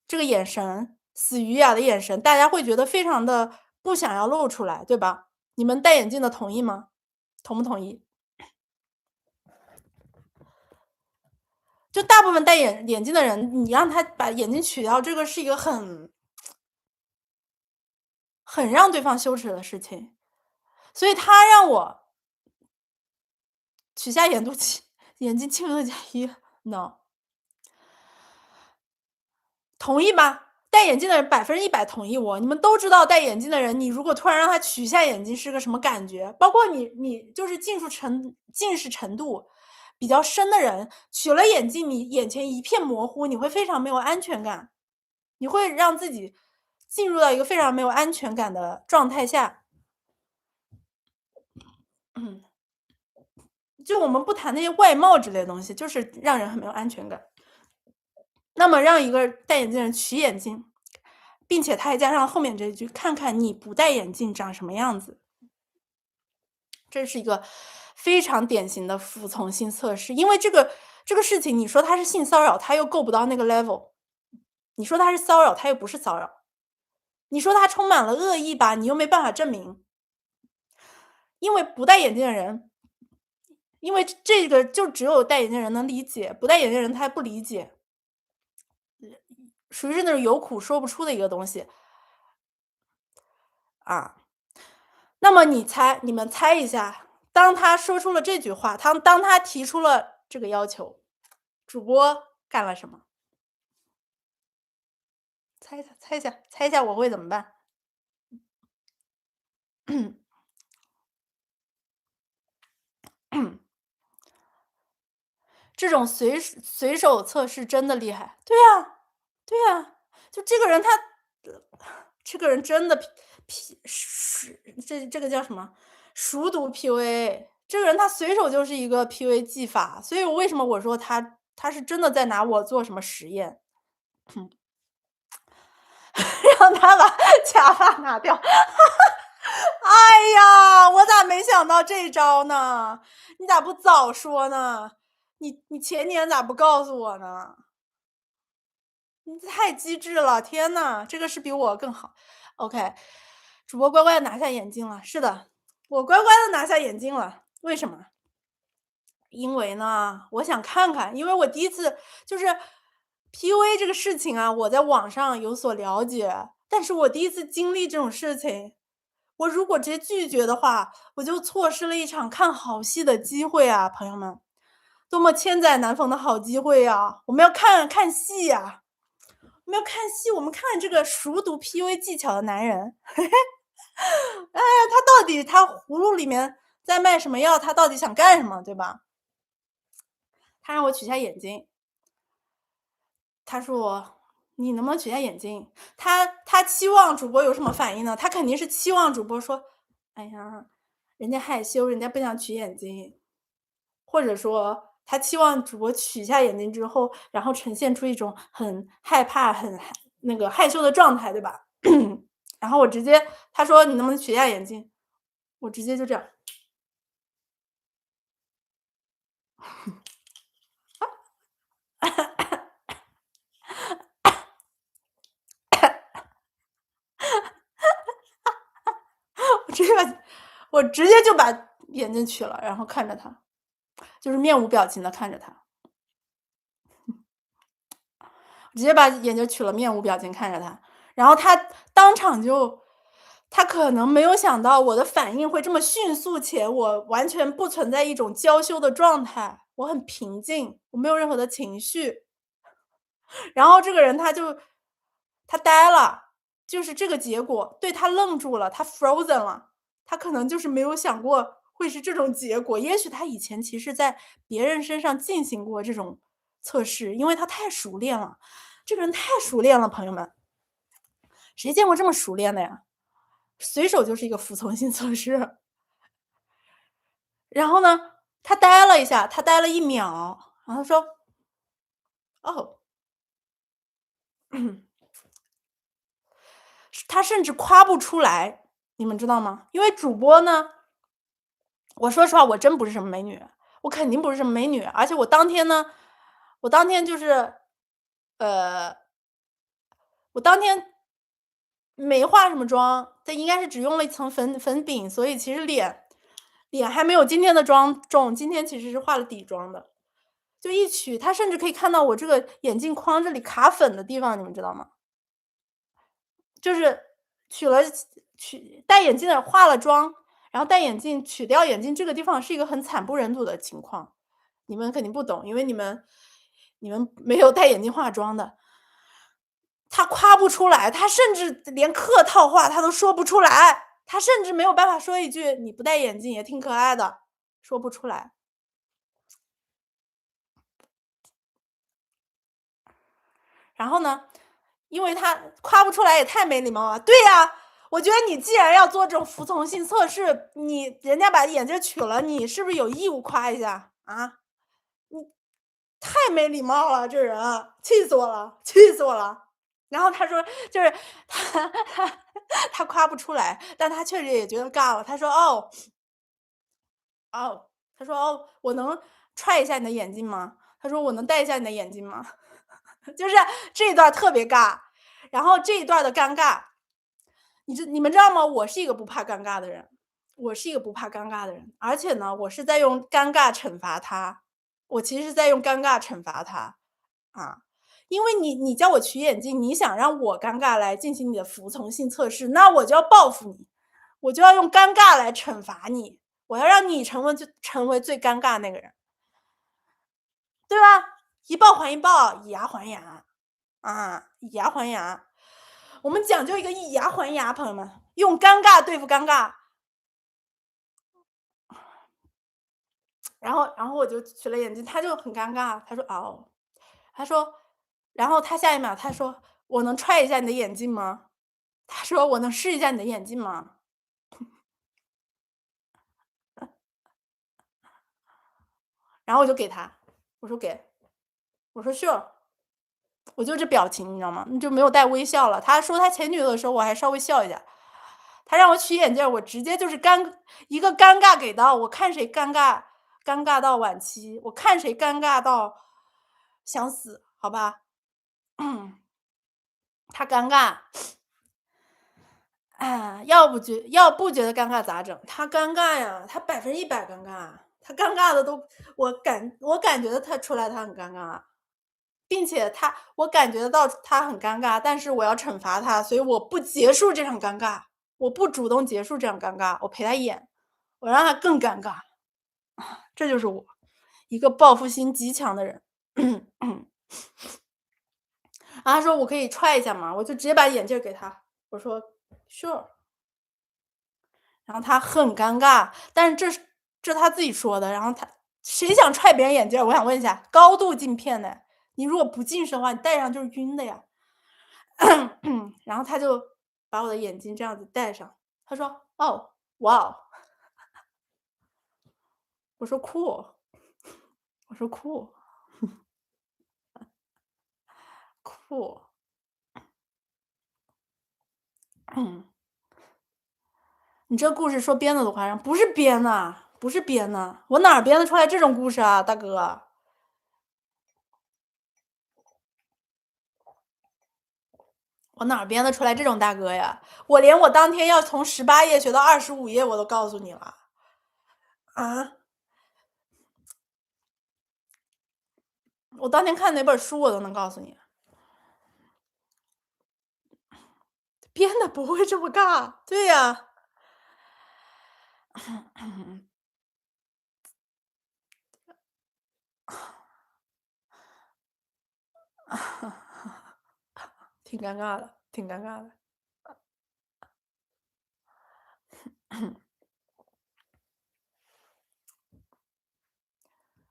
这个眼神，死鱼眼的眼神，大家会觉得非常的不想要露出来，对吧？你们戴眼镜的同意吗？同不同意？就大部分戴眼镜的人，你让他把眼镜取掉，这个是一个很让对方羞耻的事情。所以他让我取下眼镜轻微的加一 no。同意吧？戴眼镜的人100%同意我。你们都知道戴眼镜的人，你如果突然让他取下眼镜是个什么感觉，包括你就是近视程度比较深的人，取了眼镜你眼前一片模糊，你会非常没有安全感，你会让自己进入到一个非常没有安全感的状态下。就我们不谈那些外貌之类的东西，就是让人很没有安全感。那么让一个戴眼镜的人取眼镜，并且他还加上后面这一句，看看你不戴眼镜长什么样子。这是一个非常典型的服从性测试，因为这个事情，你说它是性骚扰，它又够不到那个 level；你说它是骚扰，它又不是骚扰；你说它充满了恶意吧，你又没办法证明。因为不戴眼镜的人，因为这个就只有戴眼镜人能理解，不戴眼镜人他不理解，属于是那种有苦说不出的一个东西啊。那么你们猜一下，当他说出了这句话，当他提出了这个要求，主播干了什么？猜一下我会怎么办？这种随手测试真的厉害。对呀，对呀，就这个人这个人真的这个叫什么？熟读 PUA。这个人他随手就是一个 PUA 技法，所以为什么我说他是真的在拿我做什么实验？让他把假发拿掉。哎呀，我咋没想到这招呢？你咋不早说呢？你前年咋不告诉我呢？你太机智了，天呐，这个是比我更好。OK，主播乖乖的拿下眼镜了。是的，我乖乖的拿下眼镜了。为什么？因为呢，我想看看，因为我第一次就是 PUA 这个事情啊，我在网上有所了解，但是我第一次经历这种事情，我如果直接拒绝的话，我就错失了一场看好戏的机会啊，朋友们，多么千载难逢的好机会呀！我们要看戏呀，我们要看戏，我们看这个熟读 PUA 技巧的男人，哎呀，他葫芦里面在卖什么药，他到底想干什么，对吧？他让我取下眼睛，他说：“你能不能取下眼睛？”他期望主播有什么反应呢？他肯定是期望主播说：“哎呀，人家害羞，人家不想取眼睛。”或者说他期望主播取下眼睛之后，然后呈现出一种很害怕、那个害羞的状态，对吧？然后他说：“你能不能取下眼睛？”我直接就这样。我直接就把眼睛取了，然后看着他，就是面无表情的看着他。直接把眼睛取了，面无表情看着他，然后他当场就他可能没有想到我的反应会这么迅速，且我完全不存在一种娇羞的状态，我很平静，我没有任何的情绪。然后这个人他呆了，就是这个结果对他愣住了，他 frozen 了，他可能就是没有想过会是这种结果。也许他以前其实在别人身上进行过这种测试，因为他太熟练了，这个人太熟练了，朋友们，谁见过这么熟练的呀？随手就是一个服从性测试。然后呢，他呆了一下，他呆了1秒，然后他说：“哦。”他甚至夸不出来，你们知道吗？因为主播呢，我说实话，我真不是什么美女，我肯定不是什么美女，而且我当天呢，我当天就是，呃，我当天没化什么妆，这应该是只用了一层粉饼，所以其实脸还没有今天的妆重，今天其实是化了底妆的。就一取，他甚至可以看到我这个眼镜框这里卡粉的地方，你们知道吗？就是取了戴眼镜的化了妆，然后戴眼镜取掉眼镜，这个地方是一个很惨不忍睹的情况。你们肯定不懂，因为你们没有戴眼镜化妆的。他夸不出来，他甚至连客套话他都说不出来，他甚至没有办法说一句“你不戴眼镜也挺可爱的”，说不出来。然后呢，因为他夸不出来也太没礼貌了。对呀，我觉得你既然要做这种服从性测试，人家把眼镜取了，你是不是有义务夸一下啊？你太没礼貌了，这人气死我了，气死我了。然后他说，就是他夸不出来，但他确实也觉得尬了。他说：“哦哦，他说哦，我能踹一下你的眼镜吗？”他说：“我能戴一下你的眼镜吗？”就是这一段特别尬，然后这一段的尴尬，你们知道吗？我是一个不怕尴尬的人，我是一个不怕尴尬的人，而且呢，我是在用尴尬惩罚他，我其实是在用尴尬惩罚他啊，因为你叫我取眼镜，你想让我尴尬来进行你的服从性测试，那我就要报复你，我就要用尴尬来惩罚你，我要让你成为最尴尬那个人，对吧？一报还一报，以牙还牙。啊，以牙还牙。我们讲究一个以牙还牙，朋友们，用尴尬对付尴尬。然后我就取了眼镜，他就很尴尬，他说：“哦。”他说然后他下一秒他说：“我能踹一下你的眼镜吗？”他说：“我能试一下你的眼镜吗？”然后我就给他，我说：“给。”我说：“Sure。”我就这表情，你知道吗？就没有带微笑了。他说他前女友的时候，我还稍微笑一下。他让我取眼镜，我直接就是一个尴尬给到，我看谁尴尬到晚期，我看谁尴尬到想死，好吧？他尴尬，哎，要不觉得尴尬咋整？他尴尬呀，他100%尴尬，他尴尬的都，我感觉得他出来他很尴尬。并且我感觉得到他很尴尬，但是我要惩罚他，所以我不结束这场尴尬，我不主动结束这场尴尬，我陪他演，我让他更尴尬，这就是我，一个报复心极强的人。然后他说：“我可以踹一下吗？”我就直接把眼镜给他，我说：“Sure。”然后他很尴尬，但是这是他自己说的，然后谁想踹别人眼镜我想问一下，高度镜片的，你如果不近视的话，你戴上就是晕的呀。然后他就把我的眼睛这样子戴上，他说：“哦，哇哦。”我说：“酷。”我说：“酷，酷。”你这故事说编的多夸张，不是编的，不是编的，我哪儿编得出来这种故事啊，大哥？我哪儿编得出来这种大哥呀？我连我当天要从18页学到25页我都告诉你了。啊？我当天看哪本书我都能告诉你。编的不会这么尬，对呀。挺尴尬的，挺尴尬的。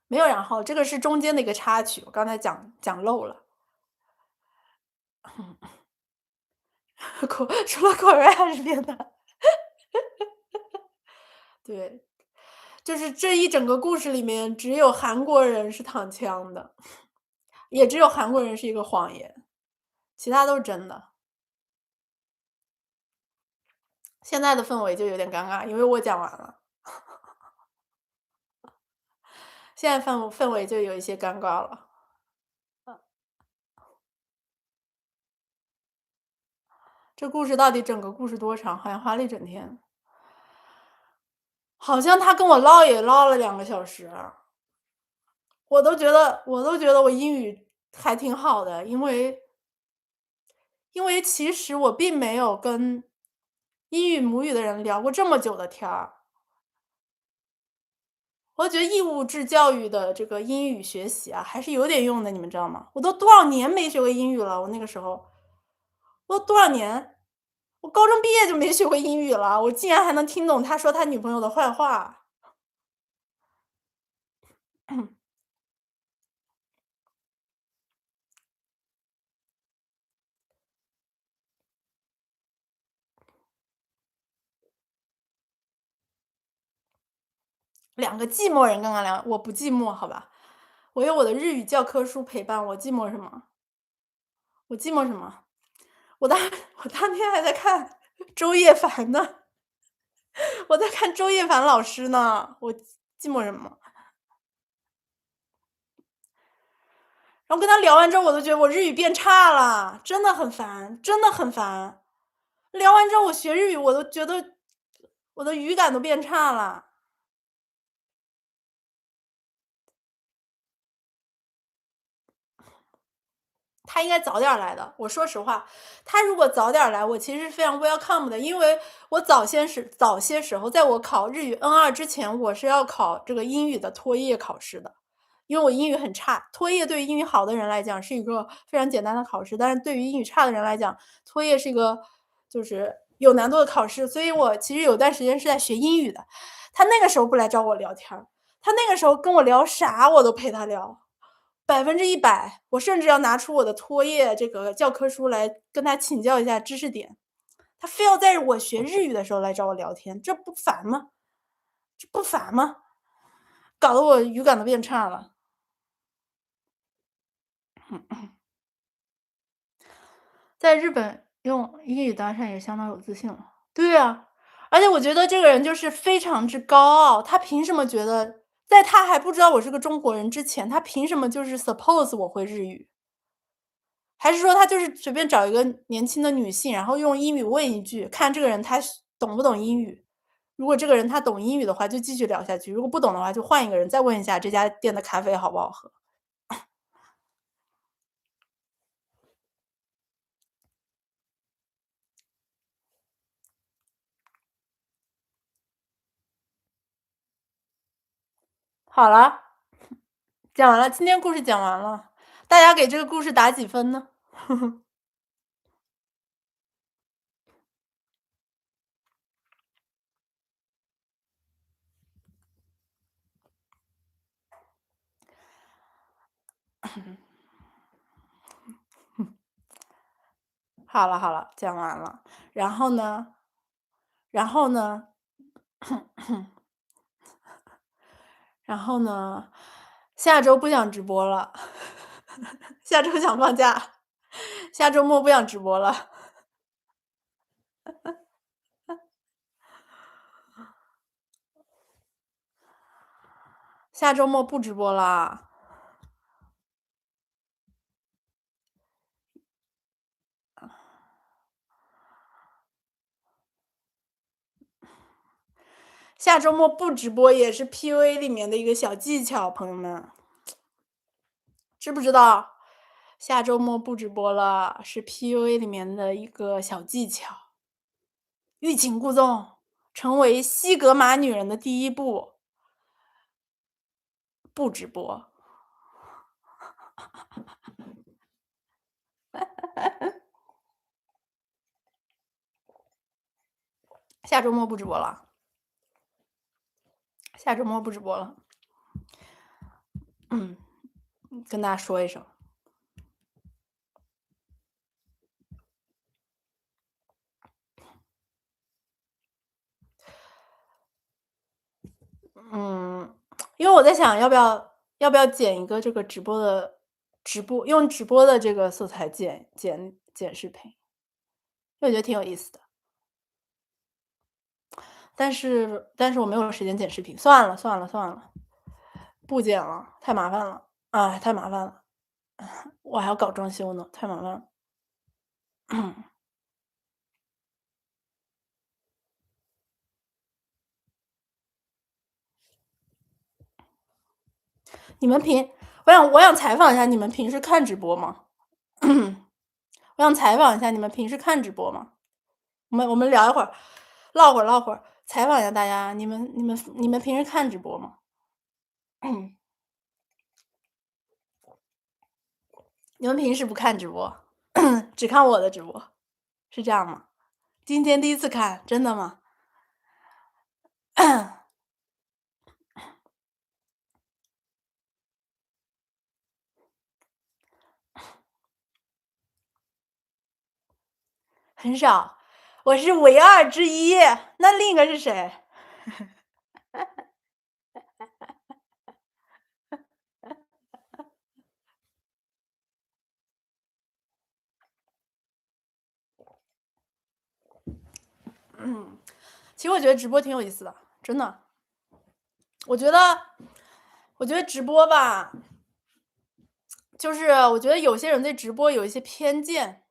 没有然后，这个是中间的一个插曲，我刚才讲漏了。除了口味还是变的。对，就是这一整个故事里面，只有韩国人是躺枪的，也只有韩国人是一个谎言，其他都是真的。现在的氛围就有点尴尬，因为我讲完了，现在氛围就有一些尴尬了。这故事到底整个故事多长？好像花了一整天，好像他跟我唠也唠了2个小时，我都觉得我英语还挺好的，因为其实我并没有跟英语母语的人聊过这么久的天儿。我觉得义务制教育的这个英语学习啊，还是有点用的，你们知道吗？我都多少年没学过英语了，我那个时候，我都多少年，我高中毕业就没学过英语了，我竟然还能听懂他说他女朋友的坏话。两个寂寞人刚刚聊，我不寂寞，好吧？我有我的日语教科书陪伴我，寂寞什么？我寂寞什么？我当我当天还在看周叶凡呢，我在看周叶凡老师呢，我寂寞什么？然后跟他聊完之后，我都觉得我日语变差了，真的很烦，真的很烦。聊完之后，我学日语，我都觉得我的语感都变差了。他应该早点来的。我说实话，他如果早点来，我其实是非常 welcome 的，因为我早些时候，在我考日语 N2之前，我是要考这个英语的托业考试的，因为我英语很差。托业对于英语好的人来讲是一个非常简单的考试，但是对于英语差的人来讲，托业是一个就是有难度的考试。所以我其实有段时间是在学英语的。他那个时候不来找我聊天他那个时候跟我聊啥我都陪他聊。100%，我甚至要拿出我的托业这个教科书来跟他请教一下知识点。他非要在我学日语的时候来找我聊天，这不烦吗？这不烦吗？搞得我语感都变差了。在日本用英语搭讪也相当有自信了。对啊，而且我觉得这个人就是非常之高傲，他凭什么觉得在他还不知道我是个中国人之前，他凭什么就是 suppose 我会日语？还是说他就是随便找一个年轻的女性，然后用英语问一句，看这个人他懂不懂英语。如果这个人他懂英语的话，就继续聊下去；如果不懂的话，就换一个人再问一下这家店的咖啡好不好喝。好了，讲完了，今天故事讲完了，大家给这个故事打几分呢？好了好了，讲完了。然后呢？然后呢？然后呢？下周不想直播了，下周想放假，下周末不想直播了。下周末不直播啦。下周末不直播也是 PUA 里面的一个小技巧，朋友们，知不知道？下周末不直播了，是 PUA 里面的一个小技巧。欲擒故纵，成为西格玛女人的第一步，不直播。下周末不直播了，下周末不直播了。跟大家说一声。因为我在想要不要剪一个这个用直播的这个素材剪视频，因为我觉得挺有意思的。但是我没有时间剪视频，算了算了算了，不剪了，太麻烦了，哎，太麻烦了，我还要搞装修呢，太麻烦了。你们平我想采访一下，你们平时看直播吗？我想采访一下，你们平时看直播吗？我们聊一会儿，唠会儿，采访一下大家，你们平时看直播吗？你们平时不看直播，只看我的直播，是这样吗？今天第一次看，真的吗？很少，我是唯二之一，那另一个是谁？其实我觉得直播挺有意思的，真的。我觉得直播吧，就是我觉得有些人对直播有一些偏见。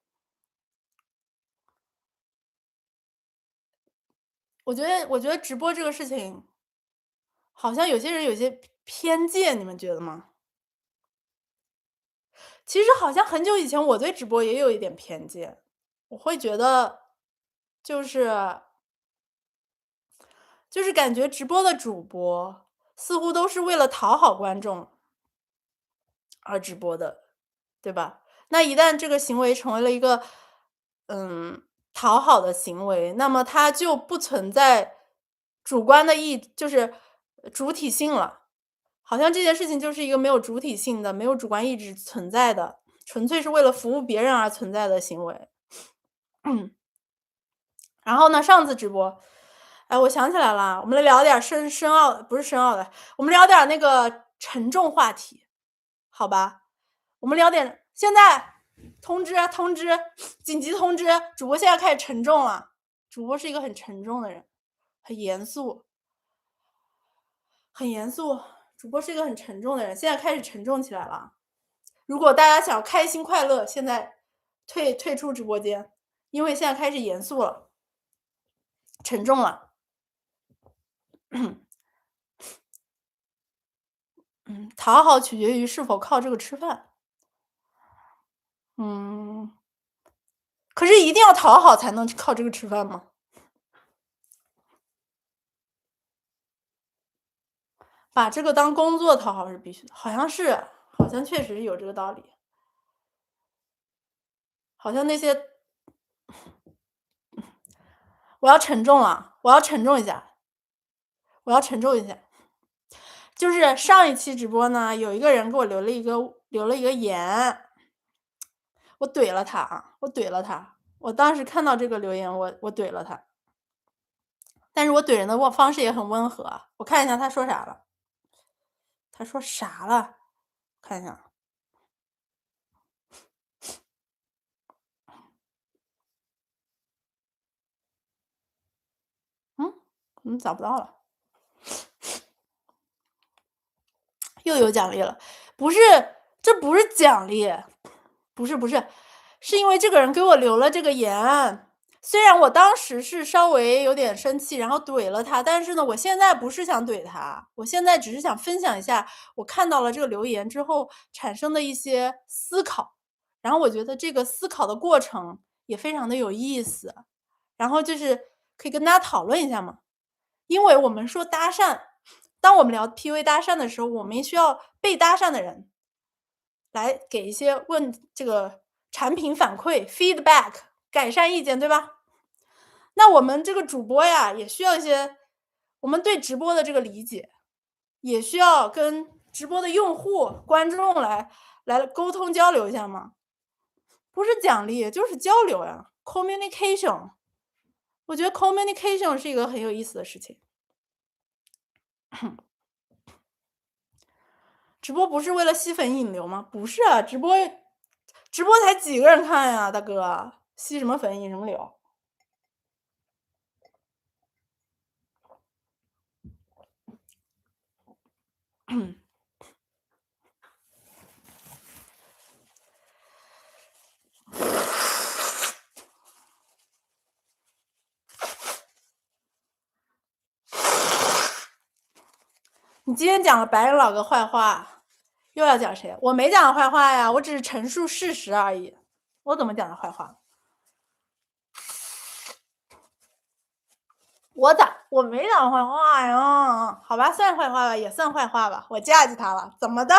我觉得直播这个事情，好像有些人有些偏见，你们觉得吗？其实好像很久以前我对直播也有一点偏见，我会觉得就是感觉直播的主播似乎都是为了讨好观众而直播的，对吧？那一旦这个行为成为了一个嗯讨好的行为，那么它就不存在主观的就是主体性了。好像这件事情就是一个没有主体性的、没有主观意志存在的，纯粹是为了服务别人而存在的行为。然后呢，上次直播，哎，我想起来了，我们来聊点深奥，不是深奥的，我们聊点那个沉重话题，好吧？我们聊点，现在通知，紧急通知，主播现在开始沉重了。主播是一个很沉重的人，很严肃，很严肃。主播是一个很沉重的人，现在开始沉重起来了。如果大家想开心快乐，现在退出直播间，因为现在开始严肃了，沉重了。讨好取决于是否靠这个吃饭。嗯，可是一定要讨好才能靠这个吃饭吗？把这个当工作讨好是必须的，好像是，好像确实有这个道理。好像那些，我要沉重了，我要沉重一下，我要沉重一下。就是上一期直播呢，有一个人给我留了一个言，我怼了他啊，我怼了他。我当时看到这个留言，我怼了他，但是我怼人的方式也很温和啊。我看一下他说啥了，他说啥了？看一下，找不到了，又有奖励了，不是，这不是奖励，不是，是因为这个人给我留了这个言。虽然我当时是稍微有点生气，然后怼了他，但是呢，我现在不是想怼他，我现在只是想分享一下我看到了这个留言之后产生的一些思考，然后我觉得这个思考的过程也非常的有意思，然后就是可以跟大家讨论一下嘛。因为我们说搭讪，当我们聊 PUA 搭讪的时候，我们也需要被搭讪的人来给一些这个产品反馈 feedback 改善意见，对吧？那我们这个主播呀，也需要一些我们对直播的这个理解，也需要跟直播的用户、观众来沟通交流一下嘛。不是奖励，就是交流呀，communication。我觉得 communication 是一个很有意思的事情。直播不是为了吸粉引流吗？不是啊，直播才几个人看呀，大哥，吸什么粉引什么流？你今天讲了白人老哥坏话，又要讲谁？我没讲他坏话呀，我只是陈述事实而已。我怎么讲他坏话？我没讲坏话呀？好吧，算坏话吧，也算坏话吧。我嫁接他了，怎么的？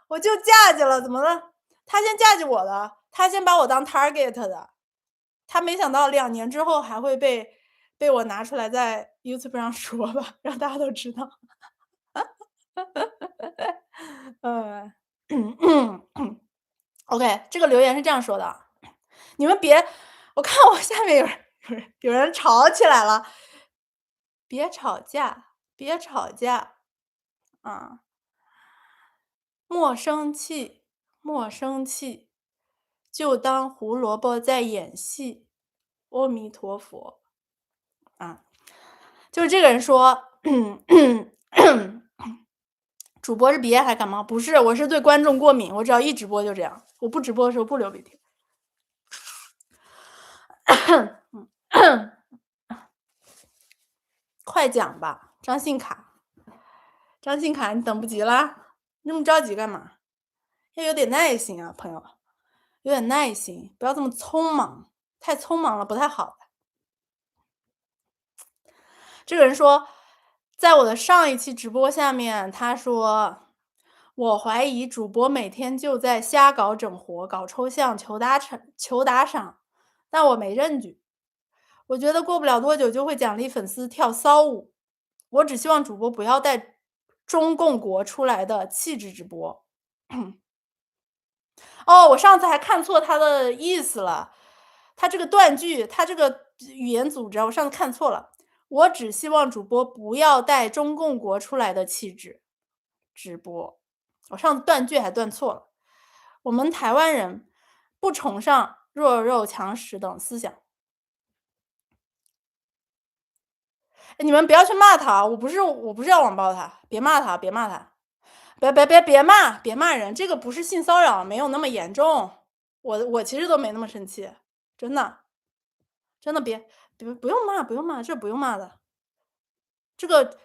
我就嫁接了，怎么了？他先嫁接我的，他先把我当 target 的，他没想到2年之后还会被我拿出来在 YouTube 上说吧，让大家都知道。OK， 这个留言是这样说的，你们别，我看我下面有人吵起来了，别吵架，别吵架啊！莫生气，莫生气，就当胡萝卜在演戏。阿弥陀佛啊！就是这个人说，主播是鼻炎还感冒？不是，我是对观众过敏，我只要一直播就这样。我不直播的时候不流鼻涕。快讲吧，张信卡，张信卡，你等不及啦？那么着急干嘛？要有点耐心啊，朋友，有点耐心，不要这么匆忙，太匆忙了不太好。这个人说，在我的上一期直播下面，他说，我怀疑主播每天就在瞎搞整活，搞抽象，求打赏，但我没证据。我觉得过不了多久就会奖励粉丝跳骚舞。我只希望主播不要带中共国出来的气质直播。哦，我上次还看错他的意思了，他这个断句，他这个语言组织，我上次看错了。我只希望主播不要带中共国出来的气质直播。我上次断句还断错了。我们台湾人不崇尚弱肉强食等思想。你们不要去骂他，我不是要网暴他，别骂他，别骂他，别骂人，这个不是性骚扰，没有那么严重。我其实都没那么生气，真的不用骂，这不用骂的。这个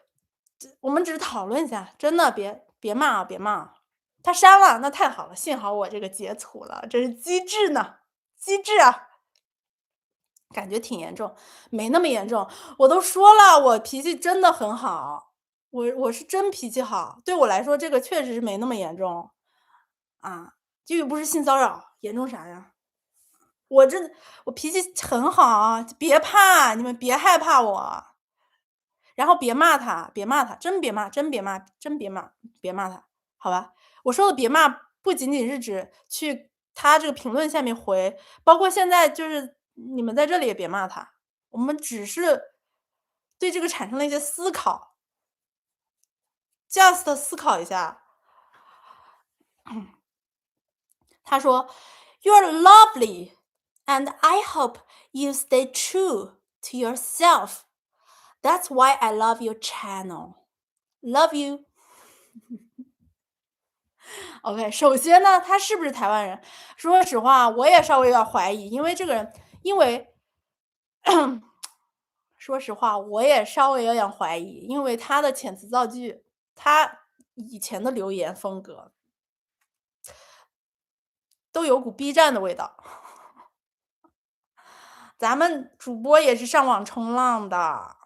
我们只是讨论一下，真的别骂啊，别骂。他删了，那太好了，幸好我这个截图了，这是机智呢，机智啊。感觉挺严重，没那么严重。我都说了，我脾气真的很好，我是真脾气好。对我来说，这个确实是没那么严重啊，这又不是性骚扰，严重啥呀？我脾气很好，别怕，你们别害怕我。然后别骂他，别骂他，真别骂，真别骂，真别骂，别骂他，好吧？我说的别骂，不仅仅是指去他这个评论下面回，包括现在就是你们在这里也别骂他，我们只是对这个产生了一些思考，just 思考一下。他说，You're lovely, and I hope you stay true to yourself. That's why I love your channel. Love you. OK，首先呢，他是不是台湾人？说实话，我也稍微有点怀疑，因为这个人，说实话，我也稍微有点怀疑，因为他的遣词造句，他以前的留言风格都有股 B 站的味道。咱们主播也是上网冲浪的，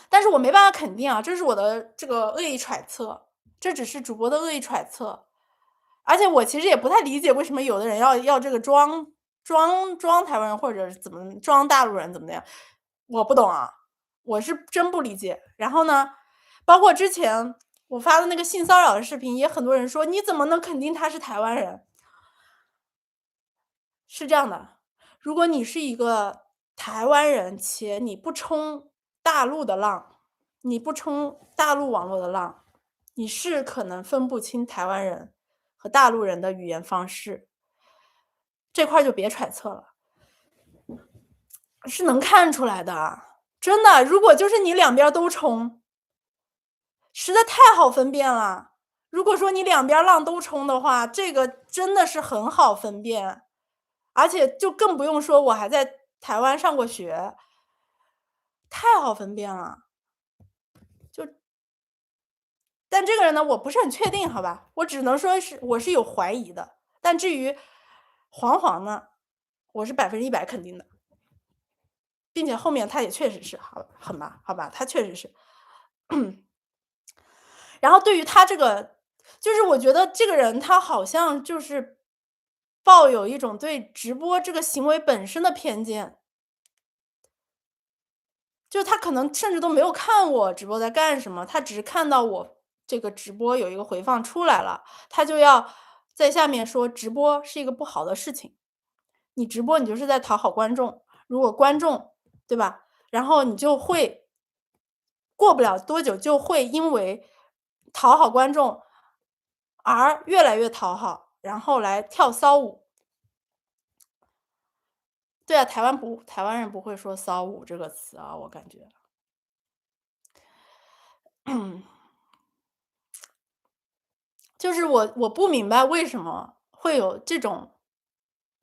但是我没办法肯定啊，这是我的这个恶意揣测，这只是主播的恶意揣测。而且我其实也不太理解为什么有的人要这个装台湾人或者怎么装大陆人怎么样，我不懂啊，我是真不理解。然后呢，包括之前我发的那个性骚扰的视频，也很多人说你怎么能肯定他是台湾人？是这样的，如果你是一个台湾人，且你不冲大陆的浪，你不冲大陆网络的浪，你是可能分不清台湾人和大陆人的语言方式，这块儿就别揣测了，是能看出来的。真的，如果就是你两边儿都冲，实在太好分辨了。如果说你两边儿浪都冲的话，这个真的是很好分辨，而且就更不用说我还在台湾上过学，太好分辨了。就但这个人呢，我不是很确定，好吧，我只能说是我是有怀疑的。但至于黄黄呢，我是100%肯定的，并且后面他也确实是，好吧，他确实是。然后对于他这个，就是我觉得这个人他好像就是抱有一种对直播这个行为本身的偏见，就他可能甚至都没有看我直播在干什么，他只是看到我这个直播有一个回放出来了，他就要在下面说直播是一个不好的事情，你直播你就是在讨好观众，如果观众对吧？然后你就会过不了多久就会因为讨好观众而越来越讨好，然后来跳骚舞。对啊，台湾人不会说骚舞这个词啊，我感觉。就是我不明白为什么会有这种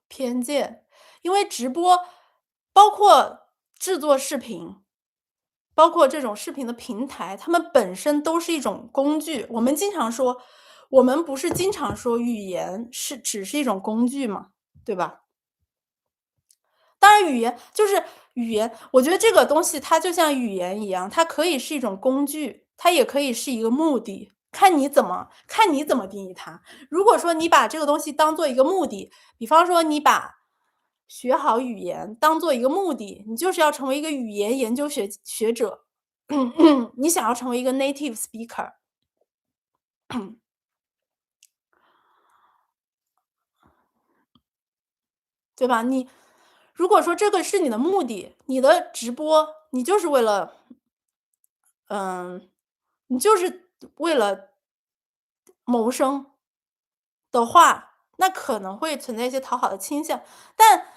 偏见，因为直播包括制作视频，包括这种视频的平台，它们本身都是一种工具。我们不是经常说语言只是一种工具嘛，对吧？当然语言，我觉得这个东西它就像语言一样，它可以是一种工具，它也可以是一个目的，看你怎么定义它。如果说你把这个东西当做一个目的，比方说你把学好语言当做一个目的，你就是要成为一个语言研究学者，你想要成为一个 native speaker，对吧？如果说这个是你的目的，你的直播你就是为了嗯，你就是为了谋生的话，那可能会存在一些讨好的倾向。但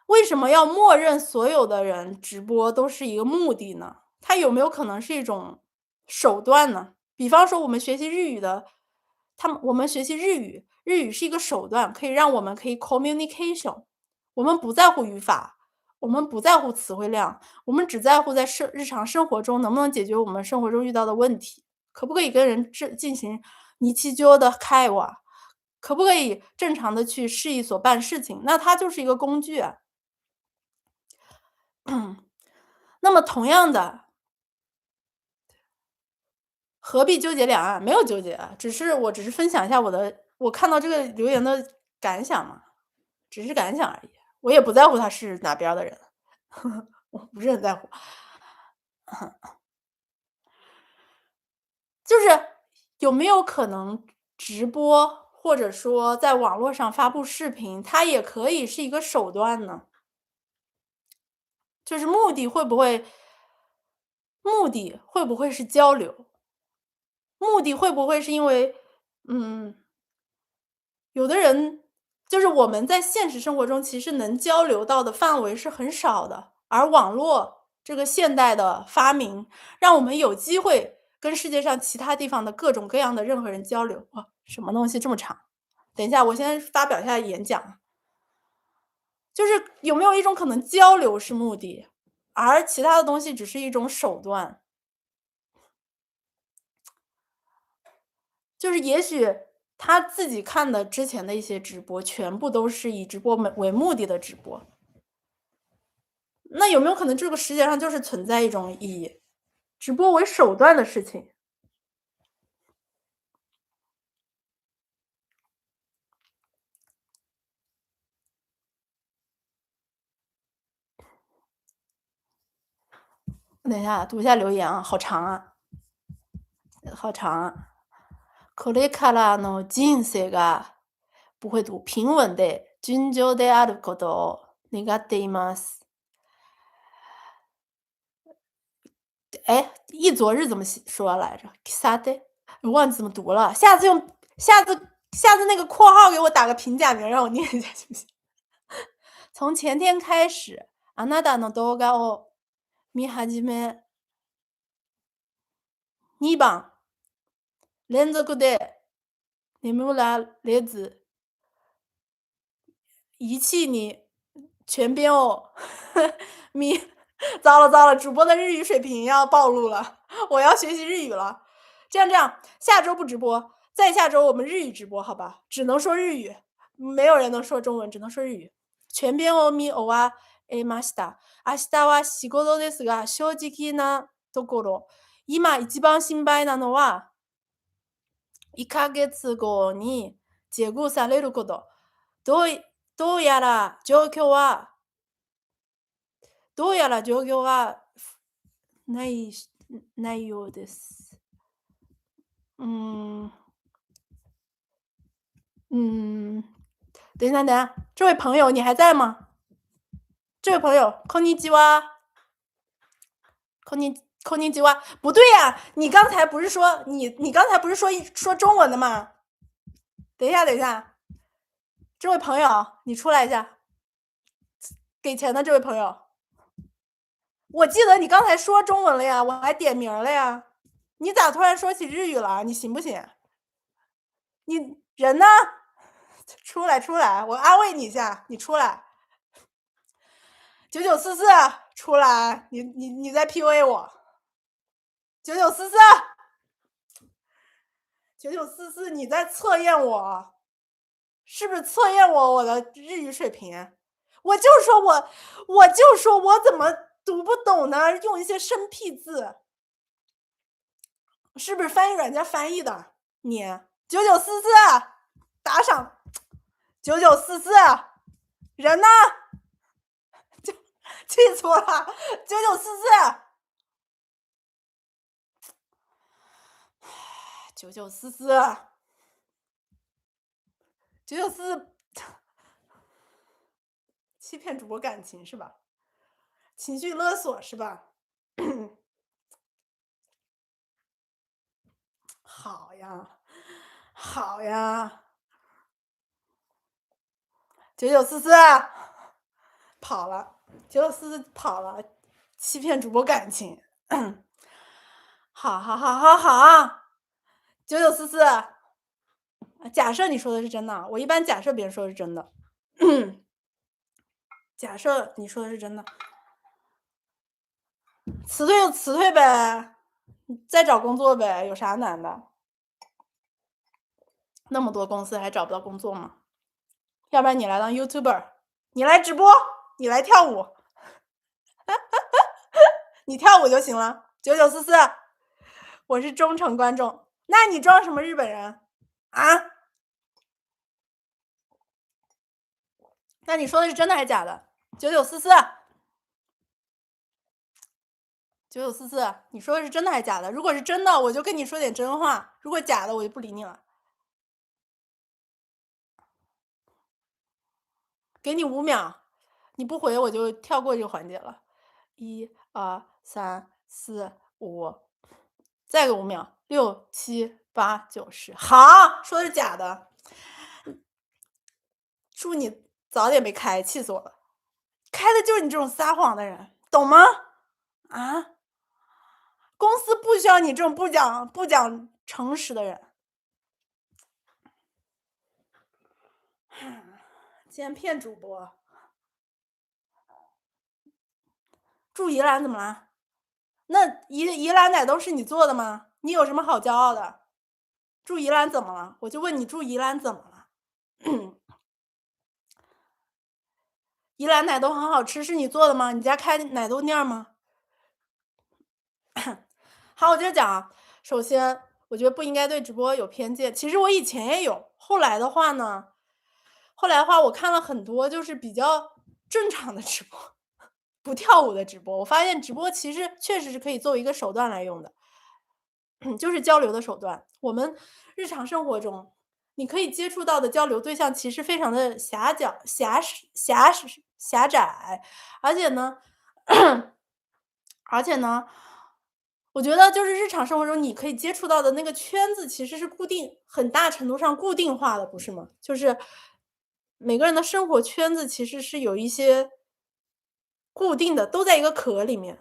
为什么要默认所有的人直播都是一个目的呢？它有没有可能是一种手段呢？比方说我们学习日语的，我们学习日语，日语是一个手段，可以让我们可以 communication，我们不在乎语法，我们不在乎词汇量，我们只在乎在日常生活中能不能解决我们生活中遇到的问题，可不可以跟人进行你日常的会話，可不可以正常的去事意所办事情，那它就是一个工具啊。那么同样的，何必纠结两岸？没有纠结啊，我只是分享一下我看到这个留言的感想嘛，只是感想而已，我也不在乎他是哪边儿的人，我不是很在乎。就是有没有可能直播，或者说在网络上发布视频，它也可以是一个手段呢？就是目的会不会是交流？目的会不会是因为，嗯，有的人就是我们在现实生活中其实能交流到的范围是很少的，而网络这个现代的发明，让我们有机会跟世界上其他地方的各种各样的任何人交流。哇，什么东西这么长？等一下，我先发表一下演讲。就是有没有一种可能，交流是目的，而其他的东西只是一种手段？就是也许他自己看的之前的一些直播，全部都是以直播为目的的直播。那有没有可能这个世界上就是存在一种以直播为手段的事情？等一下，读一下留言啊，好长啊，好长啊。これからの人生が不会读平稳で順調であることを願っています。哎，一昨日怎么说来着？さて我忘记怎么读了，下次那个括号给我打个平假名，让我念一下行不行？从前天开始，あなたの動画を見始め、2番連続で眠られず、遗弃你全编哦，咪，糟了糟了，主播的日语水平要暴露了，我要学习日语了。这样，下周不直播，再下周我们日语直播，好吧？只能说日语，没有人能说中文，只能说日语。全編を見終わりました。明日は仕事ですが、正直なところ、今一番心配なのは、1ヶ月後に解雇されること。どうやら状況は、どうやら状況はないないようです。嗯嗯，等一下，等一下，这位朋友你还在吗？这位朋友，こんにちは，こんにちは，不对呀，你刚才不是说你刚才不是说中文的吗？等一下，等一下，这位朋友，你出来一下，给钱的这位朋友，我记得你刚才说中文了呀，我还点名了呀，你咋突然说起日语了？你行不行？你人呢？出来，出来，我安慰你一下，你出来。9944，出来，你在 PUA 我。9944，9944，你在测验我，是不是测验我的日语水平？我就说我怎么读不懂呢？用一些生僻字，是不是翻译软件翻译的？你9944打赏，9944人呢？就记错了，9944。9944，欺骗主播感情是吧？情绪勒索是吧？好呀，好呀，9944跑了，9944跑了，欺骗主播感情。好好好好好，9944，假设你说的是真的，我一般假设别人说的是真的。假设你说的是真的，辞退就辞退呗，再找工作呗，有啥难的？那么多公司还找不到工作吗？要不然你来当 YouTuber，你来直播，你来跳舞，你跳舞就行了。9944，我是忠诚观众。那你装什么日本人啊？那你说的是真的还是假的？9944。9944，你说的是真的还是假的？如果是真的，我就跟你说点真话；如果假的，我就不理你了。给你5秒，你不回我就跳过这个环节了。1、2、3、4、5，再给5秒，6、7、8、9、10。好，说的是假的。祝你早点被开，气死我了！开的就是你这种撒谎的人，懂吗？啊？公司不需要你这种不讲诚实的人。竟然骗主播！住宜兰怎么了？那宜兰奶都是你做的吗？你有什么好骄傲的？住宜兰怎么了？我就问你住宜兰怎么了？宜兰奶都很好吃，是你做的吗？你家开奶豆店吗？好，我接着讲啊。首先，我觉得不应该对直播有偏见。其实我以前也有，后来的话我看了很多就是比较正常的直播，不跳舞的直播。我发现直播其实确实是可以作为一个手段来用的，就是交流的手段。我们日常生活中，你可以接触到的交流对象其实非常的狭窄，而且呢，我觉得就是日常生活中你可以接触到的那个圈子其实是很大程度上固定化的，不是吗？就是每个人的生活圈子其实是有一些固定的，都在一个壳里面。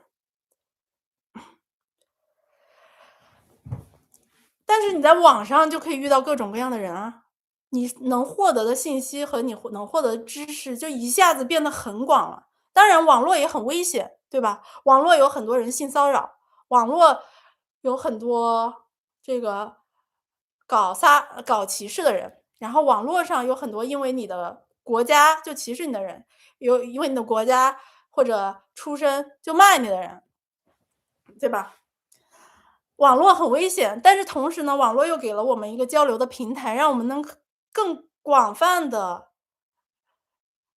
但是你在网上就可以遇到各种各样的人啊，你能获得的信息和你能获得的知识就一下子变得很广了。当然网络也很危险，对吧？网络有很多人性骚扰，网络有很多这个搞歧视的人，然后网络上有很多因为你的国家就歧视你的人，因为你的国家或者出身就骂你的人，对吧？网络很危险，但是同时呢，网络又给了我们一个交流的平台，让我们能更广泛的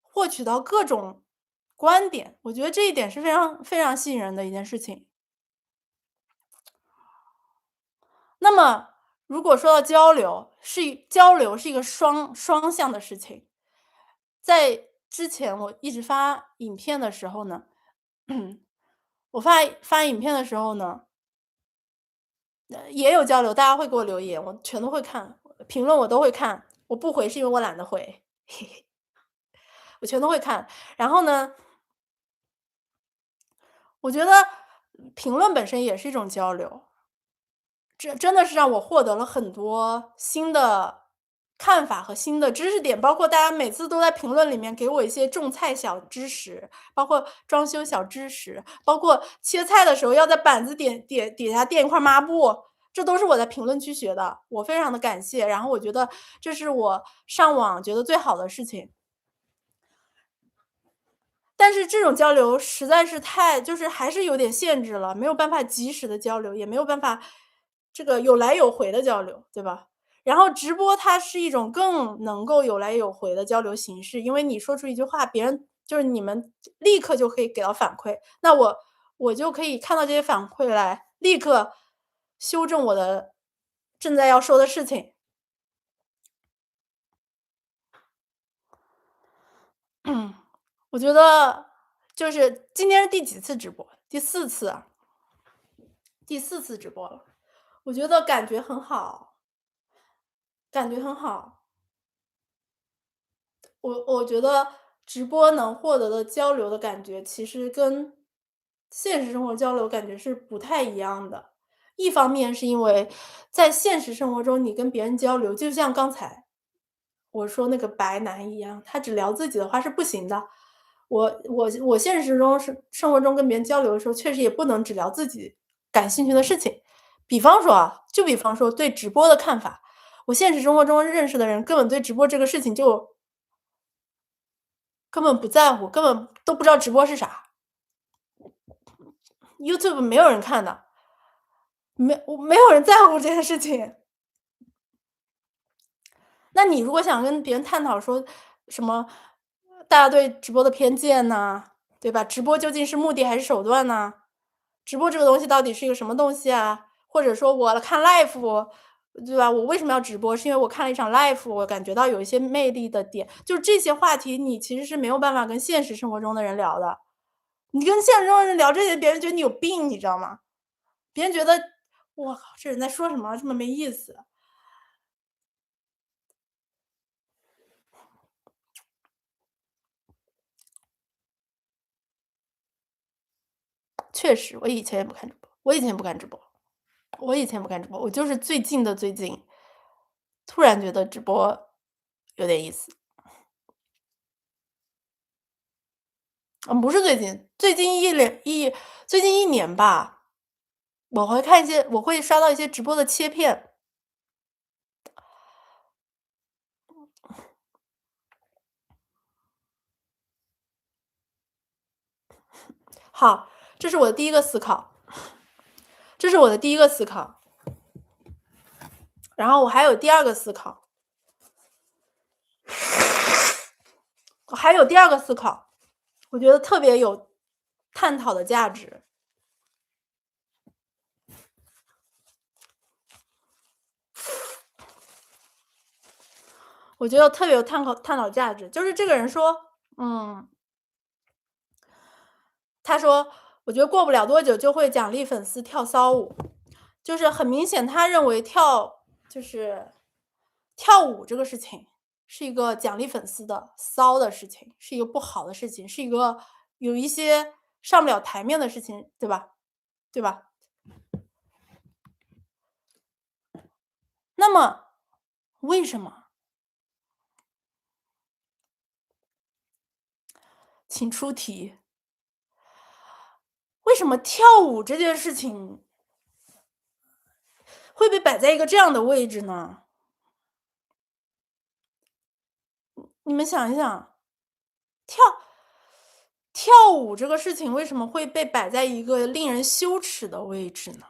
获取到各种观点，我觉得这一点是非常非常吸引人的一件事情。那么如果说到交流是一个双向的事情，在之前我一直发影片的时候呢，我发影片的时候呢，也有交流，大家会给我留言，我全都会看，评论我都会看，我不回是因为我懒得回，我全都会看。然后呢，我觉得评论本身也是一种交流，这真的是让我获得了很多新的看法和新的知识点，包括大家每次都在评论里面给我一些种菜小知识，包括装修小知识，包括切菜的时候要在板子底下垫一块抹布，这都是我在评论区学的，我非常的感谢。然后我觉得这是我上网觉得最好的事情。但是这种交流实在是就是还是有点限制了，没有办法及时的交流，也没有办法这个有来有回的交流，对吧？然后直播它是一种更能够有来有回的交流形式，因为你说出一句话，别人就是你们立刻就可以给到反馈，那我就可以看到这些反馈来立刻修正我的正在要说的事情。我觉得就是今天是第几次直播？第四次啊。第四次直播了，我觉得感觉很好，感觉很好。我觉得直播能获得的交流的感觉，其实跟现实生活交流感觉是不太一样的。一方面是因为在现实生活中，你跟别人交流，就像刚才我说那个白男一样，他只聊自己的话是不行的。我现实中生活中跟别人交流的时候，确实也不能只聊自己感兴趣的事情。比方说对直播的看法，我现实生活中认识的人根本对直播这个事情就根本不在乎，根本都不知道直播是啥，YouTube 没有人看的，没有人在乎这件事情。那你如果想跟别人探讨说什么大家对直播的偏见呐，对吧？直播究竟是目的还是手段呢？直播这个东西到底是一个什么东西啊？或者说我看 live，对吧？我为什么要直播？是因为我看了一场 live，我感觉到有一些魅力的点，就是这些话题你其实是没有办法跟现实生活中的人聊的。你跟现实中的人聊这些，别人觉得你有病，你知道吗？别人觉得我靠，这人在说什么，这么没意思。确实，我以前也不看直播，我以前不看直播，我以前不看直播，我就是最近，突然觉得直播有点意思。不是最近，最近一年吧，我会刷到一些直播的切片。好，这是我的第一个思考，这是我的第一个思考。然后我还有第二个思考，我还有第二个思考，我觉得特别有探讨的价值。我觉得特别有探讨价值，就是这个人说，他说我觉得过不了多久就会奖励粉丝跳骚舞。就是很明显他认为就是跳舞这个事情是一个奖励粉丝的骚的事情，是一个不好的事情，是一个有一些上不了台面的事情，对吧？对吧？那么为什么？请出题。为什么跳舞这件事情会被摆在一个这样的位置呢？你们想一想，跳跳舞这个事情为什么会被摆在一个令人羞耻的位置呢？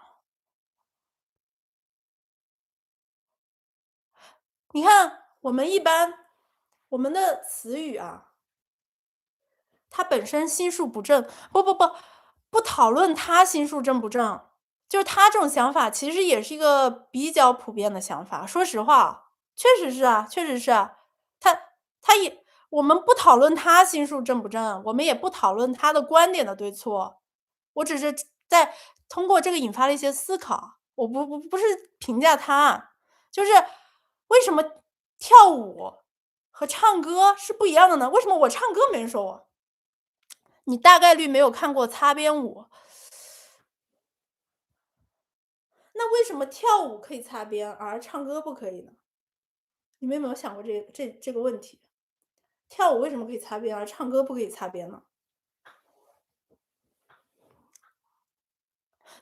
你看，我们的词语啊，它本身心术不正，不讨论它心术正不正，就是他这种想法其实也是一个比较普遍的想法。说实话，确实是啊，确实是啊，他他也我们不讨论他心术正不正，我们也不讨论他的观点的对错，我只是在通过这个引发了一些思考，我不是评价他，就是为什么跳舞和唱歌是不一样的呢？为什么我唱歌没人说我？你大概率没有看过擦边舞，那为什么跳舞可以擦边，而唱歌不可以呢？你们有没有想过这个问题？跳舞为什么可以擦边，而唱歌不可以擦边呢？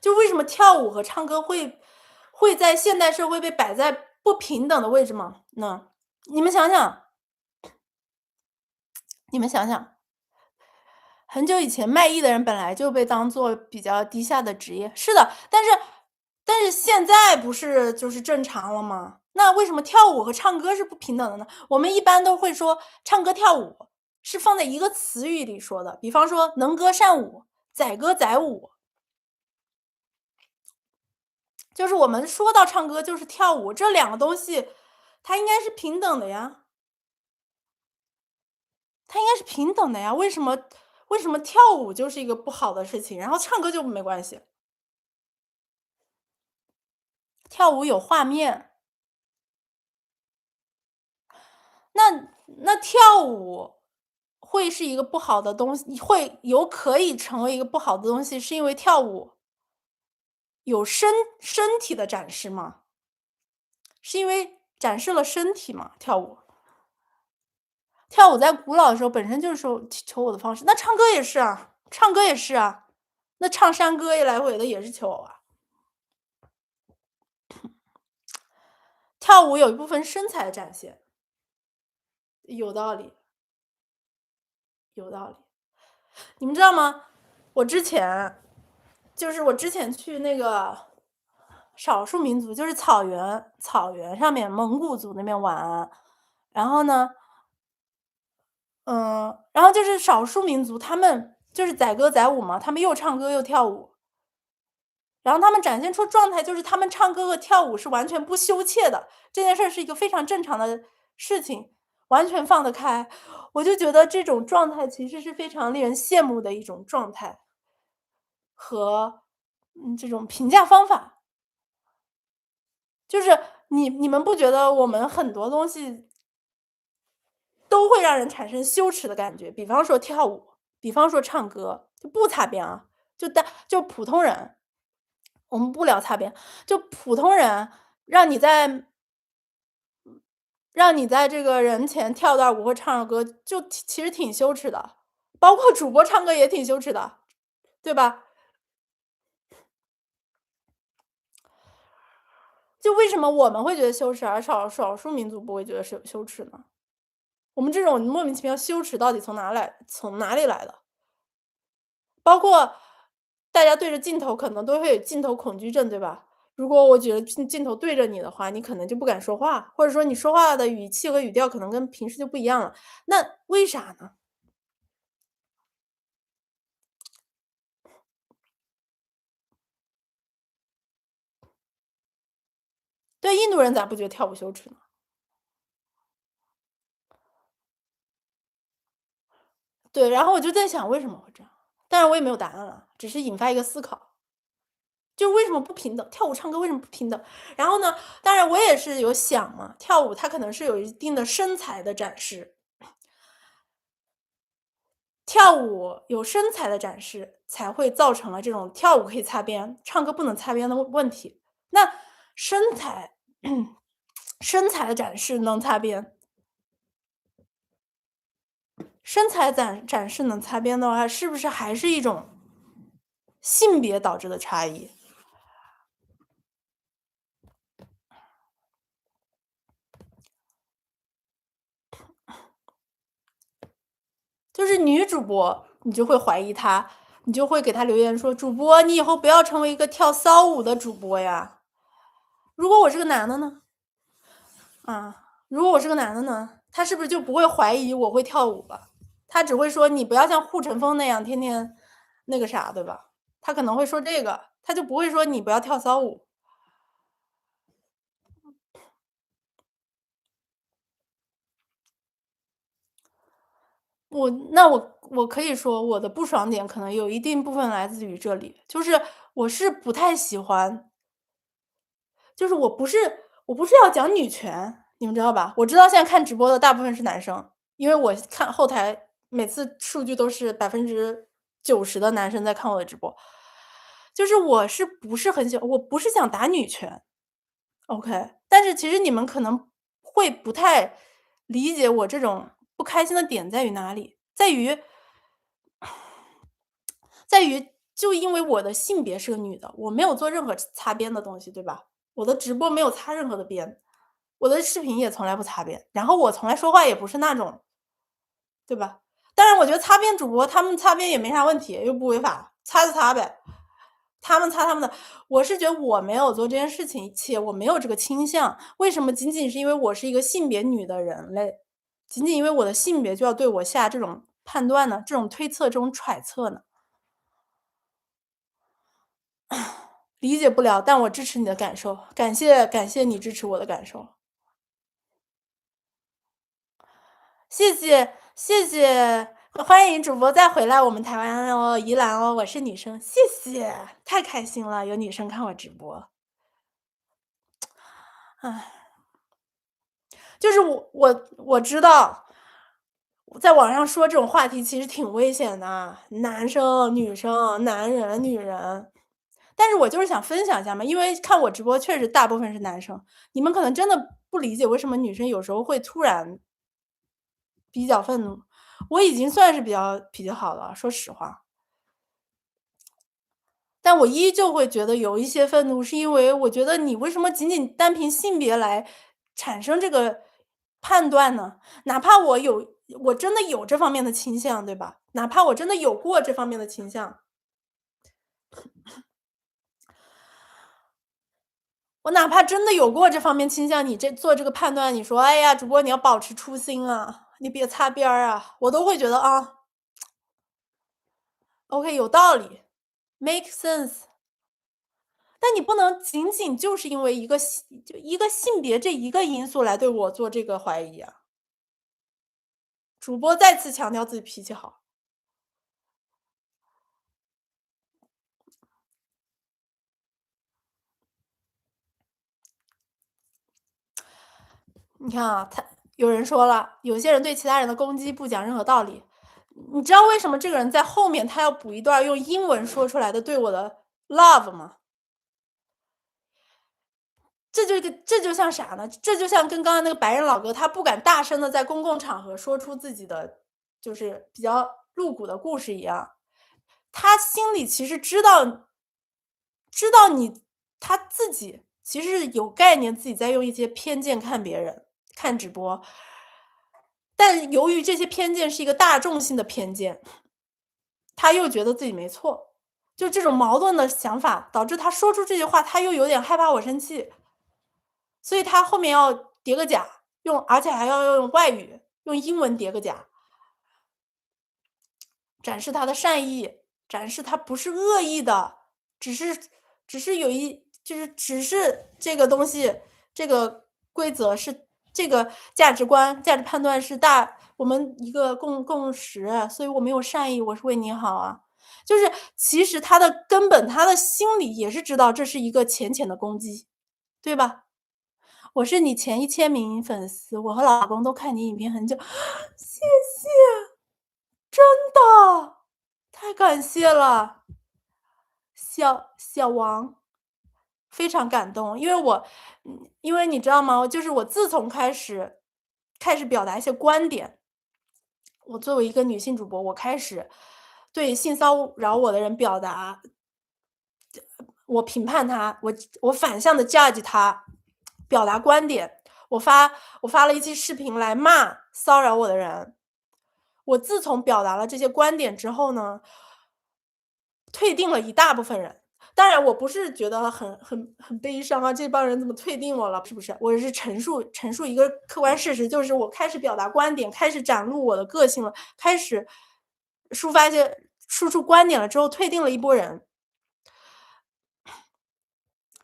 就为什么跳舞和唱歌会在现代社会被摆在不平等的位置吗？你们想想，你们想想，很久以前卖艺的人本来就被当做比较低下的职业，是的，但是现在不是就是正常了吗？那为什么跳舞和唱歌是不平等的呢？我们一般都会说唱歌跳舞是放在一个词语里说的，比方说能歌善舞、载歌载舞，就是我们说到唱歌就是跳舞，这两个东西它应该是平等的呀，它应该是平等的呀。为什么跳舞就是一个不好的事情，然后唱歌就没关系？跳舞有画面，那跳舞会是一个不好的东西，可以成为一个不好的东西，是因为跳舞有身体的展示吗？是因为展示了身体吗？跳舞，跳舞在古老的时候本身就是求偶的方式，那唱歌也是啊，唱歌也是啊，那唱山歌一来回的也是求偶啊。跳舞有一部分身材的展现，有道理，有道理。你们知道吗？我之前去那个少数民族，就是草原上面蒙古族那边玩，然后呢，然后就是少数民族，他们就是载歌载舞嘛，他们又唱歌又跳舞，然后他们展现出状态，就是他们唱歌和跳舞是完全不羞怯的，这件事儿是一个非常正常的事情，完全放得开。我就觉得这种状态其实是非常令人羡慕的一种状态和这种评价方法。就是你们不觉得我们很多东西都会让人产生羞耻的感觉？比方说跳舞，比方说唱歌，就不擦边啊，就普通人，我们不聊擦边，就普通人让你在让你在这个人前跳段舞或唱个歌，就其实挺羞耻的，包括主播唱歌也挺羞耻的，对吧？就为什么我们会觉得羞耻，而少数民族不会觉得羞耻呢？我们这种莫名其妙羞耻到底从哪里来的？包括大家对着镜头可能都会有镜头恐惧症，对吧？如果我觉得镜头对着你的话，你可能就不敢说话，或者说你说话的语气和语调可能跟平时就不一样了。那为啥呢？对印度人咋不觉得跳舞羞耻呢？对，然后我就在想为什么会这样？当然我也没有答案了，只是引发一个思考，就为什么不平等？跳舞唱歌为什么不平等？然后呢，当然我也是有想嘛，跳舞它可能是有一定的身材的展示，跳舞有身材的展示，才会造成了这种跳舞可以擦边，唱歌不能擦边的问题。那身材身材的展示能擦边，身材展示能擦边的话，是不是还是一种性别导致的差异？就是女主播，你就会怀疑她，你就会给她留言说：“主播，你以后不要成为一个跳骚舞的主播呀。”如果我是个男的呢？啊，如果我是个男的呢？他是不是就不会怀疑我会跳舞了？他只会说你不要像护城风那样天天那个啥，对吧？他可能会说这个，他就不会说你不要跳骚舞。那我可以说我的不爽点可能有一定部分来自于这里，就是我是不太喜欢，就是我不是要讲女权，你们知道吧？我知道现在看直播的大部分是男生，因为我看后台每次数据都是90%的男生在看我的直播。就是我是不是很我不是想打女权，OK，但是其实你们可能会不太理解我这种不开心的点在于哪里，在于就因为我的性别是个女的，我没有做任何擦边的东西，对吧？我的直播没有擦任何的边，我的视频也从来不擦边，然后我从来说话也不是那种，对吧？当然我觉得擦边主播他们擦边也没啥问题，又不违法，擦就擦呗。他们擦他们的，我是觉得我没有做这件事情，且我没有这个倾向。为什么仅仅是因为我是一个性别女的人类，仅仅因为我的性别就要对我下这种判断呢？这种推测、这种揣测呢？理解不了，但我支持你的感受，感谢你支持我的感受，谢谢，欢迎主播再回来我们台湾哦，宜兰哦，我是女生，谢谢，太开心了，有女生看我直播，唉。就是我知道，在网上说这种话题其实挺危险的，男生、女生、男人、女人。但是我就是想分享一下嘛，因为看我直播确实大部分是男生，你们可能真的不理解为什么女生有时候会突然比较愤怒。我已经算是比较脾气好了，说实话。但我依旧会觉得有一些愤怒，是因为我觉得你为什么仅仅单凭性别来产生这个判断呢？哪怕我真的有这方面的倾向，对吧？哪怕我真的有过这方面的倾向，我哪怕真的有过这方面倾向，你做这个判断，你说，哎呀，主播你要保持初心啊，你别擦边儿啊，我都会觉得啊，OK，有道理，make sense。但你不能仅仅就是因为一个性别这一个因素来对我做这个怀疑啊。主播再次强调自己脾气好，你看啊，有人说了，有些人对其他人的攻击不讲任何道理。你知道为什么这个人在后面他要补一段用英文说出来的对我的 love 吗？这就像啥呢？这就像跟刚才那个白人老哥，他不敢大声的在公共场合说出自己的就是比较露骨的故事一样。他心里其实知道他自己其实是有概念，自己在用一些偏见看别人、看直播，但由于这些偏见是一个大众性的偏见，他又觉得自己没错，就这种矛盾的想法导致他说出这句话，他又有点害怕我生气，所以他后面要叠个甲，而且还要用外语，用英文叠个甲，展示他的善意，展示他不是恶意的，只是只是这个东西，这个规则是这个价值观、价值判断是我们一个共识，所以我没有善意，我是为你好啊。就是其实他的根本，他的心里也是知道这是一个浅浅的攻击，对吧？我是你前1000名粉丝，我和老公都看你影片很久，谢谢，真的，太感谢了，小王，非常感动，因为因为你知道吗？就是我自从开始表达一些观点，我作为一个女性主播，我开始对性骚扰我的人表达我评判他，我反向的 judge 他，表达观点。我发了一期视频来骂骚扰我的人。我自从表达了这些观点之后呢，退订了一大部分人。当然，我不是觉得很悲伤啊，这帮人怎么退订我了？是不是？我是陈述一个客观事实，就是我开始表达观点，开始展露我的个性了，开始输出观点了之后，退订了一波人。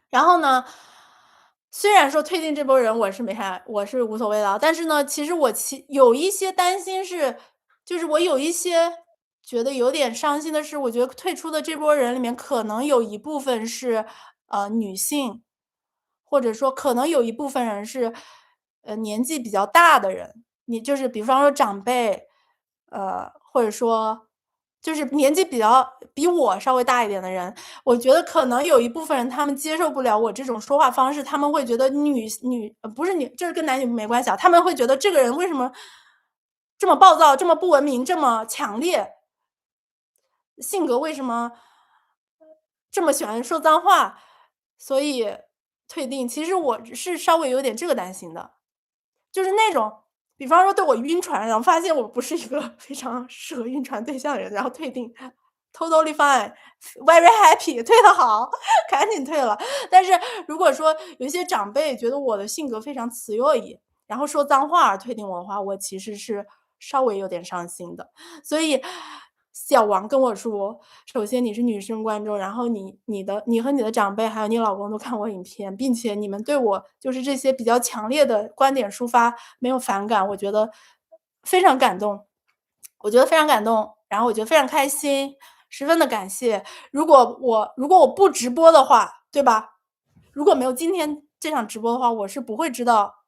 然后呢，虽然说退订这波人我是无所谓的啊，但是呢，其实我有一些担心是，就是我有一些觉得有点伤心的是，我觉得退出的这波人里面可能有一部分是女性，或者说可能有一部分人是年纪比较大的人，你就是比方说长辈，或者说就是年纪比我稍微大一点的人，我觉得可能有一部分人他们接受不了我这种说话方式，他们会觉得不是这跟男女没关系啊，他们会觉得这个人为什么这么暴躁、这么不文明、这么强烈，性格为什么这么喜欢说脏话，所以退订。其实我是稍微有点这个担心的。就是那种，比方说对我晕船，然后发现我不是一个非常适合晕船对象的人，然后退订，totally fine，very happy，退得好，赶紧退了。但是如果说有一些长辈觉得我的性格非常词弱一，然后说脏话而退订我的话，我其实是稍微有点伤心的。所以小王跟我说，首先你是女生观众，然后你和你的长辈还有你老公都看我影片，并且你们对我就是这些比较强烈的观点抒发没有反感，我觉得非常感动。我觉得非常感动，然后我觉得非常开心，十分的感谢。如果我不直播的话，对吧？如果没有今天这场直播的话，我是不会知道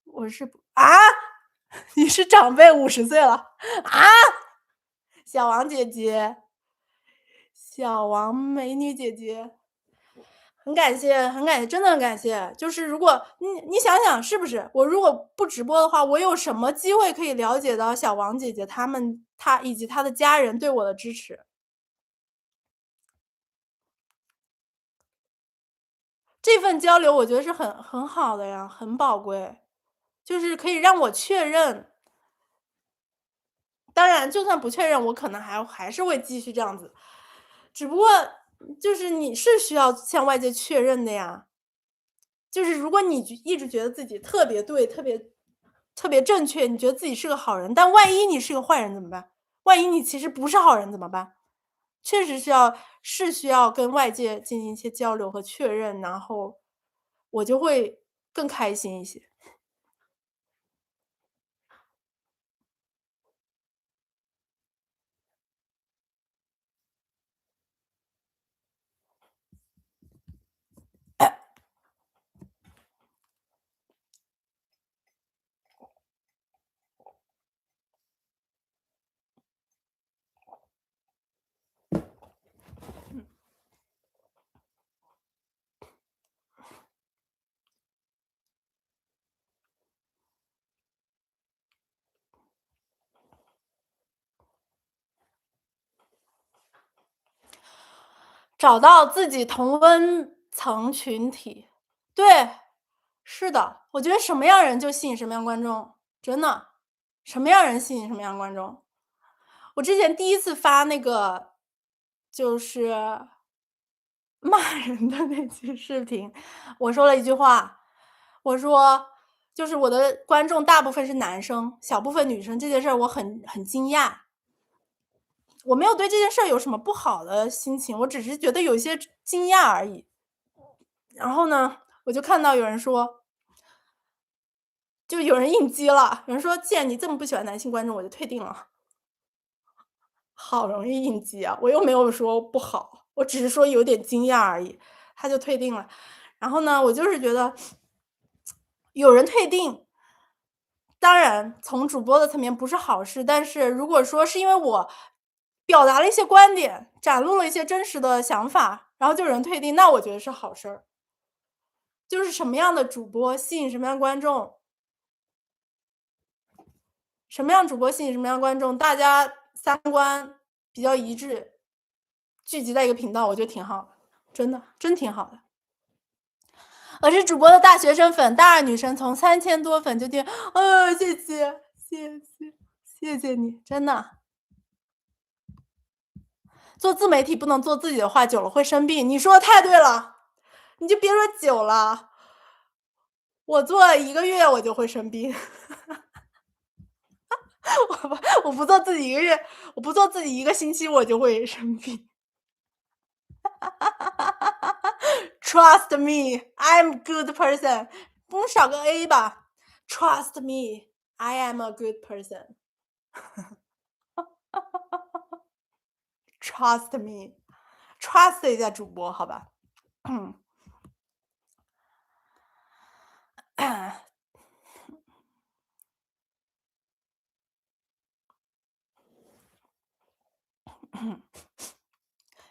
我是啊？你是长辈50岁了，啊？小王姐姐，小王美女姐姐，很感谢，很感谢，真的很感谢。就是如果你想想是不是，我如果不直播的话，我有什么机会可以了解到小王姐姐她以及她的家人对我的支持？这份交流我觉得是很好的呀，很宝贵，就是可以让我确认。当然，就算不确认，我可能还是会继续这样子。只不过就是你是需要向外界确认的呀。就是如果你一直觉得自己特别对、特别正确，你觉得自己是个好人，但万一你是个坏人怎么办？万一你其实不是好人怎么办？确实需要跟外界进行一些交流和确认，然后我就会更开心一些。找到自己同温层群体，对，是的，我觉得什么样人就吸引什么样观众，真的，什么样人吸引什么样观众。我之前第一次发那个就是骂人的那期视频，我说了一句话，我说就是我的观众大部分是男生，小部分女生，这件事儿我很惊讶。我没有对这件事儿有什么不好的心情，我只是觉得有一些惊讶而已。然后呢，我就看到有人说，就有人应激了，有人说："既然你这么不喜欢男性观众，我就退订了。"好容易应激啊，我又没有说不好，我只是说有点惊讶而已，他就退订了。然后呢，我就是觉得有人退订，当然从主播的层面不是好事，但是如果说是因为我表达了一些观点，展露了一些真实的想法，然后就有人退订，那我觉得是好事儿。就是什么样的主播吸引什么样的观众，什么样主播吸引什么样的观众，大家三观比较一致，聚集在一个频道，我觉得挺好的，真的，真挺好的。我是主播的大学生粉，大二女生，从3000多粉就订，谢谢，谢谢，谢谢你，真的。做自媒体不能做自己的话，久了会生病。你说的太对了，你就别说久了，我做1个月我就会生病。我不做自己1个月，我不做自己1个星期我就会生病。Trust me, I'm good person。不能少个 A 吧？Trust me, I am a good person。Trust me, trust 一下主播，好吧？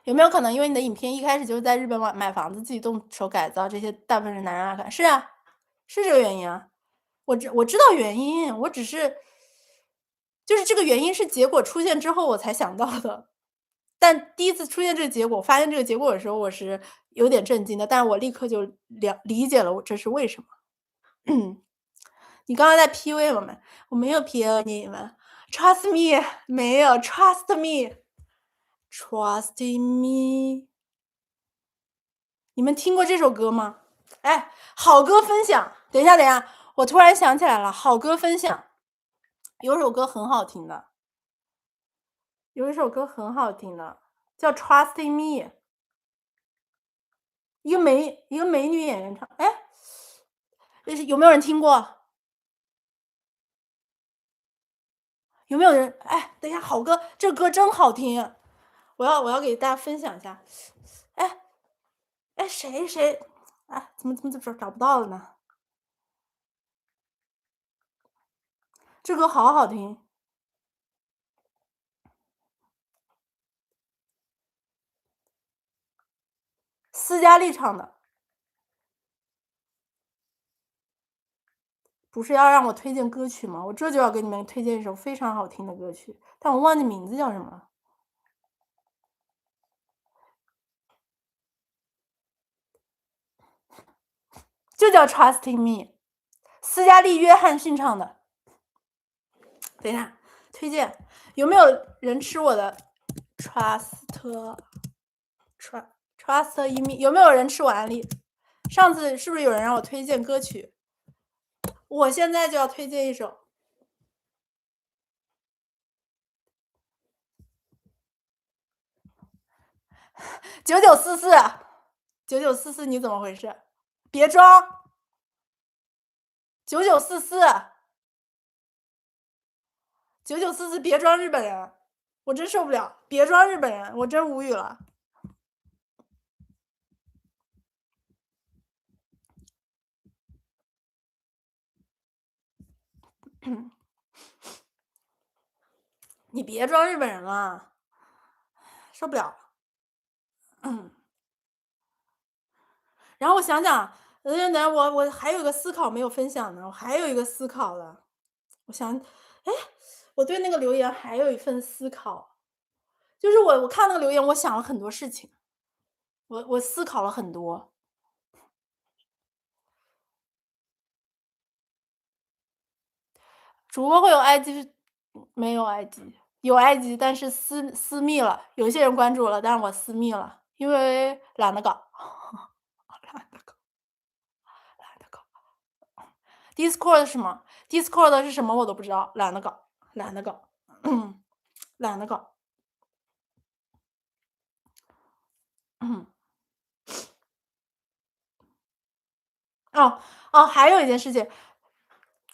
有没有可能因为你的影片一开始就是在日本买房子，自己动手改造，这些大部分是男人爱看？是啊，是这个原因啊。我知道原因，我只是就是这个原因是结果出现之后我才想到的。但第一次出现这个结果，发现这个结果的时候，我是有点震惊的，但是我立刻就理解了我这是为什么。你刚刚在 PUA 我们，我没有 PUA 你们，Trust me，没有，Trust me，Trust me。你们听过这首歌吗？哎，好歌分享，等一下，等一下，我突然想起来了，好歌分享，有首歌很好听的，有一首歌很好听的，叫 Trust me，一个美女演员唱，哎，有没有人听过？有没有人？哎，等一下，好歌，这歌真好听，我要给大家分享一下。哎哎，谁？哎，怎么找不到了呢？这歌好好听，斯嘉丽唱的。不是要让我推荐歌曲吗？我这就要给你们推荐一首非常好听的歌曲，但我忘记名字叫什么了。就叫 Trusting Me， 斯嘉丽·约翰逊唱的。等一下，推荐有没有人吃我的 Trust in Me？ 有没有人吃我安利？上次是不是有人让我推荐歌曲？我现在就要推荐一首。9944，你怎么回事？别装，9944，别装日本人，我真受不了，别装日本人，我真无语了。你别装日本人了，受不了了。然后我想想，等我还有一个思考没有分享呢，我还有一个思考的，我想，哎，我对那个留言还有一份思考，就是我看那个留言，我想了很多事情，我思考了很多。主播会有 IG，没有 IG，有 IG，但是私密了，有些人关注了，但是我私密了，因为懒得搞，懒得搞，懒得搞。Discord 是什么？Discord 是什么我都不知道，懒得搞，懒得搞，懒得搞。还有一件事情，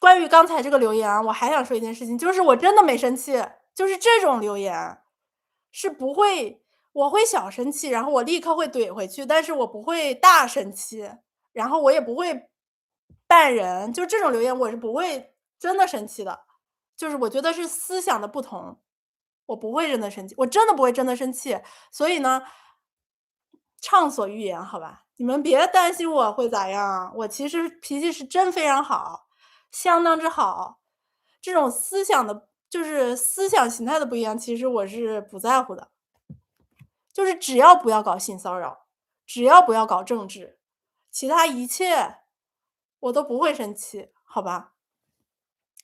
关于刚才这个留言啊，我还想说一件事情，就是我真的没生气，就是这种留言，是不会我会小生气，然后我立刻会怼回去，但是我不会大生气，然后我也不会扮人，就这种留言我是不会真的生气的。就是我觉得是思想的不同，我不会真的生气，我真的不会真的生气。所以呢，畅所欲言，好吧，你们别担心我会咋样，我其实脾气是真非常好，相当之好。这种思想的就是思想形态的不一样，其实我是不在乎的。就是只要不要搞性骚扰，只要不要搞政治，其他一切我都不会生气，好吧？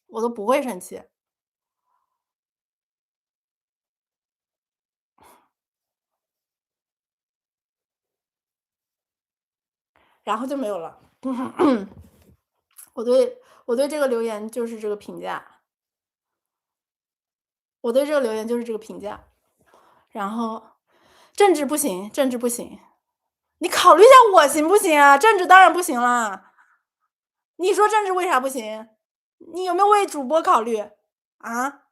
我都不会生气，然后就没有了。我对这个留言就是这个评价，我对这个留言就是这个评价。然后政治不行，政治不行，你考虑一下我行不行啊？政治当然不行啦，你说政治为啥不行？你有没有为主播考虑啊？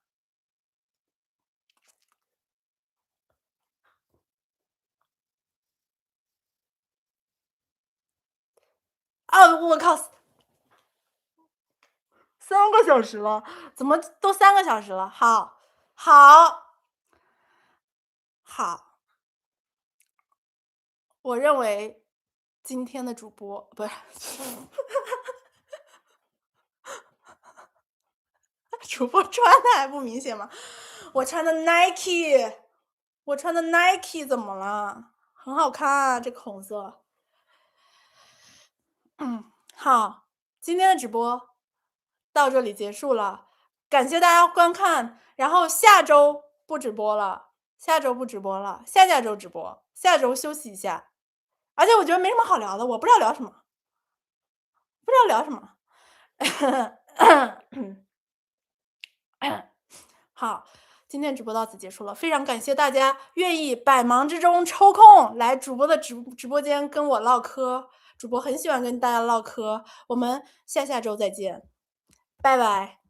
啊，我靠，3个小时了，怎么都3个小时了？好，好，好，我认为今天的主播不是主播穿的还不明显吗？我穿的 Nike，我穿的 Nike 怎么了？很好看啊，这个红色。嗯，好，今天的直播到这里结束了，感谢大家观看。然后下周不直播了，下周不直播了，下下周直播，下周休息一下。而且我觉得没什么好聊的，我不知道聊什么，不知道聊什么。好，今天直播到此结束了，非常感谢大家愿意百忙之中抽空来主播的直播间跟我唠嗑，主播很喜欢跟大家唠嗑，我们下下周再见，拜拜。